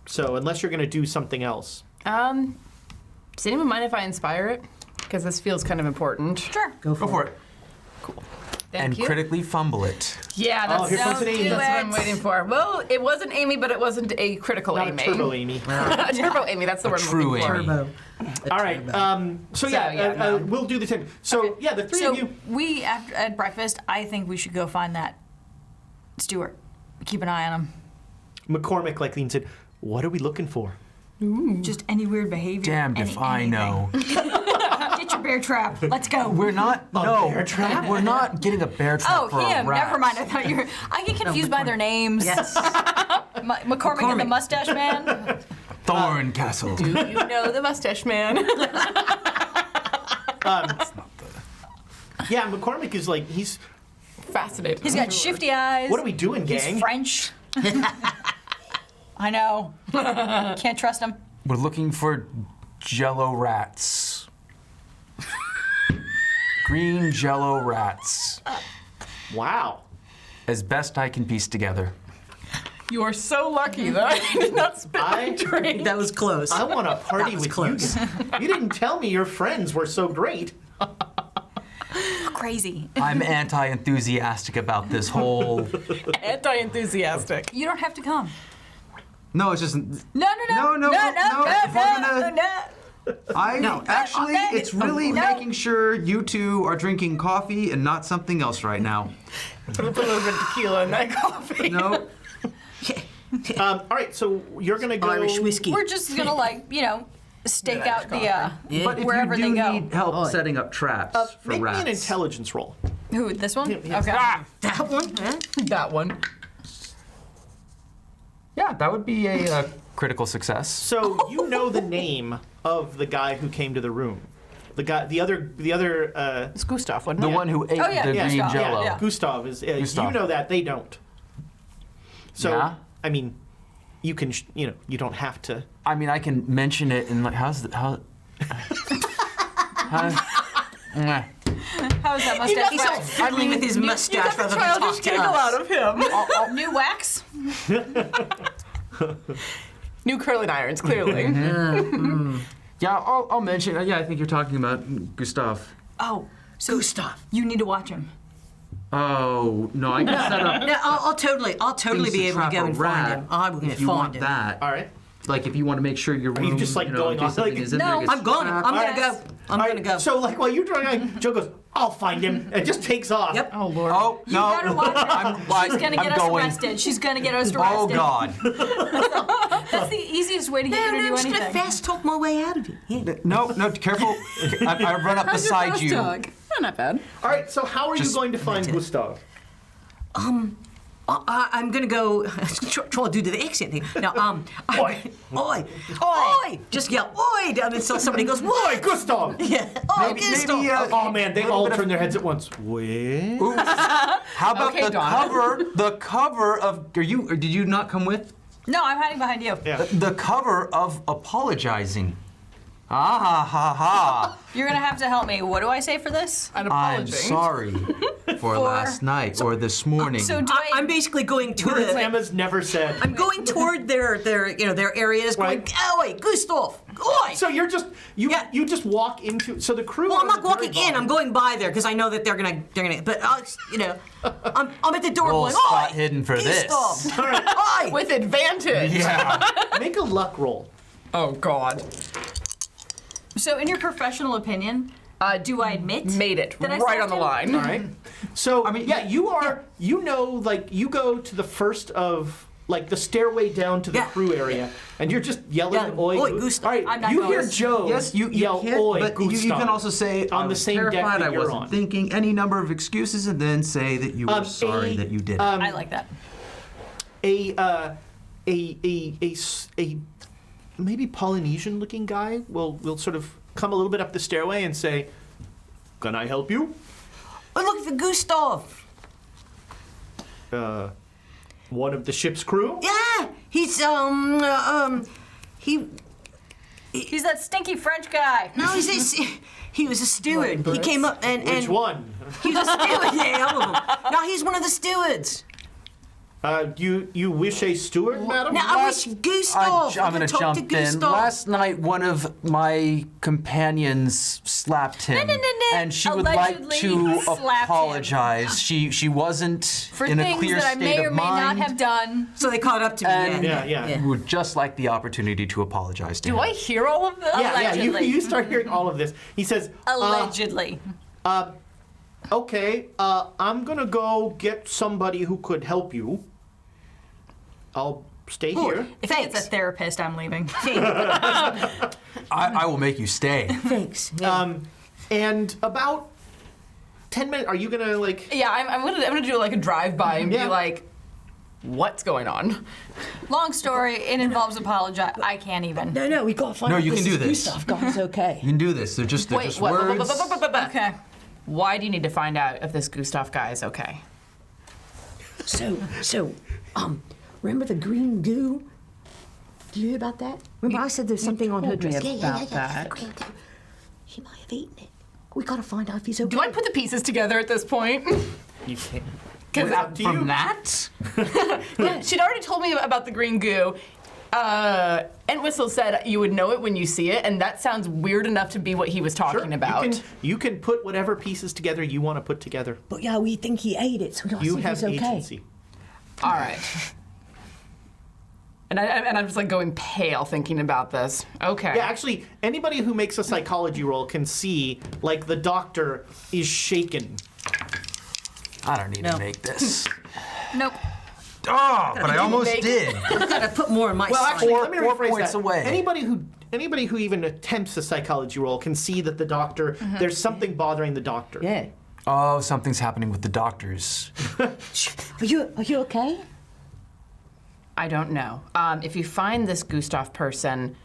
So unless you're going to do something else. Does anyone mind if I inspire it? Because this feels kind of important. Sure. Go Go for it. Thank And you. critically fumble it. Yeah, that's, here comes an Amy. that's what I'm waiting for. Well, it wasn't Amy, but it wasn't a critical Not Amy. a turbo Amy. A turbo Amy, that's the word I'm true looking for. Amy. Turbo. All right. So no. we'll do the 10. So yeah, the three So of you. we, after at breakfast, I think we should go find that Stewart. Keep an eye on him. McCormick leaned said, "What are we looking for?" Just any weird behavior. Damned if I know. Get your bear trap. Let's go. We're not. No. bear trap? We're not getting a bear trap Oh, for a him. rat. Never mind. I thought you were. I get confused by their names. Yes. McCormick and the McCormick. Mustache Man. Thorn Castle. Do you know the mustache man? Yeah, McCormick is he's. Fascinating. He's got shifty eyes. What are we doing, gang? He's French. I know. Can't trust him. We're looking for Jello rats. Green Jello rats. Wow. As best I can piece together. You are so lucky that I did not spit my I drink. That was close. I want to party That was with close. you. You didn't tell me your friends were so great. Crazy. I'm anti-enthusiastic about this whole. Anti-enthusiastic. You don't have to come. No, it's just. No. No, No. if we're gonna- No. Actually, No. it's really No. making sure you two are drinking coffee and not something else right now. Put a little bit of tequila in that coffee. No. All right, so you're gonna go. Irish whiskey. We're just gonna stake out the But if wherever you do they go. need help setting up traps for Make rats. me an intelligence roll. Who? This one? Yeah. Okay. That one? Huh? That one. Yeah, that would be a critical success. So you know the name of the guy who came to the room. The other. It's Gustav, wasn't The it? one who ate Oh, yeah, the yeah, green Gustav, jello. yeah. Gustav is. Gustav. You know that they don't. So Yeah? I mean, you can. You don't have to. I mean, I can mention it and like, how? How is that mustache? He's all fiddling with his mustache rather than talk to us. of him. New wax? New curling irons, clearly. Yeah, I'll mention. Yeah, I think you're talking about Gustav. Oh, so Gustav. you need to watch him. Oh no, I can set up. No, I'll totally things be able to trap go a and rat find him. I'm going to if you want find him. that. All right. Like if you want to make sure your room. you just, like, going in case on, something like- is in No, there, gets I'm going. trapped. I'm going to Yes. go. I'm going to go. So like while you're drawing, Joe goes, "I'll find him," and just takes off. Yep. Oh, Lord. Oh You no! gotta watch her. She's gonna get us going. arrested. She's gonna get us arrested. Oh God! That's the easiest way to get No, you to I'm do just going to anything. fast talk my way out of it. Yeah. No, careful! I run up beside you. Oh, not bad. All right. So how are you going to find Gustav? I'm going to go try to do the accent thing. Now, Oi. Oi. Oi. Just yell, oi, down until somebody goes, Oi, oi. Gustav! Yeah. Oi, Gustav. Maybe, Oh man, they all turn their heads at once. Wait. How about Okay, the Donna. cover of? Are you? Or did you not come with? No, I'm hiding behind you. Yeah. The cover of apologizing. Ah ha ha ha! You're gonna have to help me. What do I say for this? An I'm apology. sorry for last night or this morning. So do I? I'm basically going to Words the... Emma's never said. I'm going toward their areas, going, Right. oi, Gustav, oi. So you're just Yeah. you just walk into so the crew. Well, I'm are not walking very in. I'm going by there because I know that they're gonna. But I'm at the door Little going, spot oi, hidden for this. Gustav, oi. With advantage. Yeah. Make a luck roll. Oh, God. So in your professional opinion, do I admit Made it. that I Right stabbed on the him? line. All right. So I mean, yeah, you are. You know, like you go to the first of like the stairway down to the Yeah. crew area, and you're just yelling, Yeah. "Oi, Oi, Gu-" Gustav. All right. I'm not You going. hear Joe Yes, you yell, can, "Oi, but you Gustav," can also say on I the was same deck terrified, that I you're wasn't on. thinking any number of excuses, and then say that you were sorry that you did it. I like that. a maybe Polynesian looking guy will sort of come a little bit up the stairway and say, "Can I help you?" I'm looking for Gustav. One of the ship's crew? Yeah, he's he. He's that stinky French guy. No, he was a steward. He came up and Which one? he was a steward. Yeah, all of them. No, he's one of the stewards. You wish a steward, madam? Now I wish Gustav. I'm gonna talk to jump in. Gustav. Last night, one of my companions slapped him, No. and she would like Allegedly to slapped him. apologize. She wasn't For in a things clear that I state may or of may mind. not have done. So they caught up to me. And- Yeah. We would just like the opportunity to apologize to him. Do I hear all of this? Yeah, Allegedly. you start hearing all of this. He says, Allegedly. "Okay, I'm gonna go get somebody who could help you. I'll stay here." If it's a therapist, I'm leaving. I will make you stay. Thanks. And about 10 minutes, are you gonna like... Yeah, I'm gonna do like a drive-by and Yeah. be like, what's going on? Long story, it involves apologize. I can't even. No, we gotta find No, out you can do this. Gustav guy's okay. You can do this. They're just Wait, what? words. Okay. Why do you need to find out if this Gustav guy is okay? So, remember the green goo? Did you hear about that? Remember I said there's something on her told me dress? about that. The green goo. She might have eaten it. We gotta find out if he's okay. Do I put the pieces together at this point? You can't. Because It's up to you. from that, yeah, she'd already told me about the green goo. Entwistle said you would know it when you see it, and that sounds weird enough to be what he was talking about. You can put whatever pieces together you want to put together. But yeah, we think he ate it, so we gotta You see if have he's okay. agency. All right. And I'm just like going pale thinking about this. Okay. Yeah, actually, anybody who makes a psychology roll can see, like, the doctor is shaken. I don't need to make this. Nope. Oh, but I almost did. I gotta put more in my Well, side. actually, let me Four rephrase points that. away. anybody who even attempts a psychology roll can see that the doctor, there's something bothering the doctor. Yeah. Oh, something's happening with the doctors. Are you okay? I don't know. If you find this Gustav person,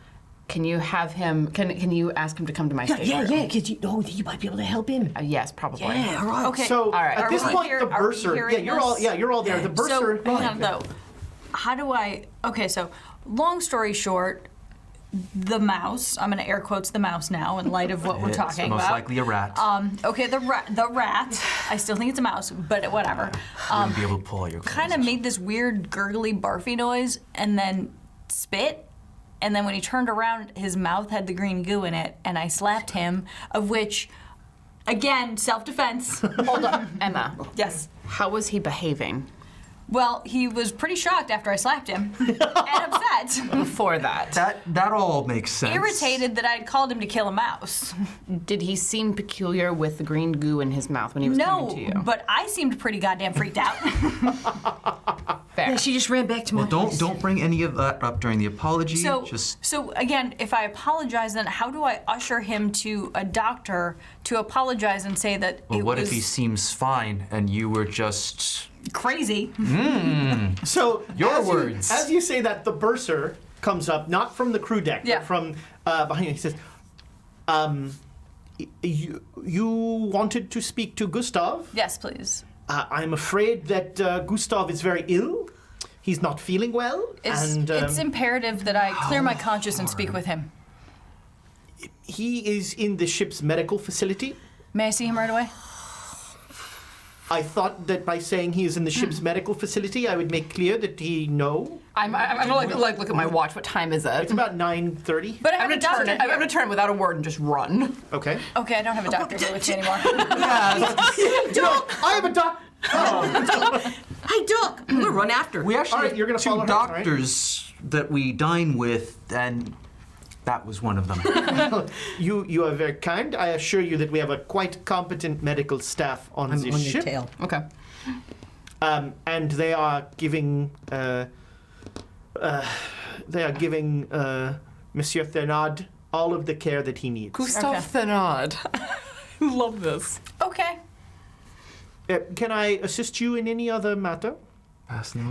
can you have him? Can you ask him to come to my stateroom? Yeah. Cause you might be able to help him. Yes, probably. Yeah, all right. Okay. So All right. at Are this we point, here- the are we bursar. hearing You're all. this? Yeah, you're all there. The bursar. So, hang on, though. How do I... Okay, so, long story short, the mouse, I'm going to air quotes the mouse now in light of what we're It's talking most about. likely a rat. Okay, the rat, I still think it's a mouse, but whatever. You wouldn't be able to pull all your clothes. Kind of made this weird gurgly barfy noise and then spit. And then when he turned around, his mouth had the green goo in it, and I slapped him, of which, again, self-defense. Hold on, Emma. Yes. How was he behaving Well, he was pretty shocked after I slapped him and upset. before that? That all makes sense. Irritated that I'd called him to kill a mouse. Did he seem peculiar with the green goo in his mouth when he was No, coming to you? but I seemed pretty goddamn freaked out. Fair. Yeah, she just ran back to my Well, place. don't bring any of that up during the apology. So again, if I apologize, then how do I usher him to a doctor to apologize and say that Well, it what was if he seems fine and you were just... crazy? So Your as words. as you say that, the bursar comes up, not from the crew deck, Yeah. but from behind you. He says, "You wanted to speak to Gustav? Yes, please. I'm afraid that Gustav is very ill. He's not feeling well, It's imperative that I clear my conscience and speak with him. he is in the ship's medical facility. May I see him right away? I thought that by saying he is in the ship's medical facility, I would make clear that he know. I'm gonna like look at my watch. What time is it? It's about 9:30. But I I'm have a gonna turn doctor it. I'm here. gonna turn without a word and just run. Okay. Okay, I don't have a doctor here with me anymore. I have a doc. Hey, Doc, I'm gonna run after. we actually All right, you're gonna have two follow her, all right? doctors that we dine with, and that was one of them. You are very kind. I assure you that we have a quite competent medical staff on I'm this on your ship. tail. Okay. And they are giving Monsieur Thenard all of the care that he needs. Gustav Okay. Thenard. Love this. Okay. Can I assist you in any other matter?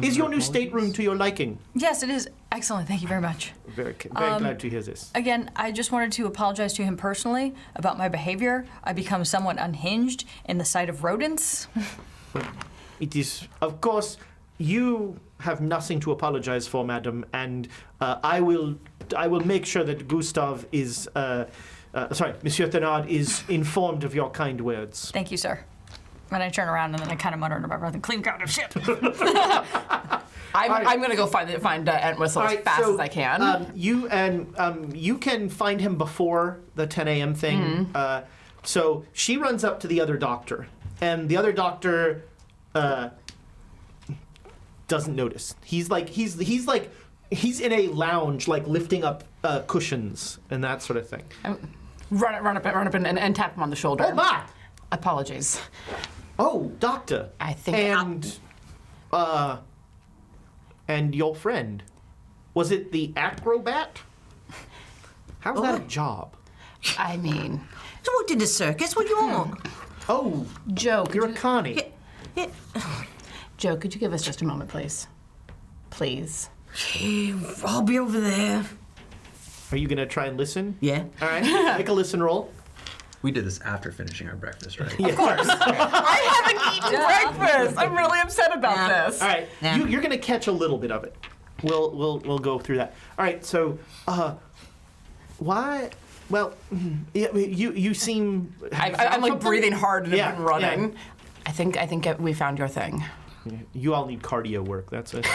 Is your new stateroom to your liking? Yes, it is. Excellent. Thank you very much. Very glad to hear this. Again, I just wanted to apologize to him personally about my behavior. I become somewhat unhinged in the sight of rodents. It is, of course, you have nothing to apologize for, madam, and I will make sure that Gustav is, Monsieur Thenard is informed of your kind words. Thank you, sir. And I turn around and then I kind of mutter under my breath and clean out of shit. I'm gonna go find Aunt Whistle as fast as I can. You can find him before the 10 a.m. thing. So she runs up to the other doctor, and the other doctor doesn't notice. He's in a lounge, like lifting up cushions and that sort of thing. Run up and tap him on the shoulder. Oh my! Apologies. Oh, doctor. I think. And your friend, was it the acrobat? How's that a job? I mean, I worked in the circus. What do you want? Oh, Joe. you're a Connie. Yeah. Joe, could you give us just a moment, please? Please. I'll be over there. Are you gonna try and listen? Yeah. All right, make a listen roll. We did this after finishing our breakfast, right? I haven't eaten breakfast. I'm really upset about this. All right, Yeah. you're gonna catch a little bit of it. We'll go through that. All right, so why? Well, you seem. I'm like breathing hard and Yeah, I've been running. yeah. I think we found your thing. You all need cardio work. That's it.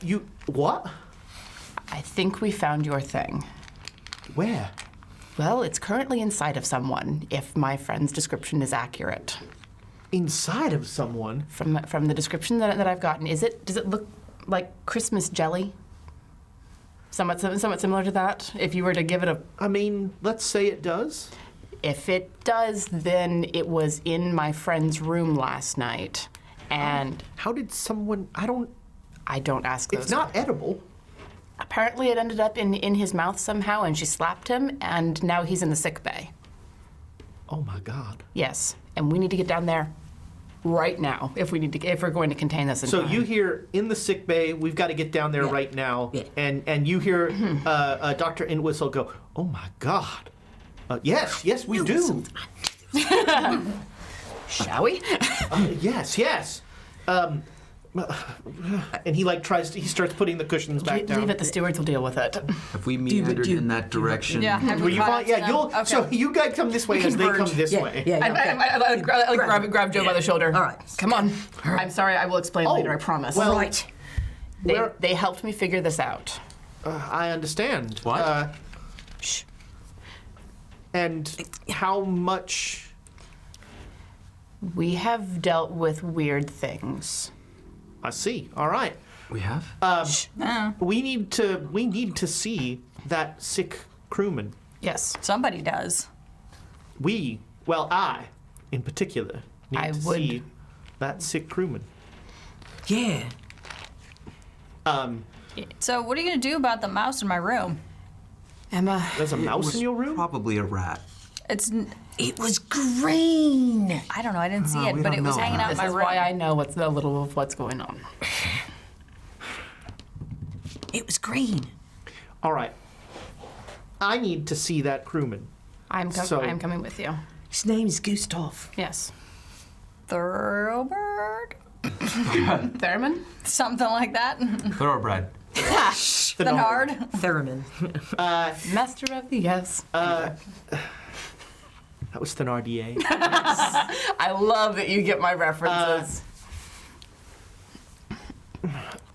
You what? I think we found your thing. Where? Well, it's currently inside of someone, if my friend's description is accurate. Inside of someone? From the description that I've gotten, does it look like Christmas jelly? Somewhat similar to that. If you were to give it a, I mean, let's say it does. if it does, then it was in my friend's room last night, and How did someone? I don't I don't ask those. It's not edible. Apparently it ended up in his mouth somehow, and she slapped him, and now he's in the sick bay. Oh my God. Yes, and we need to get down there right now if we're going to contain this in So time. you hear in the sick bay, we've got to get down there right now, Yeah. and you hear Dr. Entwistle go, "Oh my God." Yes, we do. Shall we? Yes. And he he starts putting the cushions back down. Leave it, the stewards will deal with it. If we meandered in that direction, Yeah. Have Were we you caught fine? up to Yeah, them? you'll. Okay. So you guys come this way as they come Converge. this Yeah, way. yeah, I okay. grab Joe by the shoulder. All right. Come on. I'm sorry, I will explain later, I promise. well- Right. They helped me figure this out. I understand. What? Shh. And how much? We have dealt with weird things. I see. All right. we have? We need to see that sick crewman. Yes. Somebody does. I, in particular, need I to would- see that sick crewman. Yeah. So what are you going to do about the mouse in my room? Emma, There's a mouse Was in your room? Probably a rat. It was green. I don't know. I didn't see we it, but don't it was know. hanging out in this my is room. why I know a little of what's going on. It was green. All right. I need to see that crewman. I'm coming with you. His name is Gustav. Yes. Thoroughbird? Theremin? Something like that. Thoroughbred. Thenard. Theremin. Master of the yes. That was Thenardier. I love that you get my references.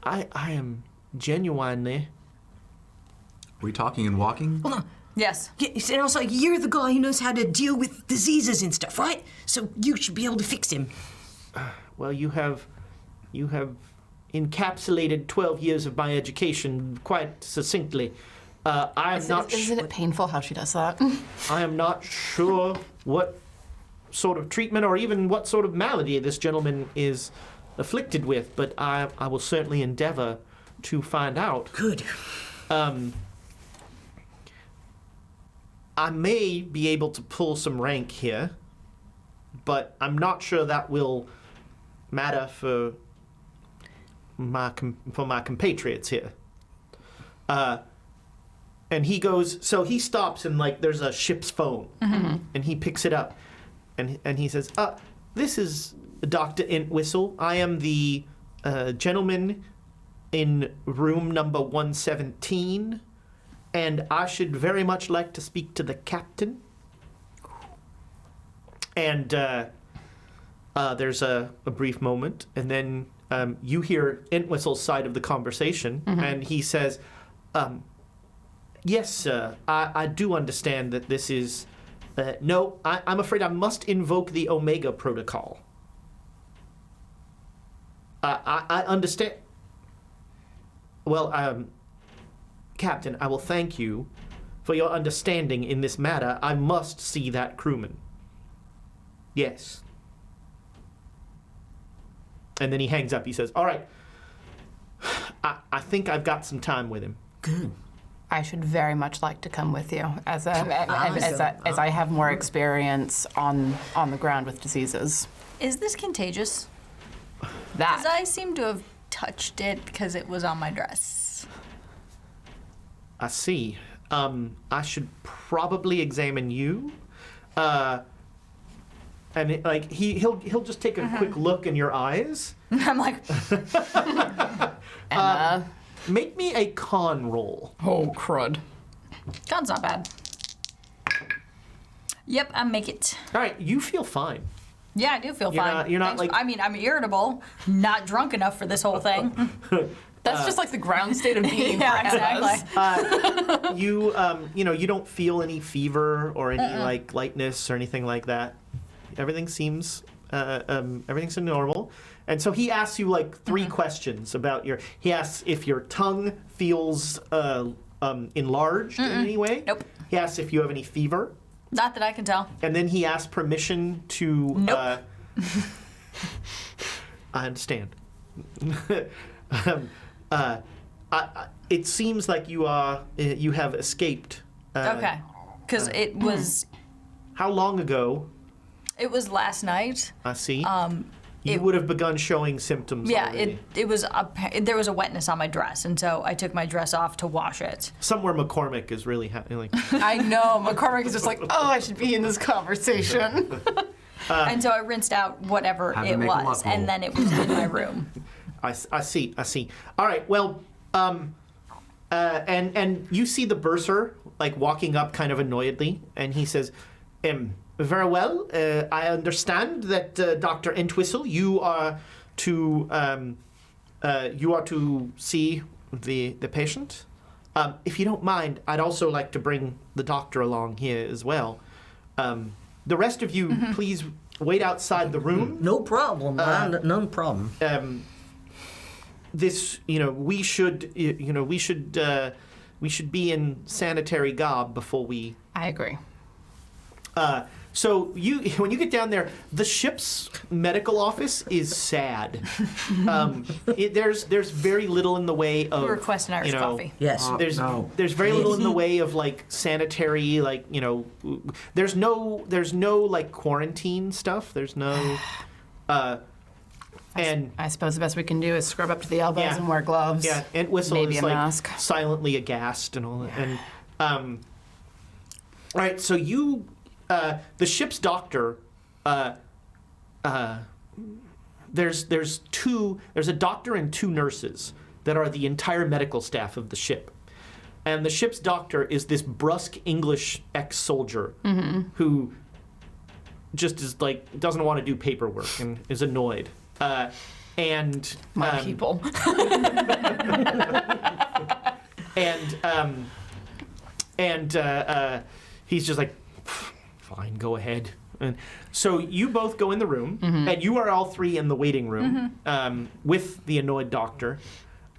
I am genuinely. Were we talking and walking? Yes. Yeah, and I was like, you're the guy who knows how to deal with diseases and stuff, right? So you should be able to fix him. Well, you have encapsulated 12 years of my education quite succinctly. I am not. Isn't it painful how she does that? I am not sure what sort of treatment or even what sort of malady this gentleman is afflicted with, but I will certainly endeavor to find out. Good. I may be able to pull some rank here, but I'm not sure that will matter for my compatriots here. And he goes, so he stops and like there's a ship's phone, and he picks it up, and he says, "This is Dr. Entwistle. I am the gentleman in room number 117, and I should very much like to speak to the captain." And there's a brief moment, and then you hear Entwistle's side of the conversation, and he says, "Yes, sir, I do understand that this is... no, I'm afraid I must invoke the Omega Protocol. I understand... Well, Captain, I will thank you for your understanding in this matter. I must see that crewman. Yes." And then he hangs up. He says, "All right, I think I've got some time with him." Good. I should very much like to come with you, as I have more experience on the ground with diseases. Is this contagious? That Because I seem to have touched it because it was on my dress. I see. I should probably examine you. And he'll just take a quick look in your eyes. I'm like, Emma. Make me a con roll. Oh crud! God's not bad. Yep, I make it. All right, you feel fine. Yeah, I do feel You're fine. not- you're not Thanks- like- I mean, I'm irritable, not drunk enough for this whole thing. That's just like the ground state of being. Yeah, for us. exactly. You don't feel any fever or any like lightness or anything like that. Everything seems normal. And so he asks you like three questions about he asks if your tongue feels enlarged in any way. Nope. He asks if you have any fever. Not that I can tell. And then he asks permission to. Nope. I understand. it seems like you have escaped. Okay. Because it was How long ago? last night. I see. You it- would have begun showing symptoms. Yeah, already. it was there was a wetness on my dress, and so I took my dress off to wash it. Somewhere McCormick is really like. I know. McCormick is just like, oh, I should be in this conversation. And so I rinsed out whatever Had to it make a was, luck roll. and then it was in my room. I see. All right. Well, and you see the bursar like walking up kind of annoyedly, and he says, "Very well. I understand that Dr. Entwistle, you are to see the patient. If you don't mind, I'd also like to bring the doctor along here as well. The rest of you, please wait outside the room. No problem. No problem. This, we should be in sanitary garb before we." I agree. So when you get down there, the ship's medical office is sad. There's very little in the way of We request an Irish coffee. Yes. There's very little in the way of like sanitary, there's no like quarantine stuff. There's no and I suppose the best we can do is scrub up to the elbows Yeah. and wear gloves. yeah, and Whistle Maybe is a like mask. silently aghast and all that. And all right, so you the ship's doctor there's a doctor and 2 nurses that are the entire medical staff of the ship. And the ship's doctor is this brusque English ex-soldier who just is like doesn't want to do paperwork and is annoyed. And My people. and he's just like, fine, go ahead. And so you both go in the room, and you are all 3 in the waiting room with the annoyed doctor.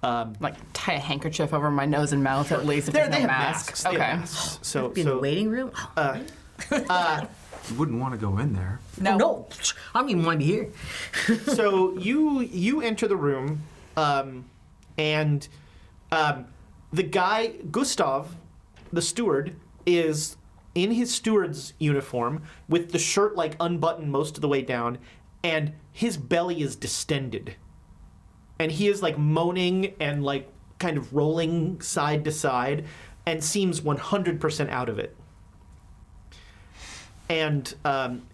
Like tie a handkerchief over my nose and mouth at least if there's They no have mask. masks. They Okay. have masks. So, In the waiting room? You wouldn't want to go in there. No. I don't even want to be here. so you enter the room, and the guy Gustav, the steward, is in his steward's uniform with the shirt like unbuttoned most of the way down, and his belly is distended, and he is like moaning and like kind of rolling side to side, and seems 100% out of it. And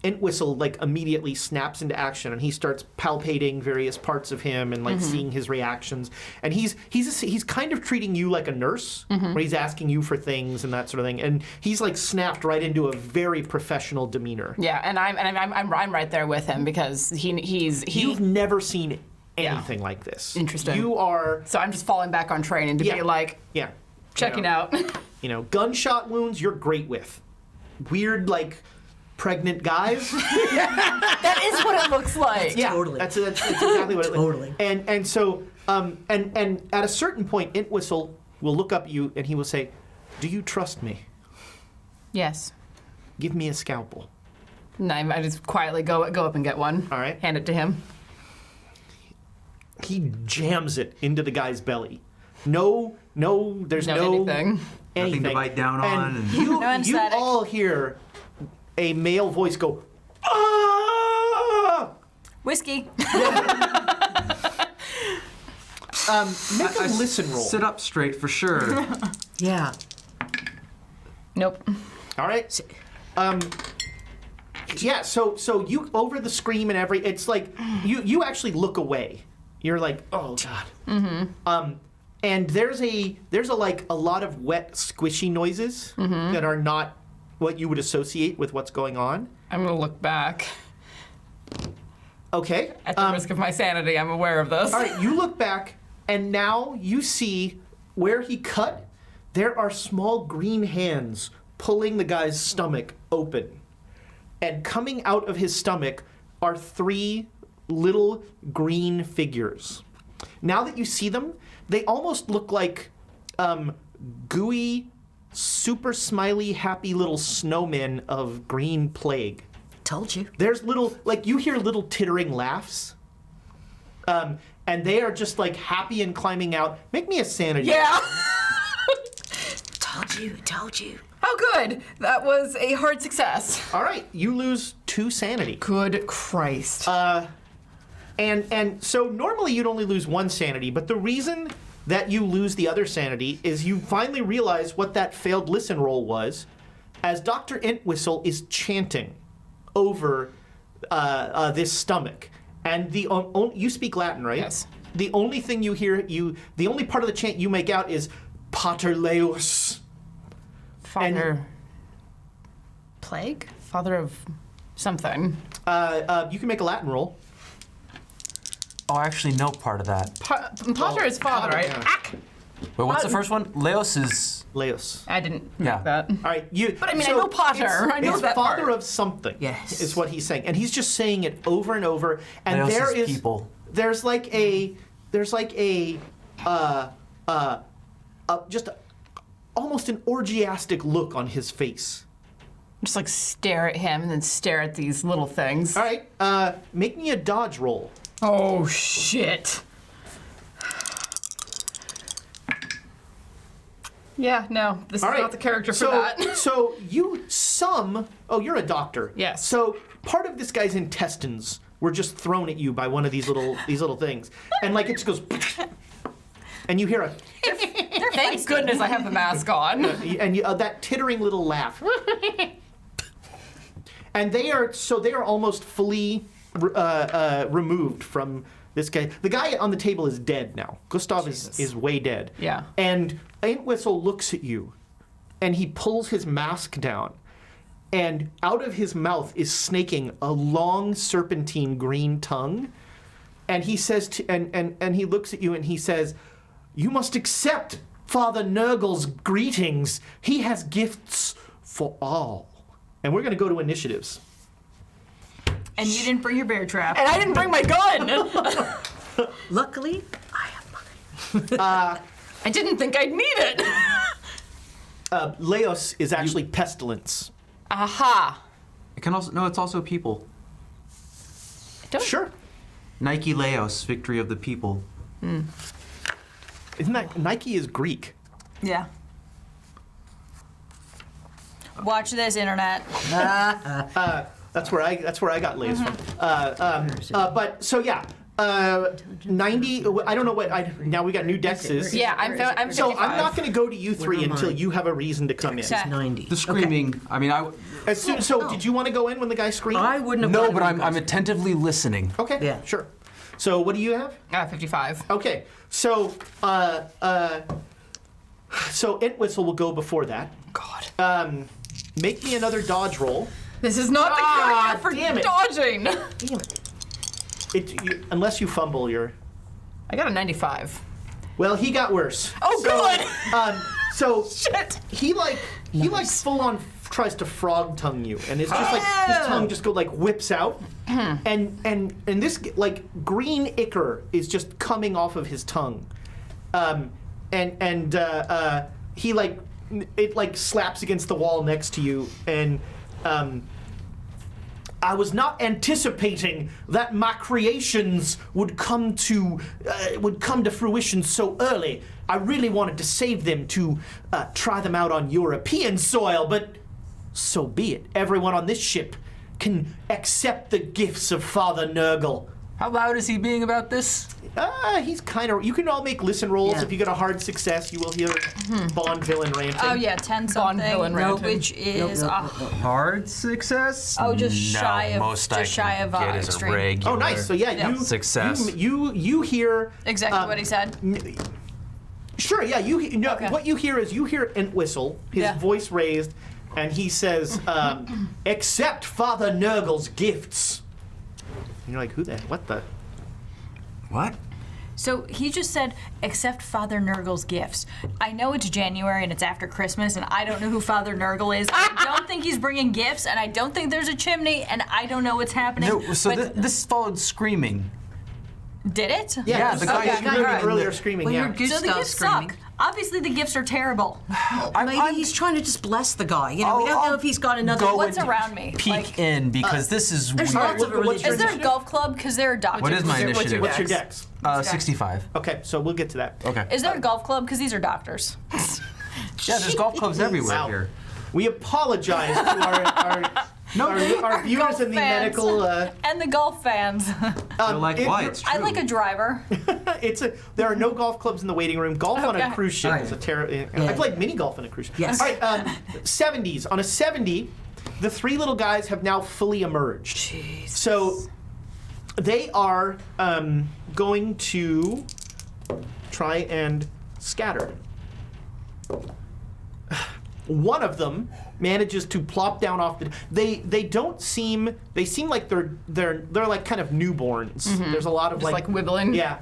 Entwistle like immediately snaps into action, and he starts palpating various parts of him and like seeing his reactions. And he's kind of treating you like a nurse, where he's asking you for things and that sort of thing. And he's like snapped right into a very professional demeanor. Yeah, and I'm right there with him because You've never seen anything like this. Interesting. You are So I'm just falling back on training to Yeah. be like yeah checking out. Gunshot wounds you're great with. Weird like pregnant guys. That is what it looks like. Yeah, Totally. That's exactly what it Totally. And so and at a certain point, Entwistle will look up at you and he will say, "Do you trust me? Yes. Give me a scalpel." And I just quietly go up and get one. All right. Hand it to him. He jams it into the guy's belly. No, there's No no anything. anything. Nothing to bite down on, and- You, No you anesthetic. all hear a male voice go, "Ah!" Whiskey. Make a listen roll. Sit up straight for sure. Yeah. Nope. All right. Yeah. So you over the scream and it's like you actually look away. You're like, oh god. Mm-hmm. And there's a like a lot of wet, squishy noises that are not what you would associate with what's going on. I'm gonna look back. Okay. At the risk of my sanity, I'm aware of this. All right. You look back, and now you see where he cut. There are small green hands pulling the guy's stomach open. And coming out of his stomach are 3 little green figures. Now that you see them, they almost look like gooey, super smiley, happy little snowmen of green plague. Told you. There's little, like you hear little tittering laughs. And they are just like happy and climbing out. Make me a sanity. Yeah. Told you. How good. That was a hard success. All right, you lose 2 sanity. Good Christ. And so normally you'd only lose 1 sanity, but the reason that you lose the other sanity is you finally realize what that failed listen roll was, as Dr. Entwistle is chanting over this stomach. And you speak Latin, right? Yes. The only thing you hear, the only part of the chant you make out is Pater Leus. Father. Plague? Father of something. You can make a Latin roll. Oh, I actually know part of that. Pater is father, right? yeah. Ack! Wait, what's the first one? Leos is. Leus. I didn't Yeah. make that. All right, you. But I mean, I know Potter. I know it's that father part. of something. Yes. is what he's saying, and he's just saying it over and over. And Leos there is is people. There's like a just almost an orgiastic look on his face. Just like stare at him and then stare at these little things. All right, make me a dodge roll. Oh, shit. Yeah, no, this All is right, not the character for so, that. so you're a doctor. Yes. So part of this guy's intestines were just thrown at you by one of these little things, and like it just goes, and you hear a. Thank goodness I have the mask on. And that tittering little laugh. And they are almost fully removed from this guy. The guy on the table is dead now. Gustav is way dead. Yeah. And Entwistle looks at you, and he pulls his mask down, and out of his mouth is snaking a long serpentine green tongue. And he says and he looks at you and he says, "You must accept Father Nurgle's greetings. He has gifts for all." And we're going to go to initiatives. And you didn't bring your bear trap. And I didn't bring my gun! Luckily, I have mine. I didn't think I'd need it. Leos is actually pestilence. Aha. It can also it's also people. Sure. Nike Leos, victory of the people. Isn't that Nike is Greek? Yeah. Watch this, internet. That's where I got Leos from. But so yeah. 90. I don't know what. Now we got new dexes. Yeah, I'm 55. So I'm not going to go to you 3 Where am until I? you have a reason to come in. Set. 90. The screaming. I mean, So did you want to go in when the guy screamed? I wouldn't have No, gone but to I'm you guys. attentively listening. Okay. Yeah. Sure. So what do you have? 55. Okay. So so Entwistle will go before that. God. Make me another dodge roll. This is not the character for damn it. dodging. Damn it. Unless you fumble, you're. I got a 95. Well, he got worse. Oh, good. So Shit. he full on tries to frog tongue you, and it's just like his tongue just whips out, and this like green ichor is just coming off of his tongue, he it slaps against the wall next to you, and I was not anticipating that my creations would come to fruition so early. I really wanted to save them to try them out on European soil, but so be it. Everyone on this ship can accept the gifts of Father Nurgle. How loud is he being about this? He's kind of. You can all make listen rolls. Yeah. If you get a hard success, you will hear Bond villain ranting. Oh yeah, 10 something, villain ranting. which is hard success. just shy of most I just shy can of get is a extreme. regular. Oh, nice. So yeah, Yeah. you Success. You hear Exactly what he said. Sure, yeah. Okay. What you hear is Entwistle, his Yeah. voice raised, and he says, "Accept Father Nurgle's gifts." And you're like, who the? What the? What? So he just said, accept Father Nurgle's gifts. I know it's January and it's after Christmas, and I don't know who Father Nurgle is. I don't think he's bringing gifts, and I don't think there's a chimney, and I don't know what's happening. No, so but this followed screaming. did it? Yeah, the guy you heard alright. him earlier screaming. Well, Yeah. you're good So the stuff gifts screaming. suck. Obviously, the gifts are terrible. Maybe he's trying to just bless the guy. You know, we don't know if he's got another. go What's and around me? Peek in because this is There's weird. lots of religion. Is there a golf club? Because there are doctors. What is my initiative? What's your dex? 65. Okay, so we'll get to that. Okay. Is there a golf club? Because these are doctors. Yeah, there's golf clubs everywhere Wow. here. We apologize to our viewers Golf in the fans. medical. And the golf fans. You're like, it- why? It's true. I like a driver. There are no golf clubs in the waiting room. Golf on a Okay. cruise ship is a terrible. I played mini golf on a cruise ship. Yes. All right, 70s. On a 70, the three little guys have now fully emerged. Jeez. So they are going to try and scatter. One of them manages to plop down off the. They don't seem. They seem like they're like kind of newborns. There's a lot of Just like wibbling. Yeah.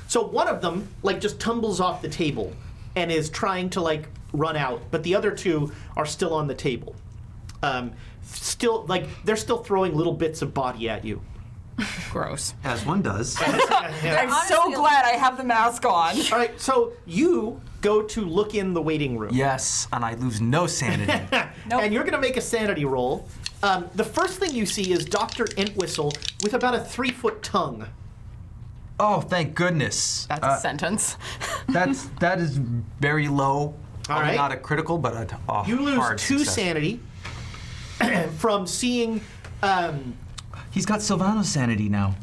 So one of them like just tumbles off the table and is trying to like run out, but the other two are still on the table. Still like they're still throwing little bits of body at you. Gross. As one does. I'm so Honestly, glad I have the mask on. All right, so you go to look in the waiting room. Yes, and I lose no sanity. Nope. And you're going to make a sanity roll. The first thing you see is Dr. Entwistle with about a 3-foot tongue. Oh, thank goodness. That's a sentence. That is very low. Probably right. not a critical, but a You lose hard 2 success. sanity from seeing. He's got Silvano's sanity now.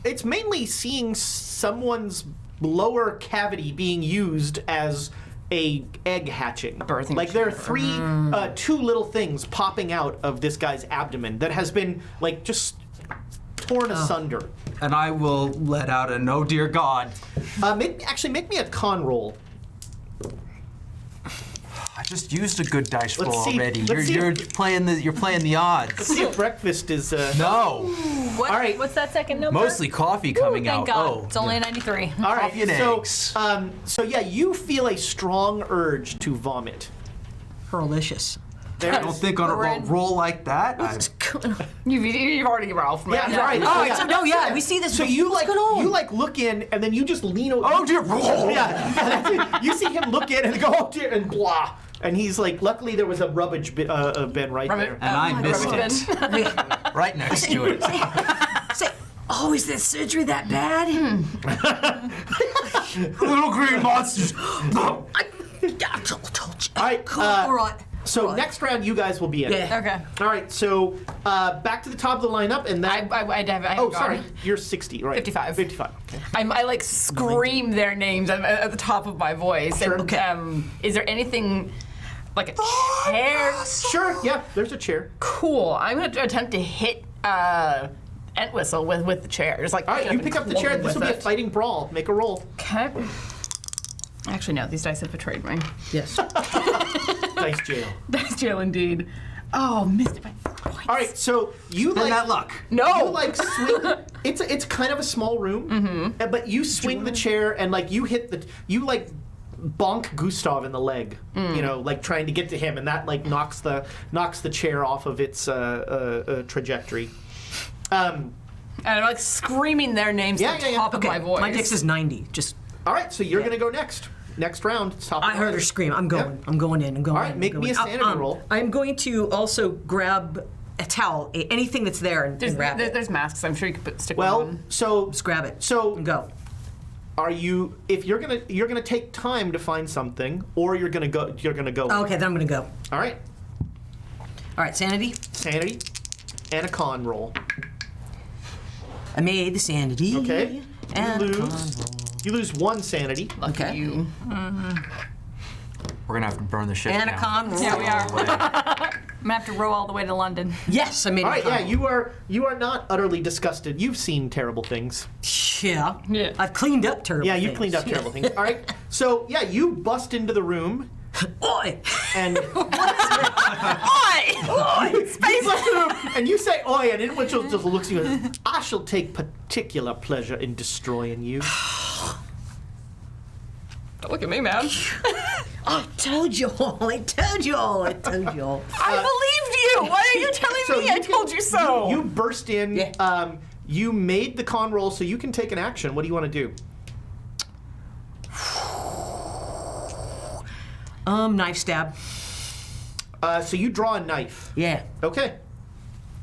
It's mainly seeing someone's lower cavity being used as a egg hatching. Birthing like there are 2 little things popping out of this guy's abdomen that has been like just torn asunder. And I will let out an oh dear God. Make me a con roll. I just used a good dice Let's roll see- already. let's see You're if- playing the odds. See if breakfast is. No. What, All right. What's that second number? Mostly coffee Ooh, coming thank out. God. Oh. It's only a 93. All right. Coffee and eggs. So yeah, you feel a strong urge to vomit. Delicious. I don't think on a roll like that. You've already Ralph, man. Yeah, right. Oh, yeah. no, yeah, we see this. So you What's like going on? you like look in and then you just lean over. Oh dear. Yeah, that's it. You see him look in and go oh dear and blah, and he's like, luckily there was a rubbish bin right there. And I missed Rubbish it. Right next to it. Say, oh, is this surgery that bad? Little green monsters. I told you. All right. Cool. All right. So Right. next round you guys will be in. Yeah. Okay. All right. So back to the top of the lineup and that. I have Oh, sorry. You're 60, right? 55. 55. Okay. I like scream their names at the top of my voice. Sure. And, is there anything like a chair? Sure. Yeah. There's a chair. Cool. I'm going to attempt to hit Entwistle with the chair. Just like All right. You pick up the chair. This will be a fighting brawl. Make a roll. Okay. Actually, no. These dice have betrayed me. Yes. Dice jail. Dice jail indeed. Oh, missed it by 4 points. All right. So you Spend like that luck. No. You like swing. It's kind of a small room, but you swing the chair and like you hit you like bonk Gustav in the leg. You know, like trying to get to him, and that like knocks the chair off of its trajectory. And I'm like screaming their names Yeah, at the yeah, yeah. top Okay. of my voice. My dex is 90. Just. All right, so you're gonna go next. Next round. Top I of heard the- her scream. I'm going. Yeah. I'm going in. I'm going. All right, in, make I'm me a going. sanity roll. I'm going to also grab a towel, anything that's there, and wrap it. There's masks. I'm sure you could stick one Well, on. so Just grab it. So and go. are you? If you're gonna take time to find something, or you're gonna go. Oh, okay, then I'm gonna go. All right, All right, sanity. sanity, and a con roll. I made the sanity. Okay. And You lose 1 sanity. Lucky okay. you. We're gonna have to burn the ship And a down. con roll. Yeah, we are. Way. I'm gonna have to row all the way to London. Yes, I made All a right, con yeah, roll. you are not utterly disgusted. You've seen terrible things. Yeah. Yeah. I've cleaned up terrible Yeah, you things. cleaned up terrible things. All right, so yeah, you bust into the room Oi! and Oi! space and you say oi, and in which just looks at you and I shall take particular pleasure in destroying you. Don't look at me, man. I told you all. I told you all. I told you all. I believed you. Why are you telling So me? you I told you so. You burst in. Yeah. You made the con roll, so you can take an action. What do you want to do? Knife stab. So you draw a knife. Yeah. Okay.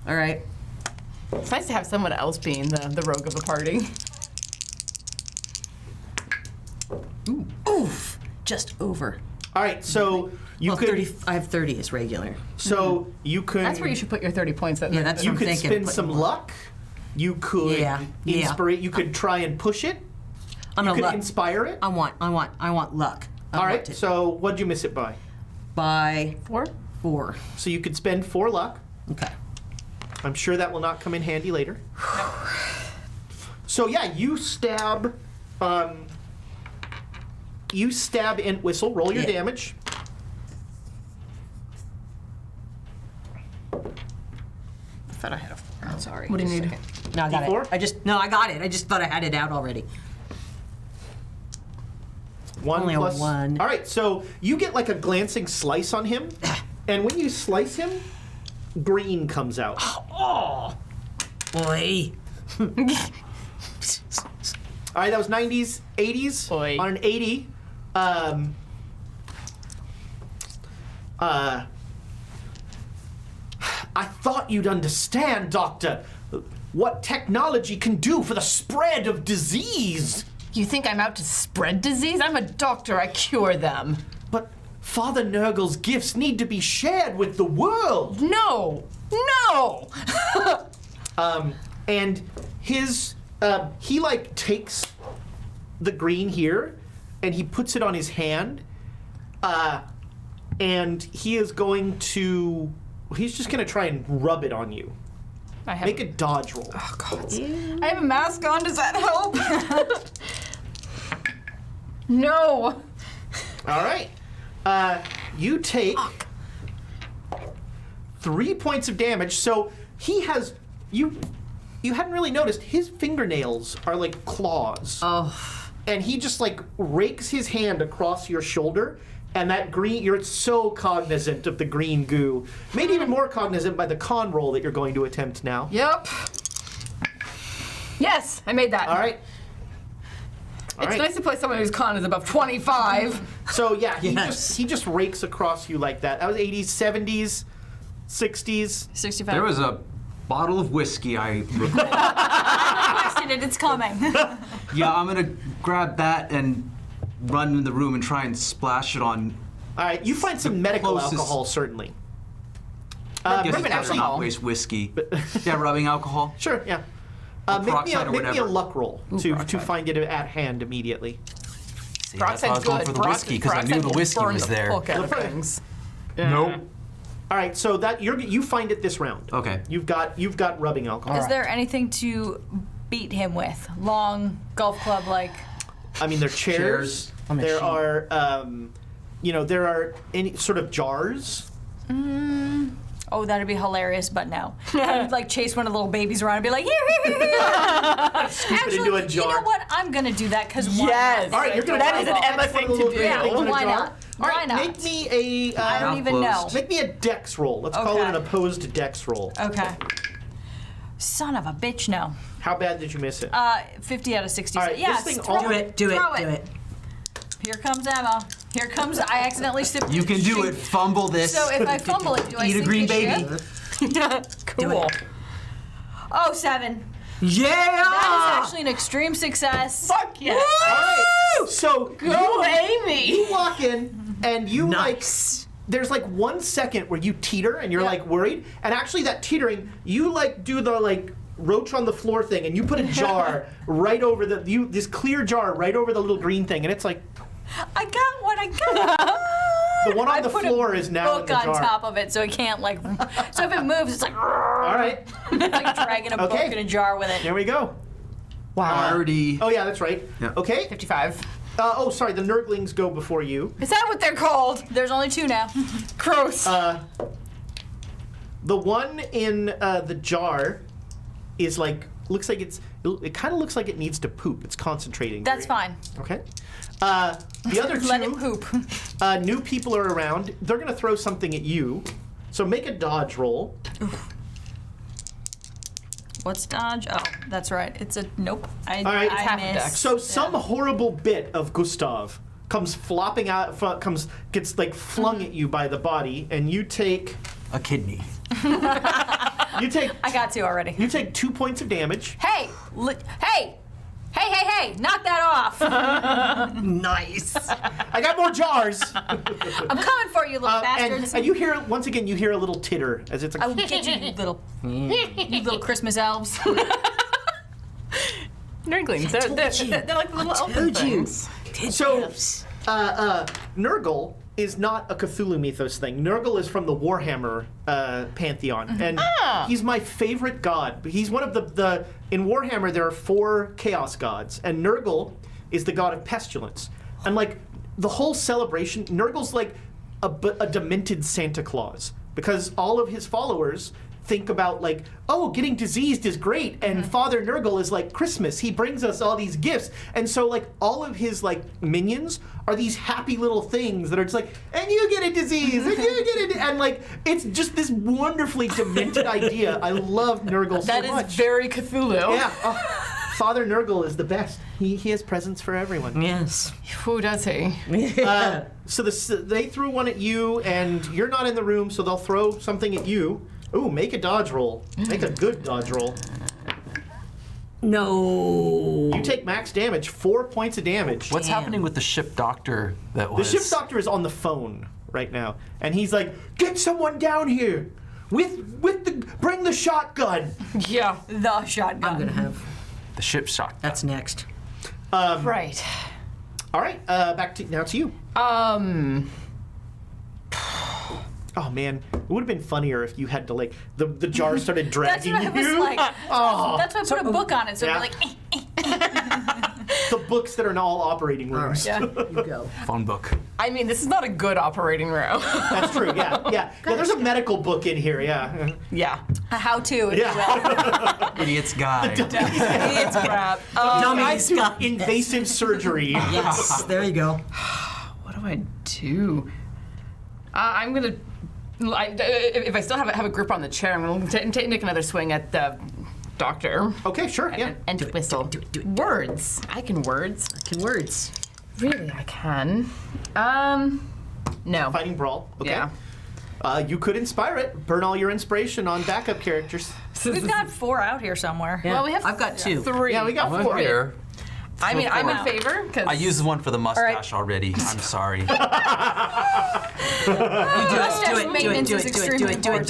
All right. It's nice to have someone else being the rogue of the party. Oof. Just over. All right. So you Well, could. 30. I have 30 as regular. So you could. That's where you should put your 30 points. Yeah, that's You what I'm could thinking. spend Put some more. luck. You could Yeah, yeah. inspire. You could try and push it. I'm You gonna could luck. inspire it. I want luck. All right. So what'd you miss it by? By 4? 4. So you could spend 4 luck. Okay. I'm sure that will not come in handy later. So yeah, you stab. You stab Entwistle. Roll your Yeah. damage. I thought I had a 4. I'm sorry. What do you need? No, I got D4? it. I got it. I just thought I had it out already. 1 Only a plus. 1. All right. So you get like a glancing slice on him, and when you slice him, green comes out. Boy. All right, that was 90s, 80s. Boy. On an 80, I thought you'd understand, Doctor, what technology can do for the spread of disease. You think I'm out to spread disease? I'm a doctor. I cure them. But Father Nurgle's gifts need to be shared with the world. No! No! And his, he like takes the green here and he puts it on his hand. And he is going to, he's just going to try and rub it on you. I have, Make a dodge roll. oh, God. I have a mask on. Does that help? No. All right. You take 3 points of damage. So he has, you hadn't really noticed, his fingernails are like claws. Oh. And he just like rakes his hand across your shoulder, and that green, you're so cognizant of the green goo. Made even more cognizant by the con roll that you're going to attempt now. Yep. Yes, I made that. All right. All It's right. nice to play someone whose con is above 25. So yeah, Yes. he just rakes across you like that. That was 80s, 70s, 60s. 65. There was a bottle of whiskey I recall. Question it, it's coming. Yeah, I'm gonna grab that and run in the room and try and splash it on. All right, you find some medical closest- alcohol certainly. I guess rubbing it's better alcohol. not waste whiskey. Yeah, rubbing alcohol. Sure, yeah. Or Make me peroxide or a whatever. luck roll to peroxide. find it at hand immediately. See, that's why I was Peroxide's going good. for the whiskey because I knew the whiskey was there. Fuck out of things. Nope. All right, so that you find it this round. Okay. You've got rubbing alcohol. Is there anything to beat him with? Long golf club like? I mean, there are chairs. There are, there are any sort of jars. Oh, that'd be hilarious, but no. I would like chase one of the little babies around and be like, here. Actually, into a you jar. know what? I'm gonna do that because Yes. All right, you're gonna That try is an and Emma catch one thing of the to little do. green Yeah, things in a why jar. not? All right, Why not? make me a. I don't even know. Make me a dex roll. Let's call it Okay. an opposed dex roll. Okay. Son of a bitch, no. How bad did you miss it? 50 out of 60. All right, yeah, this thing throw Do it. Do it. throw Do it. Here comes Emma. Here comes. I accidentally sipped. You can do it. Fumble this. So if I fumble it, do I Eat a sink green the baby. ship? Cool. Oh, 7. Yeah. That is actually an extreme success. Fuck yeah. All right. So Go, Amy. you walk in and you Nice. there's like 1 second where you teeter and you're Yeah. like worried, and actually that teetering, you like do the like roach on the floor thing, and you put a jar right over this clear jar right over the little green thing, and it's like I got what I got. the one on I the put floor a is now in book the on jar. top of it, so it can't like. So if it moves, it's like, All right, like dragging a book Okay. in a jar with it. here we go. Wow. Already. Oh yeah, that's right. Yeah. Okay. 55. Oh, sorry. The Nurglings go before you. Is that what they're called? There's only 2 now. Gross. The one in the jar is like it kind of looks like it needs to poop. It's concentrating. That's fine. Okay. The other Let him two poop. new people are around. They're gonna throw something at you. So make a dodge roll. What's dodge? Oh, that's right. It's a nope. All right. I It's half a missed. dex. So some horrible bit of Gustav comes flopping out, gets like flung at you by the body, and you take A kidney. I got 2 already. You take 2 points of damage. Hey! Hey! Knock that off! Nice. I got more jars. I'm coming for you, little bastards. And you hear, once again, you hear a little titter as it's I like, will get you, you little Christmas elves. Nurglings. They're like little elfin Told you. things. so, Nurgle is not a Cthulhu mythos thing. Nurgle is from the Warhammer pantheon, and he's my favorite god. He's one of the in Warhammer there are 4 chaos gods, and Nurgle is the god of pestilence. And like the whole celebration, Nurgle's like a demented Santa Claus because all of his followers think about like, oh, getting diseased is great, and Father Nurgle is like Christmas. He brings us all these gifts, and so like all of his like minions are these happy little things that are just like, and you get a disease, and you get it, and like it's just this wonderfully demented idea. I love Nurgle so much. That is very Cthulhu. Yeah, Father Nurgle is the best. He has presents for everyone. Yes. Who does he? So they threw one at you, and you're not in the room, so they'll throw something at you. Ooh, make a dodge roll. Make a good dodge roll. No. You take max damage, 4 points of damage. What's happening with the ship doctor that The was... ship doctor is on the phone right now, and he's like, "Get someone down here bring the shotgun." Yeah. The shotgun. I'm gonna have. The ship shot. That's next. Right. All right, back to you. Oh man, it would have been funnier if you had to like the jar started That's dragging what I was you. like. That's why I put a book on it, so Yeah. it'd be like, The books that are in all operating rooms. yeah. You go. Phone book. I mean, this is not a good operating room. That's true. Yeah. There's a medical book in here. Yeah. Yeah. A how-to, if you will. Yeah. Idiot's guide. It's crap. Dummies. Guide to invasive surgery. Yes. There you go. What do I do? I'm gonna. If I still have a grip on the chair, I'm gonna take another swing at the doctor. Okay, sure. Yeah. And whistle. Do it. Words. I can words. Can words. Really, I can. No. Fighting brawl. Okay. Yeah. You could inspire it. Burn all your inspiration on backup characters. We've got 4 out here somewhere. Yeah. Well, we have I've got 2. 3. Yeah, we got One 4. here. I mean, I'm in Wow. favor because I used one for the mustache already. I'm sorry. Mustache maintenance is extremely important.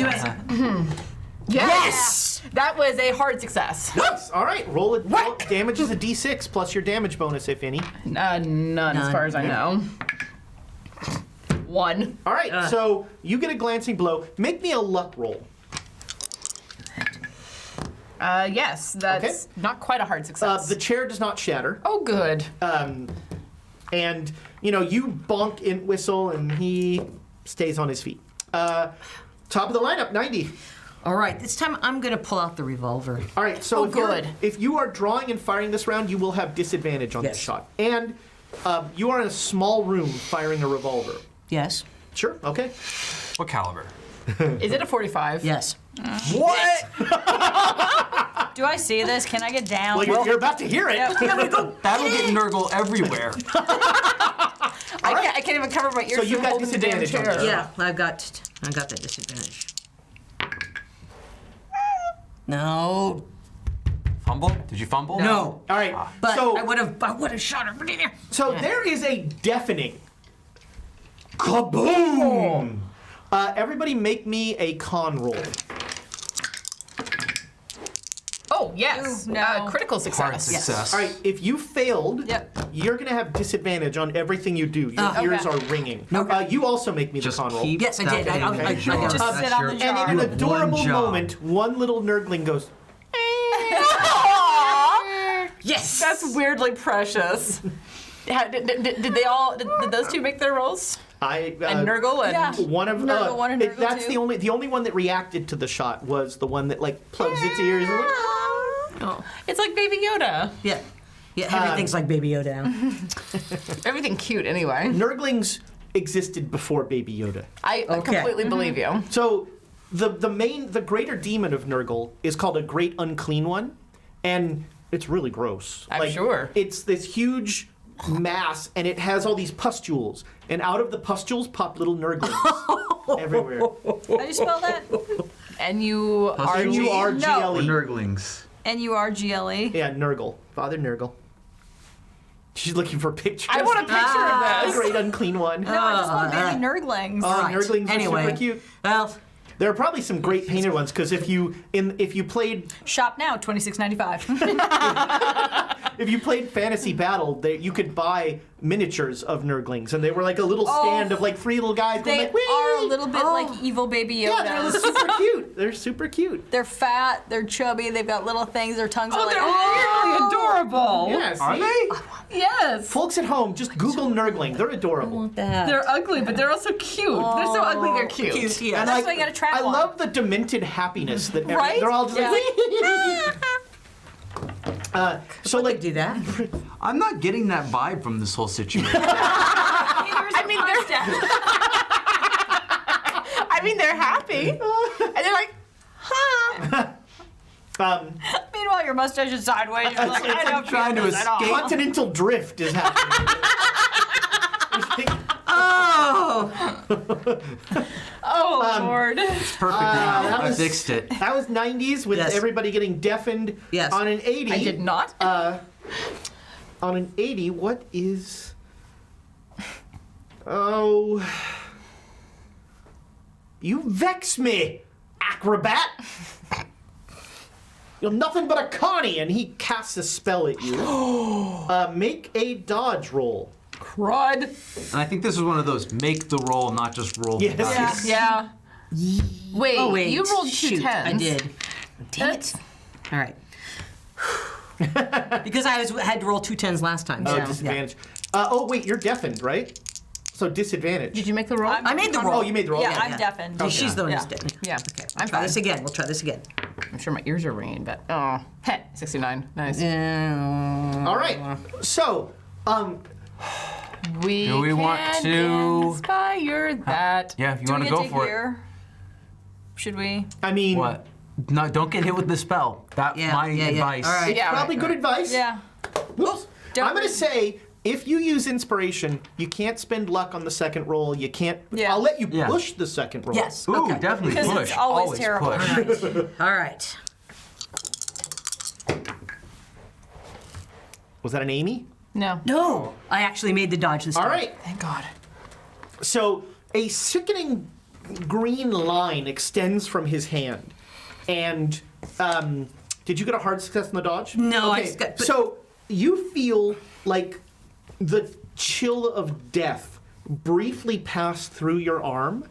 yes, that was a hard success. Nice. All right. Roll it. Damage is a D6 plus your damage bonus, if any. None as far as I know. 1. All right. So you get a glancing blow. Make me a luck roll. Yes, that's not quite a hard success. The chair does not shatter. Oh, good. And you bonk in whistle, and he stays on his feet. Top of the lineup, 90. All right. This time I'm gonna pull out the revolver. All right. So good. if you are drawing and firing this round, you will have disadvantage on this Yes. shot. And you are in a small room firing a revolver. Yes. Sure. Okay. What caliber? Is it a 45? Yes. What? Do I see this? Can I get down? Well, you're about to hear it. That'll get Nurgle everywhere. I can't even cover my ears. So you've from got holding the damn disadvantage on chair. this. Yeah. I got that disadvantage. No. Fumble? Did you fumble? No. All right. But so I would have shot her. But in there. So there is a deafening kaboom. Everybody make me a con roll. Oh, yes. Ooh, no. Critical Hard success. success. All right, if you failed, Yep. you're going to have disadvantage on everything you do. Your ears Okay. are ringing. You also make me Just the con roll. keep Yes, I did. that I in got the jar. it. Just sit on the jar. And in You an have one adorable job. moment, one little nerdling goes, Yes. That's weirdly precious. Did they all? Did those two make their rolls? and Nurgle and Yeah. one of Nurgle one and Nurgle that's two. the only one that reacted to the shot was the one that like plugs its ears and like, Oh. It's like Baby Yoda. Yeah. Yeah. Everything's like Baby Yoda. Everything cute anyway. Nurglings existed before Baby Yoda. I completely believe you. So the greater demon of Nurgle is called a Great Unclean One, and it's really gross. I'm sure. It's this huge mass, and it has all these pustules, and out of the pustules pop little nurglings everywhere. How do you spell that? N-U-R-G-L-E. Or nurglings. N-U-R-G-L-E. Yeah, Nurgle. Father Nurgle. She's looking for pictures. I want a picture of A this. great unclean one. No, I just want baby nurglings. Oh, Nurglings Anyway. are super cute. Well, There are probably some great painted ones because if you played Shop now, $26.95. if you played Fantasy Battle, you could buy miniatures of Nurglings, and they were like a little stand of like 3 little guys going They like, "Whee!" are a little bit like evil baby Yodas. Yeah, they're super cute. They're super cute. They're fat, they're chubby, they've got little things, their tongues are like, They're really adorable. Yeah, Are see? they? Yes. Folks at home, just Google Nurgling. They're adorable. They're ugly, but they're also cute. They're so ugly, they're cute. cute, yeah. And That's why you gotta trap I one. love the demented happiness that Right? they're all just Yeah. like. So like do that. I'm not getting that vibe from this whole situation. I mean, I mean, they're happy. And they're like, Meanwhile, your mustache is sideways. You're like, I don't trying feel to this at all. continental drift is happening. Oh, Lord. Perfect now. that I was- fixed it. That was 90s with Yes. everybody getting deafened. Yes. On an 80. I did not. On an 80, what is. Oh. You vex me, acrobat! You're nothing but a Connie, and he casts a spell at you. Make a dodge roll. Crud. And I think this is one of those make the roll, not just roll Yes. the dice. Yeah. Wait, Oh, wait. you rolled 2 Shoot, tens. I did. Damn it. All right. Because I had to roll 2 10s last time. Oh, so, disadvantage. Oh, wait, you're deafened, right? So disadvantage. Did you make the roll? I made the roll. Oh, you made the roll. Yeah, Okay. I'm deafened. She's the one who's Yeah. dead. Yeah. Okay. I'm Try fine. this again. We'll try this again. I'm sure my ears are ringing, but 69. Nice. All right. So, We Do we want can to- inspire that? Yeah, if you Do want we to get go to for it. hear? Should we? I mean, What? No, don't get hit with the spell. That's Yeah, my yeah, yeah. advice. All right. Yeah, probably right, good advice. Yeah. Whoops. Don't I'm going to re- say if you use inspiration, you can't spend luck on the second roll. You can't. Yeah. I'll let you Yeah. push the second roll. Yes. Ooh, Okay. definitely Because push. it's always terrible. push. All right. Was that an Amy? No. No, I actually made the dodge this time. All right. Thank God. So a sickening green line extends from his hand, and did you get a hard success in the dodge? No, I Okay. just got- but- So you feel like the chill of death briefly pass through your arm,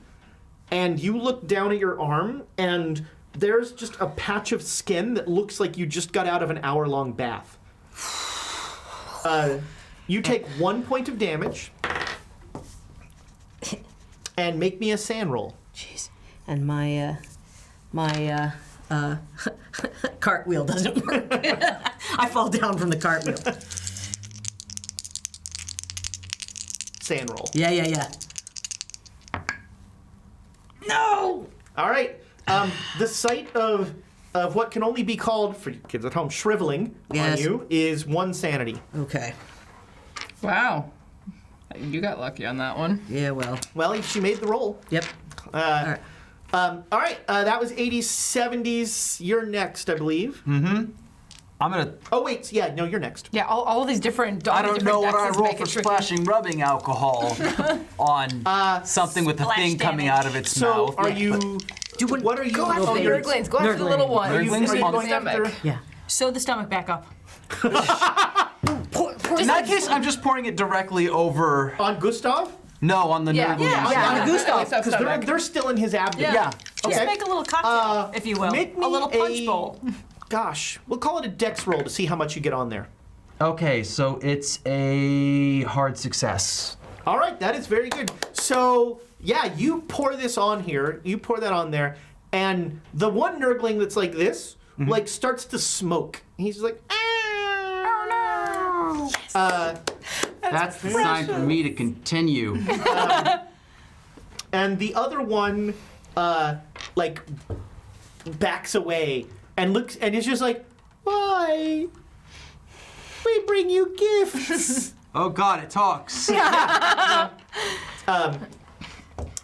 and you look down at your arm, and there's just a patch of skin that looks like you just got out of an hour-long bath. You take 1 point of damage, and make me a sand roll. Jeez. And my cartwheel doesn't work. I fall down from the cartwheel. Sand roll. Yeah. No! All right. The sight of what can only be called, for you kids at home, shriveling Yes. on you is 1 sanity. Okay. Wow. You got lucky on that one. Yeah, well. Well, she made the roll. Yep. All right. That was 80s, 70s. You're next, I believe. I'm gonna. Oh, wait. Yeah, no, you're next. Yeah, all these different. I don't know what I roll roll for splashing rubbing alcohol on something with a splash thing coming damage. out of its So, mouth. are you. What are you. Go after oh, the you're- nurglings. Go after the little ones. Are you, Nurglings are you on going after. Yeah. Sew the stomach back up. In that case, I'm just pouring it directly over. On Gustav? No, on the Yeah. nurglings. Yeah. Gustav. Because they're still in his abdomen. Yeah. Just Okay. make a little cocktail, if you will. make A me little punch a- bowl. Gosh, we'll call it a dex roll to see how much you get on there. Okay, so it's a hard success. All right, that is very good. So, yeah, you pour this on here, you pour that on there, and the one nurgling that's like this, like, starts to smoke. He's like, oh no! That's the sign for me to continue. And the other one, like, backs away and looks, and is just like, why? We bring you gifts. Oh God, it talks.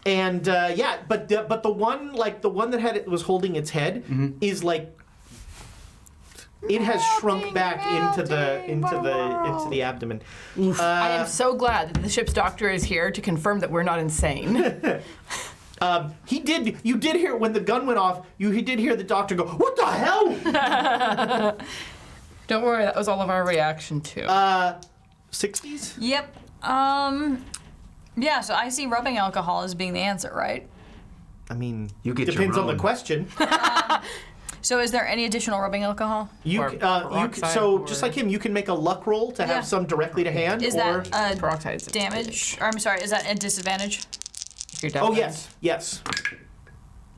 And but the one that was holding its head is like it has shrunk back into the abdomen. I am so glad that the ship's doctor is here to confirm that we're not insane. You did hear when the gun went off. He did hear the doctor go, "What the hell?" Don't worry, that was all of our reaction too. 60s. Yep. Yeah, so I see rubbing alcohol as being the answer, right? I mean, You get your depends on the own. question. So is there any additional rubbing alcohol? Just like him, you can make a luck roll to have some directly to hand. Is or, that Peroxide's damage? Or I'm sorry, is that a disadvantage? if you're Oh definitely- yes.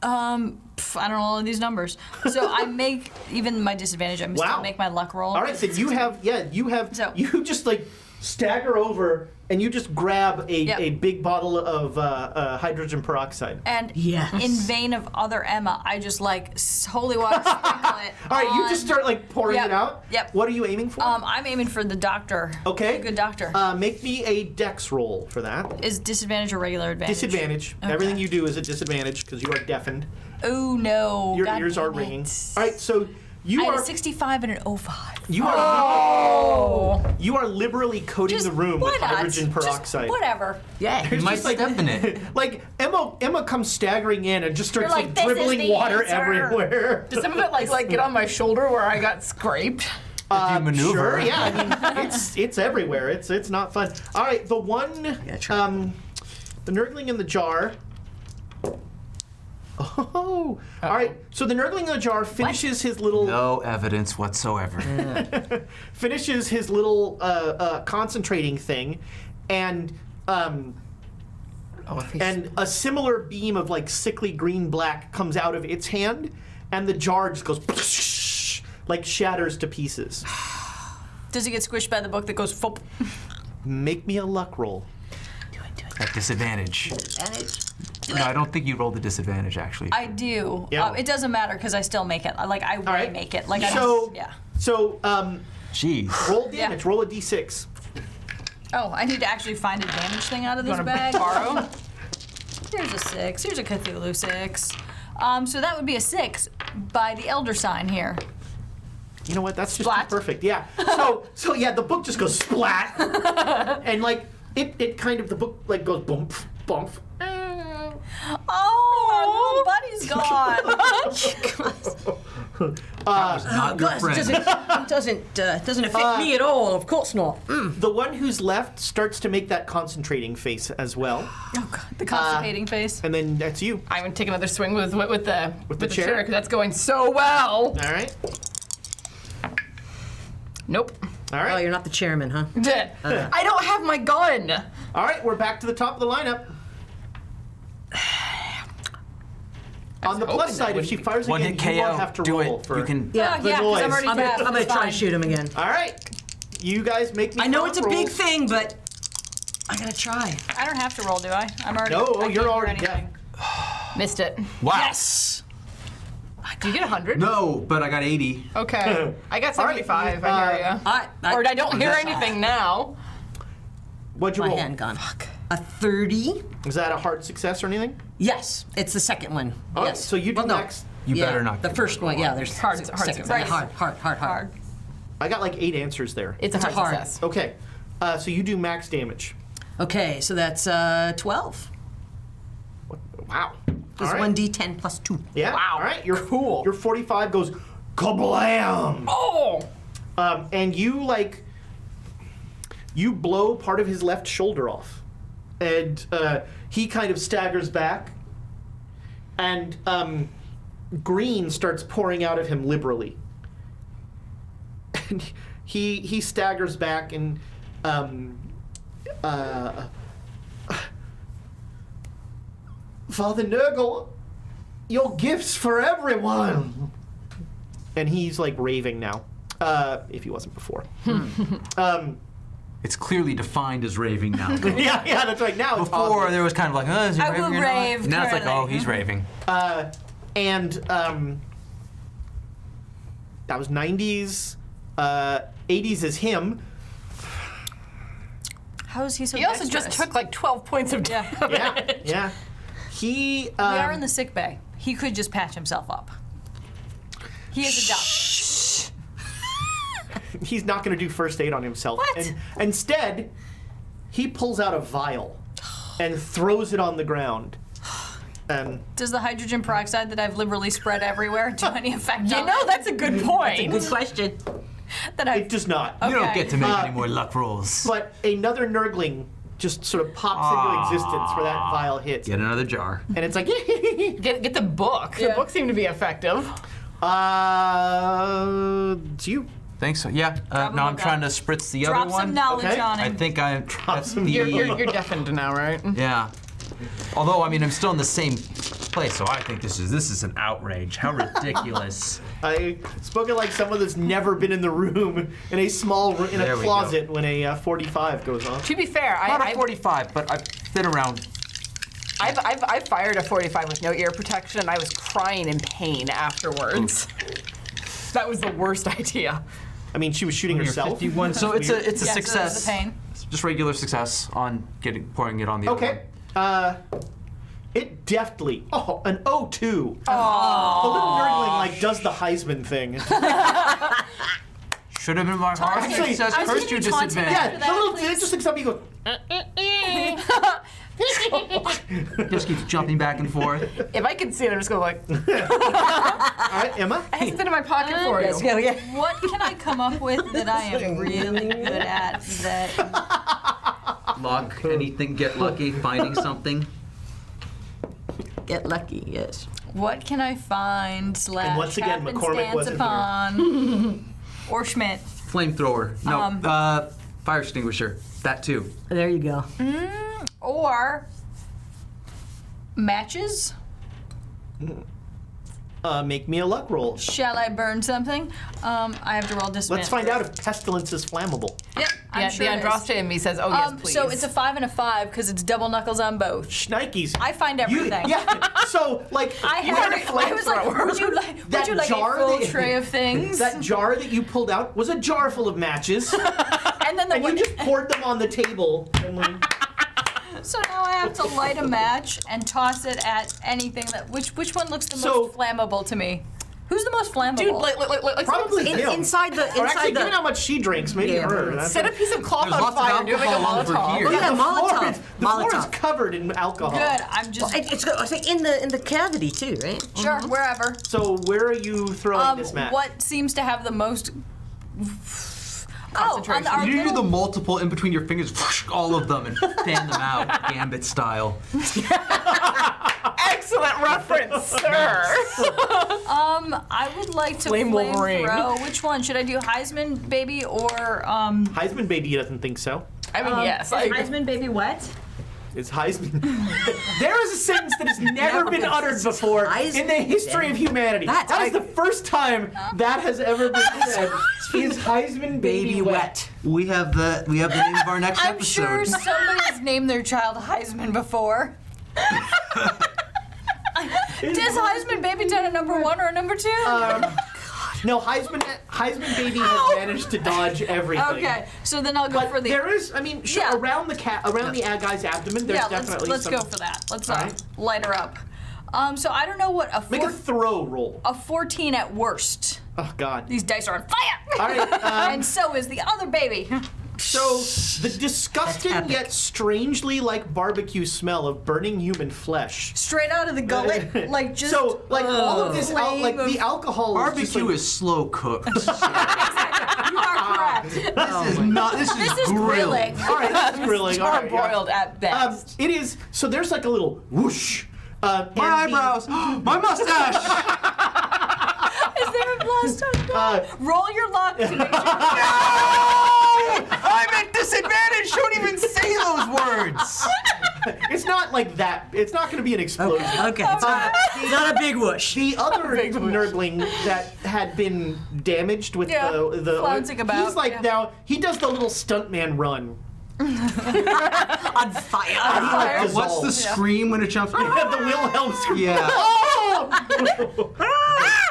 I don't know all of these numbers. So I make even my disadvantage. I'm Wow. still make my luck roll. All right, so you So- you just like stagger over and you just grab a Yep. big bottle of hydrogen peroxide. And Yes. in vein of other Emma, I just like holy water sprinkle it. All right, you on- just start like pouring Yep, it out. yep. What are you aiming for? I'm aiming for the doctor. Okay. A good doctor. Make me a dex roll for that. Is disadvantage or regular advantage? Disadvantage. Okay. Everything you do is a disadvantage because you are deafened. Oh no. Your God ears are damn ringing. it. All right, so you I had are a 65 and an 05. you are liberally coating Just the room why with not? hydrogen Just peroxide. whatever. Yeah. You might just step in it. Like Emma comes staggering in and just starts You're like, "This is dribbling the water answer." everywhere. Does some of it like get on my shoulder where I got scraped? If you maneuver. Sure, yeah. I mean, it's everywhere. It's not fun. All right, the one, the nurgling in the jar. Oh, all right. So the nurgling in the jar finishes his little No evidence whatsoever. finishes his little concentrating thing, and and a similar beam of like sickly green black comes out of its hand, and the jar just goes like shatters to pieces. Does he get squished by the book that goes fop? Make me a luck roll. At disadvantage. No, I don't think you rolled the disadvantage actually. I do. Yeah. It doesn't matter because I still make it. Like I All right. make it. Like I So yeah. so Jeez. roll damage. Roll a d6. Oh, I need to actually find a damage thing out of this bag. Borrow? Here's a 6. Here's a Cthulhu 6. So that would be a 6 by the elder sign here. You know what? That's just Splat. too perfect. Yeah. So yeah, the book just goes splat, and like it kind of the book like goes bump bump. Oh, our little buddy's gone. That was not your Gus, friend. doesn't affect me at all. Of course not. The one who's left starts to make that concentrating face as well, Oh god, the constipating face. and then that's you. I'm gonna take another swing with the chair? chair because that's going so well. All right. Nope. All Oh, right. you're not the chairman, huh? I don't have my gun. All right. We're back to the top of the lineup. On the plus hoping that side, if she wouldn't be- fires One again, hit you KO. won't have to Do roll it. for. You can. Yeah, the yeah, 'cause I'm noise. already I'm tapped. gonna It's try fine. to shoot him again. All right. You guys make me. I know con it's a big rolls. thing, but I gotta try. I don't have to roll, do I? I'm already. No, I can't you're hear already anything. Missed it. Wow. Yes. Do you get 100? No, but I got 80. Okay. I got All right, 75. I hear ya. Or I don't hear anything now. What'd you My roll? handgun. A 30. Is that a hard success or anything? Yes, it's the second one. All right, Yes. so you do Well, no. max. You Yeah, better not. The get first one, yeah. There's Hard- second hard one. success. Hard. Hard. I got like 8 answers there. It's a hard hard. success. Okay. So you do max damage. Okay, so that's 12. Wow. Plus All right. 1d10 plus 2. Yeah. Wow. All right. Your Cool. Your 45 goes kablam. Oh! And you blow part of his left shoulder off, and he kind of staggers back, and green starts pouring out of him liberally, and he staggers back and Father Nurgle, your gifts for everyone. And he's like raving now, if he wasn't before. It's clearly defined as raving now. yeah, that's right. Now it's Before obvious. there was kind of like, is he I raving will or not? rave Now it's like, currently. oh, he's raving. And that was 90s. 80s is him. How is he so He also just dexterous? took like 12 points of damage. Yeah. He. We are in the sick bay. He could just patch himself up. He is a doctor. He's not going to do first aid on himself. What? And instead, he pulls out a vial and throws it on the ground. And Does the hydrogen peroxide that I've liberally spread everywhere do any effect You on know, it? that's a good point. Good question. That I it does not. You don't Okay. get to make any more luck rolls. But another Nurgling just sort of pops into existence where that vial hits. Get another jar. And it's like, Get the book. The book seemed to be effective. it's you. Think so? Yeah. Drop Now him I'm a trying gun. to spritz the drop other one. some knowledge Okay. on I him. think I'm. That's the. You're deafened now, right? Yeah. Although I mean I'm still in the same place, so I think this is an outrage. How ridiculous. I spoken like someone that's never been in the room in a small in a There we go. closet when a 45 goes off. To be fair, Not a I've 45, but I've been around. I've fired a 45 with no ear protection, and I was crying in pain afterwards. That was the worst idea. I mean, she was shooting You're herself. 51, so it's a Yeah, so there's success. the pain. It's just regular success on pouring it on the other Okay. one. It deftly. Oh, an 02. Oh. The little nerdling like does the Heisman thing. Should have been my hard Actually, success. I was Cursed your gonna be taunting disadvantage. Yeah, After the that, little please. it just looks up. You go. Just keeps jumping back and forth. If I could see it, I'm just going like, All right, Emma. I have it in my pocket for you. Yeah, yeah. What can I come up with that I am really good at that Luck, anything, get lucky, finding something. Get lucky, yes. what can I find / And once again, McCormick happenstance wasn't upon or Schmidt Flamethrower. No, fire extinguisher. That too. There you go. or matches? Make me a luck roll. Shall I burn something? I have to roll disadvantage. Let's find out if pestilence is flammable. Yep, I'm Yeah, sure the it is. Andraste in me says, oh yes, please. So it's a 5 and a 5 because it's double knuckles on both. Schnikes. I find everything. Yeah. So like I you had had a I was like, flamethrower. would you That like jar a full that- tray of things? That jar that you pulled out was a jar full of matches, and then the and one, you just poured them on the table. And like, so now I have to light a match and toss it at anything that which one looks the So- most flammable to me? Who's the most flammable? Dude, like probably him. Inside the Or actually, inside given how the. much she drinks, maybe Yeah. her. That's set a piece of cloth There's on lots of fire and do it like a alcohol over Molotov. here. Oh, yeah, the floor Molotov. is- The floor is Molotov. covered in alcohol. Good. I'm just It's I think in the cavity too, right? sure wherever. So where are you throwing this match? What seems to have the most? Concentration. our You need to do the little- multiple in between your fingers, whoosh, all of them, and fan them out, Gambit style. Excellent reference, sir. I would like to Flame flame Wolverine. throw. Which one should I do? Heisman baby or Heisman baby doesn't think so. I mean, yes. I agree. Heisman baby what? It's Heisman. There is a sentence that has never been uttered before in the history of humanity. That's- That is the first time that has ever been said. Is Heisman baby wet? We have the name of our next I'm episode. sure somebody's named their child Heisman before. Does Heisman baby done a number 1 or a number 2? No, Heisman baby has managed to dodge everything. okay, so then I'll go But for the. there is, I mean, sure, Yeah. around the guy's abdomen, there's yeah, definitely let's some. go for that. Let's Alright. light her up. So I don't know what Make a throw roll. a 14 at worst. Oh God. These dice are on fire. All right. And so is the other baby. So the disgusting yet strangely like barbecue smell of burning human flesh. Straight out of the gullet, like just. So like all of this, like flame the alcohol. Barbecue is is slow cooked. You are correct. This is grilling. All right, that's grilling. All right, yeah. Hard-boiled at best. It is. So there's like a little whoosh. My eyebrows, my mustache. Is there a blast on roll your luck to make sure. I'm at disadvantage. Don't even say those words. It's not like that. It's not going to be an explosion. Okay, it's not a big whoosh. The other nerdling that had been damaged with Yeah, the flouncing about, he's like yeah. now he does the little stuntman run. On fire. He like What's the dissolves. scream when it jumps? Yeah, the Wilhelm scream. Yeah.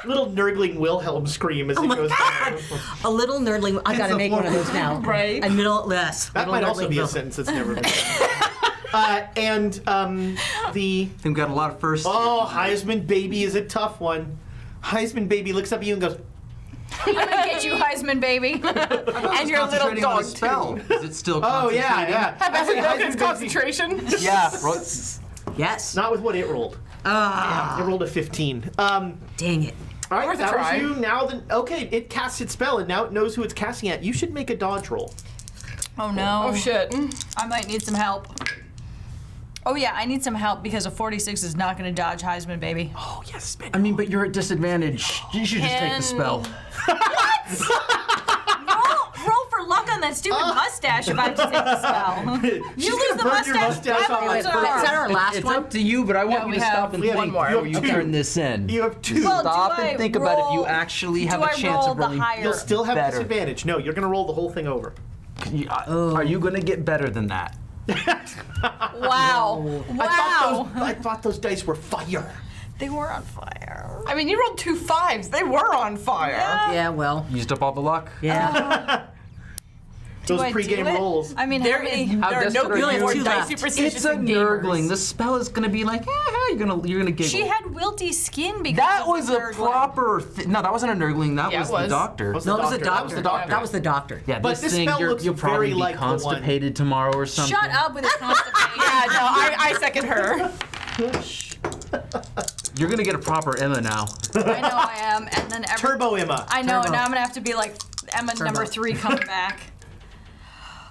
little nurgling Wilhelm scream as it goes down. A little nerdling. I gotta make one of those now. Right. A middle, yes. That might also be a sentence that's never been said. The We've got a lot of firsts. Heisman Baby is a tough one. Heisman Baby looks up at you and goes, I'm gonna get you, Heisman baby. And your little Concentrating on dog the spell. too. Is it still "Oh concentrating? yeah." That's Actually, its Heisman Baby- concentration. Yeah. Yes. Not with what it rolled. It rolled a 15. Dang it. All right, Worth a that try. was you. Now, okay, it casts its spell, and now it knows who it's casting at. You should make a dodge roll. Oh no. Oh shit. I might need some help. Oh yeah, I need some help because a 46 is not gonna dodge Heisman baby. Oh yes, I mean, but you're at disadvantage. You should just take the spell. Roll for luck on that stupid mustache if I have to take the spell. She's You gonna lose the burn your mustache. mustache off. I lose Is an arm. that our last It's one? up to you, but I want Yeah, you we to stop have- and we have- think you have before you two. turn this in. You have 2. Well, Stop do and I think about if you roll- actually have do a I chance roll of the rolling higher- You'll still have better. disadvantage. No, you're gonna roll the whole thing over. Are you going to get better than that? Wow. Wow. I thought those dice were fire. They were on fire. I mean, you rolled 2 5s. They were on fire. Yeah, well. Used up all the luck? Yeah. Those Do I do pregame it? rolls. I mean, There how many? is there are desperate no are people you? more Two dicey left. precision It's a than gamers. nurgling. The spell is going to be like, you're gonna giggle. She had wilty skin because That of was the a nurgling. proper. No, that wasn't a nurgling. That Yeah, was it the was. doctor. Was No, it was the That doctor. was the doctor. That was the doctor. Yeah, But this this thing, spell you're, looks you'll probably very be like the one- constipated tomorrow or something. Shut up with the constipation. Yeah, no, I second her. You're gonna get a proper Emma now. I know I am, and then Turbo Emma. I know. Turbo. Now I'm gonna have to be like Emma number 3 coming back.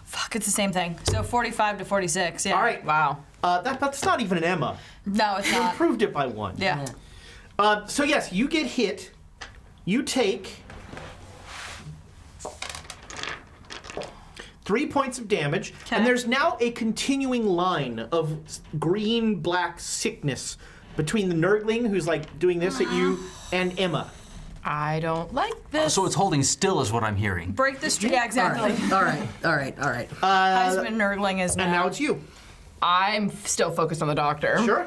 Fuck, it's the same thing. So 45 to 46. Yeah. All right. Wow. That's not even an Emma. No, it's You not. improved it by 1. Yeah. So yes, you get hit. You take 3 points of damage, Okay. and there's now a continuing line of green-black sickness between the nurgling, who's like doing this at you, and Emma. I don't like this. So it's holding still, is what I'm hearing. Break the streak. Yeah, exactly. All right. Heisman nurgling is now. And now it's you. I'm still focused on the doctor. Sure.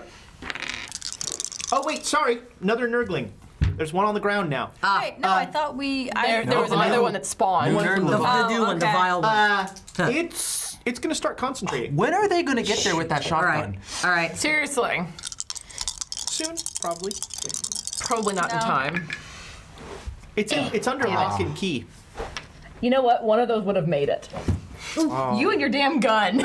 Oh wait, sorry, another nurgling. There's one on the ground now. Wait, no, I thought we. There was No, another no. one that spawned. New nurgling. The Oh, voodoo one, the okay. vile one. It's gonna start concentrating When are they gonna get there with that All shotgun? right. All right. Seriously. soon, probably. Probably not in No. time. It's under lock and key. You know what? One of those would have made it. You and your damn gun.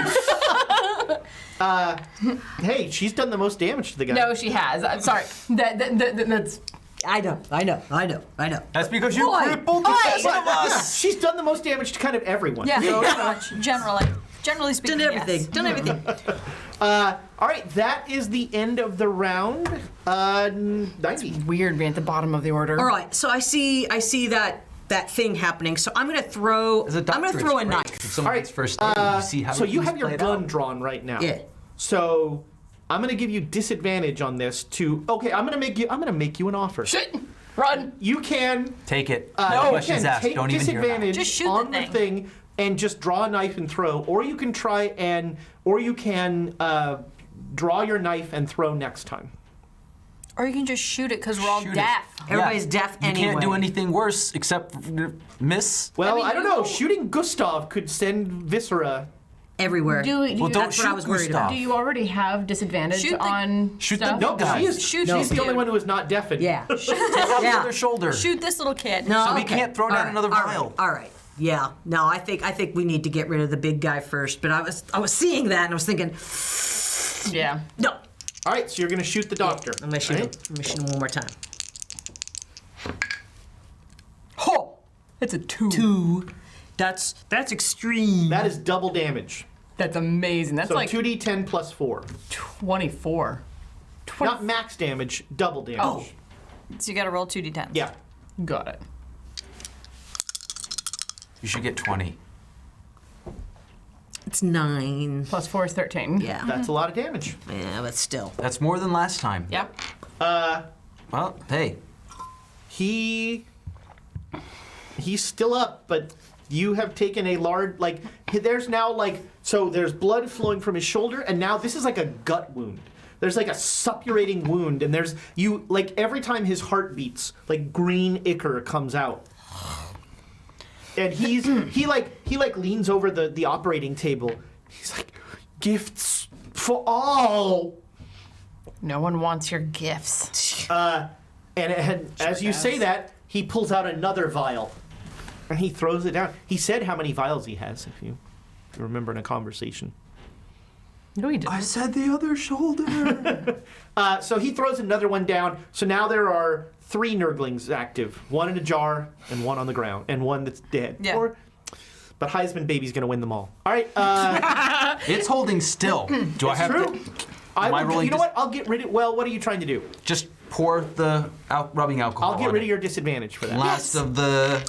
Hey, she's done the most damage to the guy. No, she has. I'm sorry. That's. I know. That's because you Boy. crippled the Boy. best of us. She's done the most damage to kind of everyone. Yeah, So- pretty much. Generally speaking. Done everything. Yes. Done everything. all right, that is the end of the round. 90. Weird being at the bottom of the order. All right. So I see that thing happening. So I'm gonna throw. As a I'm doctor, gonna throw a it's great. knife. If someone All right, gets first aid, you see how So you things have your played gun out. drawn right now. Yeah. So I'm gonna give you disadvantage on this to. Okay, I'm gonna make you an offer. Shit! Run! You can. Take it. No No questions can asked. take Don't even hear that. disadvantage Just shoot the on the thing. thing and just draw a knife and throw, or you can draw your knife and throw next time. Or you can just shoot it because we're all Shoot it. deaf. Everybody's deaf You anyway. can't do anything worse except miss. Well, mean, I don't you know. know- Shooting Gustav could send Viscera. everywhere. Well, don't That's what I shoot was worried Gustav. about. Do you already have disadvantage Shoot the- on Shoot the stuff? no No, guy. she is. Shoot she's this the only dude. one who is not deafened. Yeah. Take off the Yeah. other shoulder. Shoot this little kid. No. So we okay. can't throw down All right. another All right. vial. All right. Yeah. No, I think we need to get rid of the big guy first. But I was seeing that and I was thinking, Yeah. no. All right, so you're gonna shoot the doctor. I'm gonna shoot him. right? I'm gonna shoot him one more time. Oh! It's a 2. 2. That's extreme. That is double damage. That's amazing. That's So like 2d10 plus 4. 24. Not max damage, double damage. Oh. So you got to roll 2d10s. Yeah. Got it. You should get 20. It's 9. Plus 4 is 13. Yeah. That's a lot of damage. Yeah, but still. That's more than last time. Yep. Well, hey. He's still up, but you have taken a large, there's now so there's blood flowing from his shoulder, and now this is like a gut wound. there's like a suppurating wound, and there's you like every time his heart beats, like green ichor comes out. And he leans over the operating table. He's like, gifts for all. No one wants your gifts. And as you say that, he pulls out another vial, and he throws it down. He said how many vials he has, if you remember in a conversation. No, he didn't. I said the other shoulder. So he throws another one down. So now there are 3 Nurglings active. 1 in a jar, and 1 on the ground, and 1 that's dead. Yeah. But Heisman Baby's going to win them all. All right. It's holding still. Do I have True. to? Am I rolling you know what? I'll get rid of. Well, what are you trying to do? Just pour the rubbing alcohol. I'll get on rid it. of your disadvantage for that. Last of the.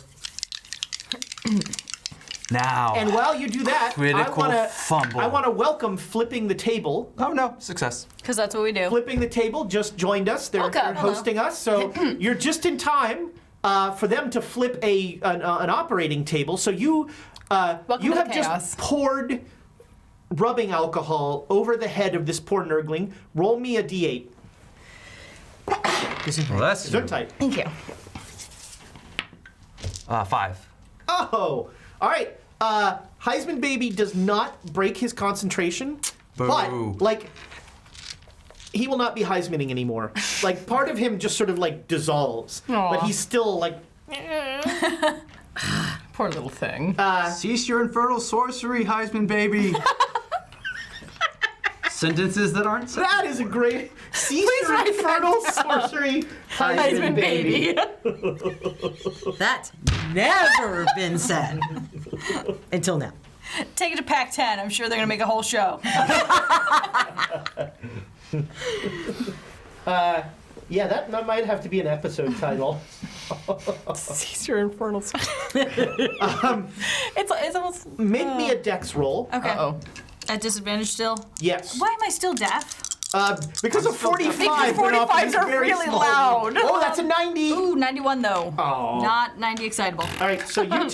Now. And while you do that, Critical fumble. I want to welcome Flipping the Table. Oh no, success. Because that's what we do. Flipping the Table just joined us. They're hosting us, so you're just in time for them to flip an operating table. So you Welcome to have the just chaos. poured rubbing alcohol over the head of this poor Nurgling. Roll me a d8. Well, that's Gesundheit. Thank you. 5. Oh, all right. Heisman Baby does not break his concentration, Boo. but like he will not be Heismaning anymore. Like part of him just sort of like dissolves, but he's still like. Poor little thing. Cease your infernal sorcery, Heisman baby. Sentences that aren't said. That is a great. Cease your write that infernal down. sorcery, Heisman baby. That's never been said until now. Take it to Pac 10. I'm sure they're going to make a whole show. Yeah, that might have to be an episode title. Cease your infernal. It's almost. Make me a dex roll. Okay. Uh-oh. At disadvantage still? Yes. Why am I still deaf? Because of 45. Because went off 45s this are very really small- loud. Oh, that's a 90. Ooh, 91 though. Oh. Not 90 excitable. All right, so you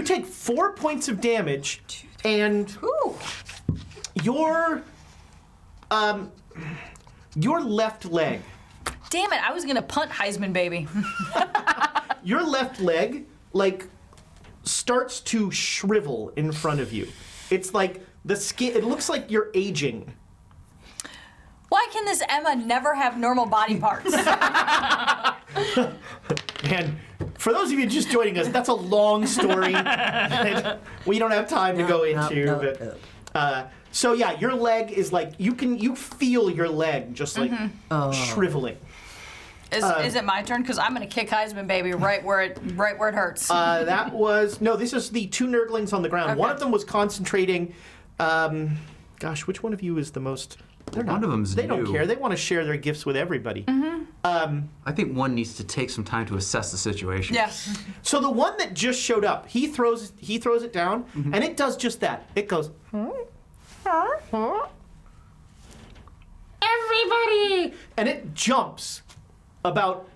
take 4 points of damage, and Ooh. your left leg, Damn it, I was going to punt Heisman baby. your left leg, like, starts to shrivel in front of you. It's like the skin. It looks like you're aging. Why can this Emma never have normal body parts? And for those of you just joining us, that's a long story that we don't have time to go into. But so yeah, your leg is like you feel your leg just like shriveling. Is it my turn? Because I'm going to kick Heisman baby right where it hurts. That was no. This is the 2 Nurglings on the ground. Okay. One of them was concentrating. Gosh, which one of you is the most? They're not, One of them's They don't new. care. They want to share their gifts with everybody. I think one needs to take some time to assess the situation. yeah. So the one that just showed up, he throws it down, and it does just that. It goes. Everybody, and it jumps about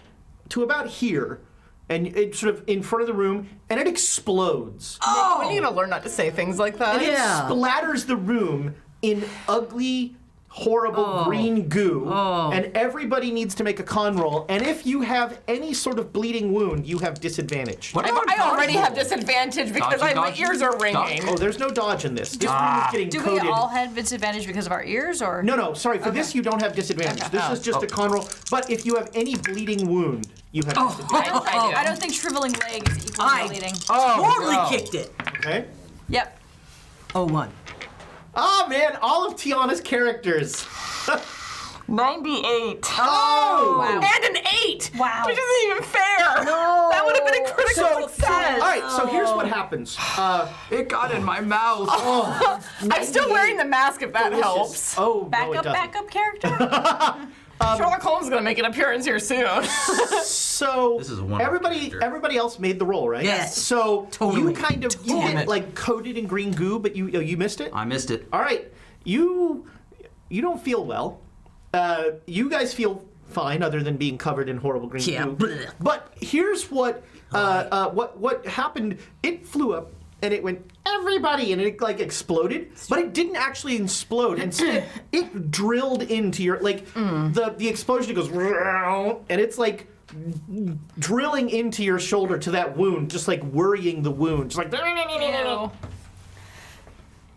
here, and it's sort of in front of the room, and it explodes. When are you gonna learn not to say things like that? And it splatters the room in ugly, horrible green goo. And everybody needs to make a con roll. And if you have any sort of bleeding wound, you have disadvantage. What about I already dodgeball? have disadvantage because Dodgy, my dodgy. ears are ringing. Oh, there's no dodge in this. This room is getting Do coated. we all have disadvantage because of our ears, or? No, sorry. For this, you don't have disadvantage. This is just a con roll. But if you have any bleeding wound, you have disadvantage. I don't think shriveling leg is equal to bleeding. Totally kicked it. Okay? Yep. 01. Oh, man. All of Tiana's characters. 98. Oh! Wow. And an 8. Wow. Which isn't even fair. No. That would have been a critical All success. right, so here's what happens. It got in my mouth. I'm still wearing the mask if that helps. Oh, no, it doesn't. Backup character? Sherlock Holmes is gonna make an appearance here soon. So This is a wonderful character. everybody else made the roll, right? Yes. So Totally. you kind of you Damn get it. like coated in green goo, but you missed it. I missed it. All right, you don't feel well. You guys feel fine, other than being covered in horrible green Yeah. goo. But here's what happened. It flew up and it went, everybody, and it like exploded, but it didn't actually explode. Instead, it drilled into your, like, the explosion goes, and it's like drilling into your shoulder to that wound, just like worrying the wound. Just like, Ew.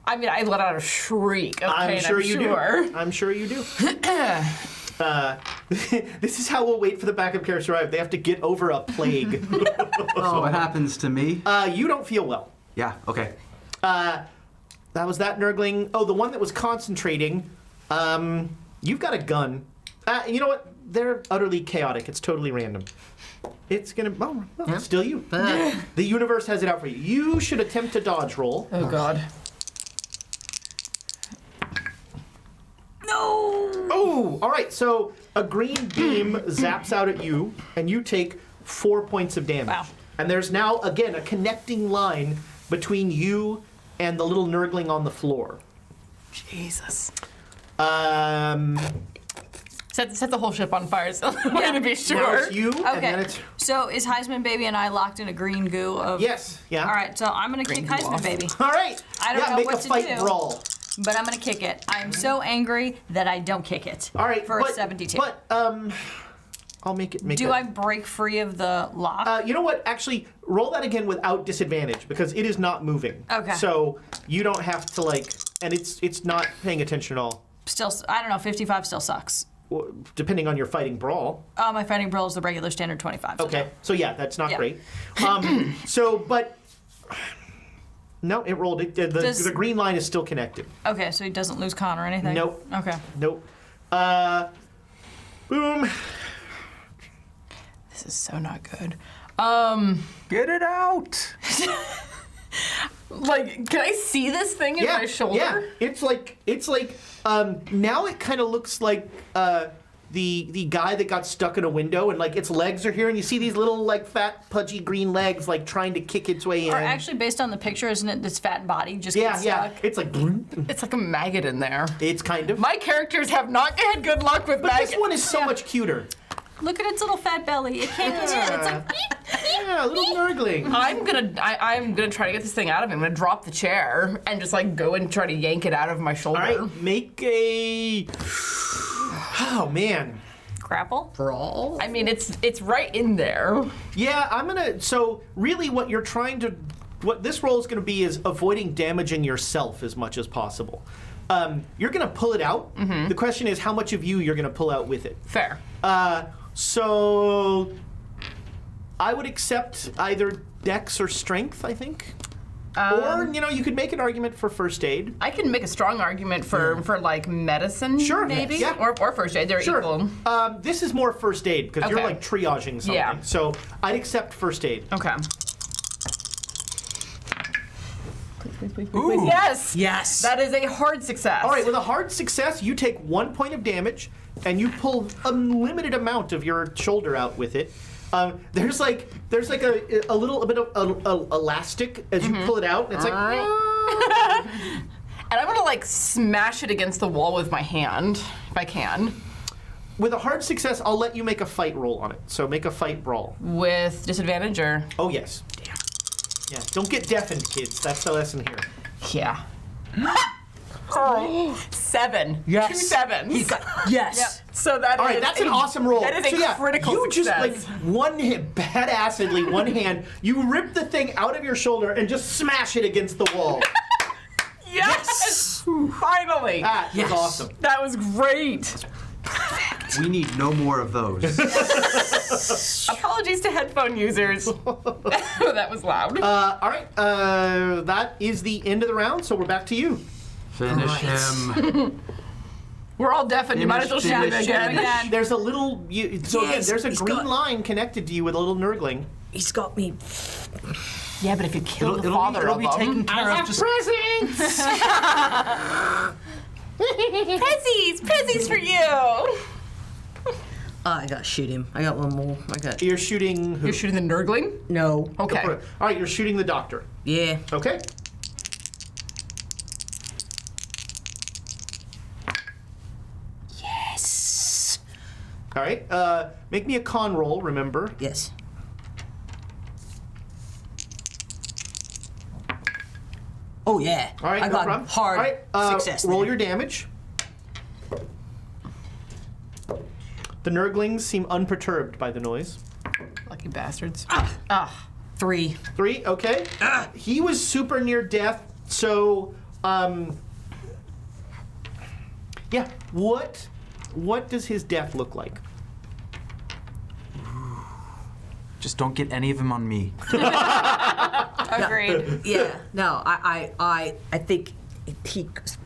I mean, I let out a shriek. Okay, I'm sure you do. I'm sure you do. This is how we'll wait for the backup characters to arrive. They have to get over a plague. So what happens to me? You don't feel well. Yeah, okay. That was that Nurgling. Oh, the one that was concentrating. You've got a gun. You know what? They're utterly chaotic. It's totally random. It's gonna. Oh, well, it's still you. The universe has it out for you. You should attempt to dodge roll. Oh, God. Oh, all right. So a green beam zaps out at you, and you take 4 points of damage. Wow. And there's now again a connecting line between you and the little Nurgling on the floor. Jesus. Set Set the whole ship on fire, so I want to be Now sure. it's you, and Okay. then it's So is Heisman Baby and I locked in a green goo of? yes, yeah. All right, so I'm gonna kick Heisman off. Baby, All right. I don't yeah, know make what a to fight do. brawl. but I'm gonna kick it. I am so angry that I don't kick it. All right, For but, a 72. But I'll make it. Do I break free of the lock? You know what? Actually, roll that again without disadvantage because it is not moving. Okay. So you don't have to like, and it's not paying attention at all. Still, I don't know. 55 still sucks. Depending on your fighting brawl. My fighting brawl is the regular standard 25. Okay. So yeah, that's not Yeah. great. But no, it rolled. The green line is still connected. Okay, so he doesn't lose con or anything? Nope. Okay. Nope. Boom. This is so not good. Get it out! Like, can I see this thing in my shoulder? Yeah, it's like now it kind of looks like the guy that got stuck in a window and like its legs are here and you see these little like fat pudgy green legs like trying to kick its way in. Or actually, based on the picture, isn't it this fat body just yeah, gets yeah, stuck? it's like It's like a maggot in there. it's kind of. My characters have not had good luck with But maggots. this one is so much cuter. Look at its little fat belly. It can't get in. It's like, Yeah, a little Nurgling. I'm gonna try to get this thing out of him. I'm gonna drop the chair and just like go and try to yank it out of my shoulder. All right, make a. Oh man. grapple? Brawl. I mean, it's right in there. Yeah, I'm gonna. So really, what you're trying to, what this roll is gonna be is avoiding damaging yourself as much as possible. You're gonna pull it out. The question is how much of you're gonna pull out with it. Fair. So I would accept either dex or strength, I think. Or, you could make an argument for first aid. I can make a strong argument for like medicine. Sure, maybe. yeah. Or first aid. They're Sure. equal. This is more first aid because you're Okay. like triaging something. Yeah. So I'd accept first aid. Okay. Ooh. Yes. Yes. That is a hard success. All right, with a hard success, you take 1 point of damage and you pull a limited amount of your shoulder out with it. There's like a little bit of elastic as you pull it out. It's like And I'm gonna like smash it against the wall with my hand, if I can. with a hard success, I'll let you make a fight roll on it. So make a fight brawl. With disadvantage or? Oh yes. Damn. Yeah. Don't get deafened, kids. That's the lesson here. Yeah. 7. Yes. 2 sevens. Yes. So that All right, is that's an a- awesome roll. That is so a yeah, critical you just success. like one hit, badassedly one hand, you rip the thing out of your shoulder and just smash it against the wall. Yes! Finally! That was awesome. That was great. We need no more of those. Apologies to headphone users. That was loud. All right, that is the end of the round. So we're back to you. Finish him. We're all deafened. You might as well shoot it Finish again. Again. There's a little. Again, Yes, there's a he's green got- line connected to you with a little Nurgling. He's got me. Yeah, but if you kill the father of them. care of. Just Presents. Prezzies for you! I gotta shoot him. I got one more. I got. You're shooting who? You're shooting the Nurgling? No. Okay. All right, you're shooting the doctor. Yeah. Okay. Yes. All right. Make me a con roll. Remember. Yes. Oh yeah. All right, I no got problem. hard All right, success. roll there. your damage. The Nurglings seem unperturbed by the noise. Lucky bastards. 3. 3, okay. He was super near death, so yeah. What does his death look like? Just don't get any of them on me. Agreed. Yeah. No, I think he goes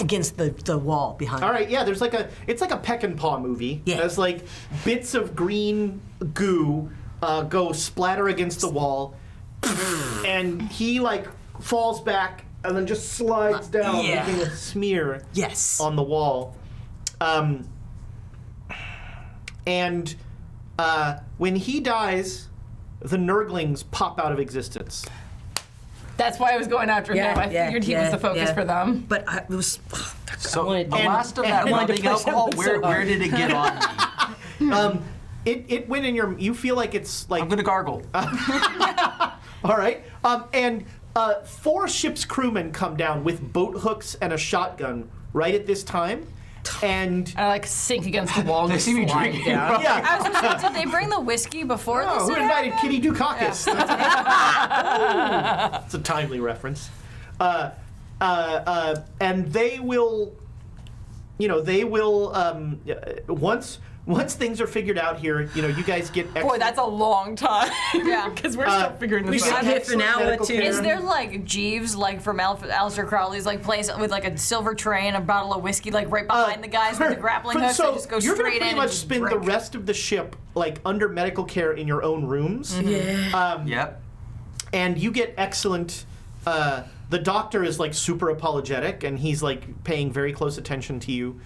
against the wall behind. All right, yeah. There's like it's like a Peck and Paw movie. Yeah. There's like bits of green goo go splatter against the wall, and he like falls back and then just slides down, Yeah. making a smear Yes. on the wall. And when he dies, the Nurglings pop out of existence. That's why I was going after him. I figured he was the focus for them. But it was. So wanted- the last of that I wanted to rubbing push alcohol, him so where hard. did it get on me? It went in your. You feel like it's like. I'm gonna gargle. All right. And 4 ship's crewmen come down with boat hooks and a shotgun right at this time. And I like sink against the wall and They just see me slide drinking. down. yeah. I was gonna say, did they bring the whiskey before Oh, this? who had invited happened? Kitty Dukakis? It's a timely reference. And they will, once things are figured out here, you guys get. Boy, that's a long time. Yeah. Because we're still figuring we this sit out. here for an hour or medical two. care. Is there like Jeeves, like from Aleister Crowley's like place with like a silver tray and a bottle of whiskey like right behind the guys with the grappling hooks? So They just go you're gonna straight pretty in much and just spend drink. the rest of the ship like under medical care in your own rooms. Yeah. Yep. And you get excellent. The doctor is like super apologetic, and he's like paying very close attention to you.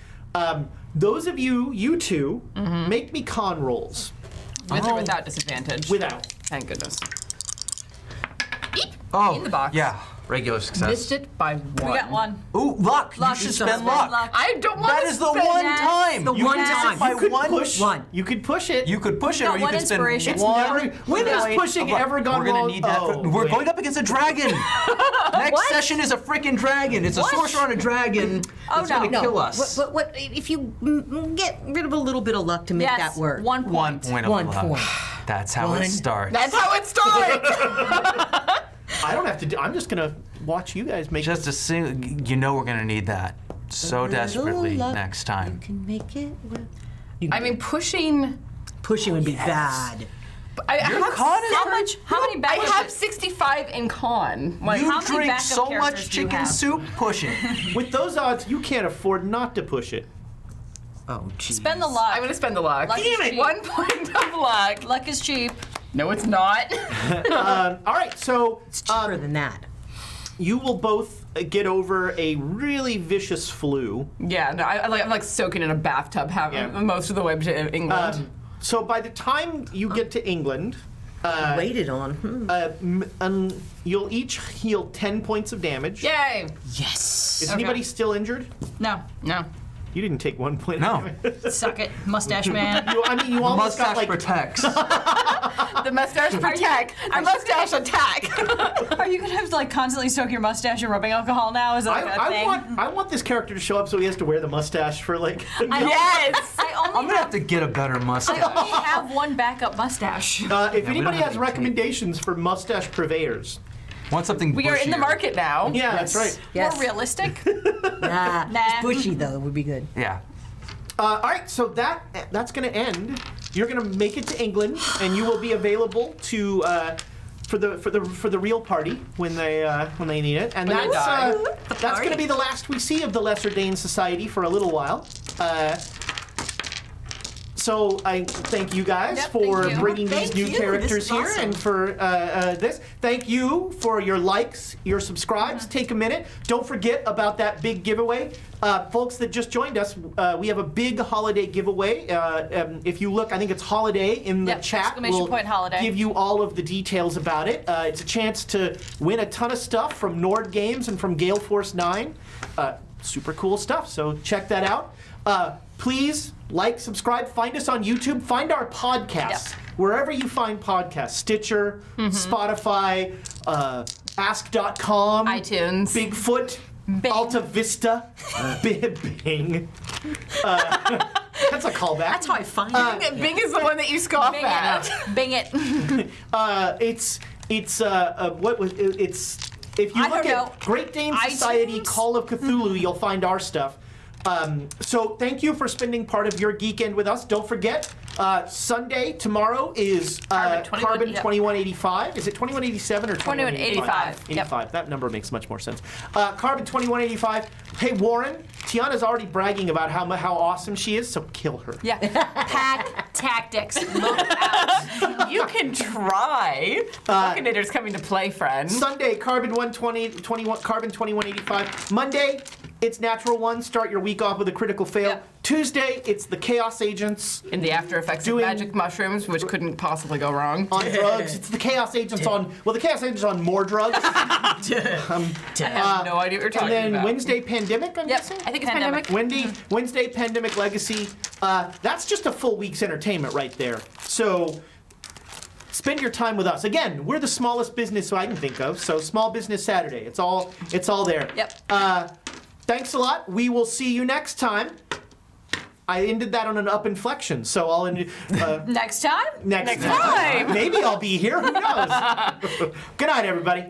Those of you two, make me con rolls. With or without disadvantage. Without. Thank goodness. Oh, In the box. Yeah, regular success. Missed it by 1. We got one. Ooh, luck. Luck. You should You spend spend luck. luck. I don't want That to is the spend one that. time. The You one can miss time. it by You could one. push. One. You could push it. You could push it, got or you one could spend inspiration. It's one. never. When has point pushing of luck. ever gone We're gonna wrong? need that. Oh, We're wait. going up against a dragon. Next session is a freaking dragon. It's a sorcerer on a dragon. Oh, it's no. gonna kill us. What if you get rid of a little bit of luck to make Yes, that work? 1 point. 1 point of 1 luck. point. That's how One. it starts. That's how it starts! I don't have to do. I'm just gonna watch you guys make. Just a single. We're gonna need that so Little desperately luck, next time. You can make it work. I mean, pushing. Pushing would be bad. I Your have con is How much? How many I backup? have 65 in con. Like, You how many drink backup so characters much do you chicken have? soup, push it. With those odds, you can't afford not to push it. Oh, jeez. Spend the luck. I'm going to spend the luck. Luck is cheap. 1 point of luck. Luck is cheap. No, it's not. All right, so It's cheaper than that. you will both get over a really vicious flu. Yeah, no, I'm like soaking in a bathtub Yeah. most of the way to England. So by the time you get to England, Waited on. you'll each heal 10 points of damage. Yay! Yes. Is anybody still injured? No. No. You didn't take 1 point. No. of damage. Suck it, mustache man. You almost got Mustache like. protects. The mustache protect. The mustache attack. Are you gonna have to like constantly soak your mustache in rubbing alcohol now? Is that like a I thing? want this character to show up so he has to wear the mustache for like. Yes! I I'm only gonna have to get a better I mustache. only have one backup mustache. If we don't anybody have has any recommendations for mustache purveyors, Want something We are in the bushier. market now. yeah, that's right. Yes. More realistic. Nah. Nah. Just bushy though would be good. Yeah. All right, so that's going to end. You're going to make it to England, and you will be available to for the real party when they need it. And When they that's going to be the last we see of the Lesser Dane Society for a little while. So I thank you guys Yep, for thank you. bringing Thank these new you. characters This is here awesome. and for this. Thank you for your likes, your subscribes. Take a minute. Don't forget about that big giveaway. Folks that just joined us, we have a big holiday giveaway. If you look, I think it's holiday in the Yep, chat. exclamation We'll point holiday. give you all of the details about it. It's a chance to win a ton of stuff from Nord Games and from Gale Force 9. Super cool stuff, so check that out. Please like, subscribe, find us on YouTube, find our podcasts. Yep. Wherever you find podcasts, Stitcher, Spotify, Ask.com, iTunes. Bigfoot, Bing. Alta Vista, Bing. That's a callback. That's how I find it. Bing is the one that you scoff Bing at. it. Bing it. It's if you I look don't know. at Great Dane Society iTunes? Call of Cthulhu, you'll find our stuff. So thank you for spending part of your geekend with us. Don't forget, Sunday tomorrow is Carbon 21, Carbon yep. 2185. Is it 2187 or 2185? 85. That number makes much more sense. Carbon 2185. Hey Warren, Tiana's already bragging about how awesome she is, so kill her. Yeah. Pack tactics. Look out. You can try. The Buccinator's coming to play, friend. Sunday, Carbon 21, Carbon 2185. Monday, it's Natural One. Start your week off with a critical fail. Yep. Tuesday, it's the Chaos Agents In the after effects Doing- of magic mushrooms, which couldn't possibly go wrong. on drugs. It's the Chaos Agents on, well, the Chaos Agents on more drugs. I have no idea what you're talking And then about. Wednesday, Pandemic, I'm Yep. guessing? I think it's Pandemic. pandemic. Wednesday, Pandemic Legacy. That's just a full week's entertainment right there. So spend your time with us. Again, we're the smallest business I can think of, so Small Business Saturday. It's all there. Yep. Thanks a lot. We will see you next time. I ended that on an up inflection, so I'll end Next time? next time. Maybe I'll be here. Who knows? Good night, everybody.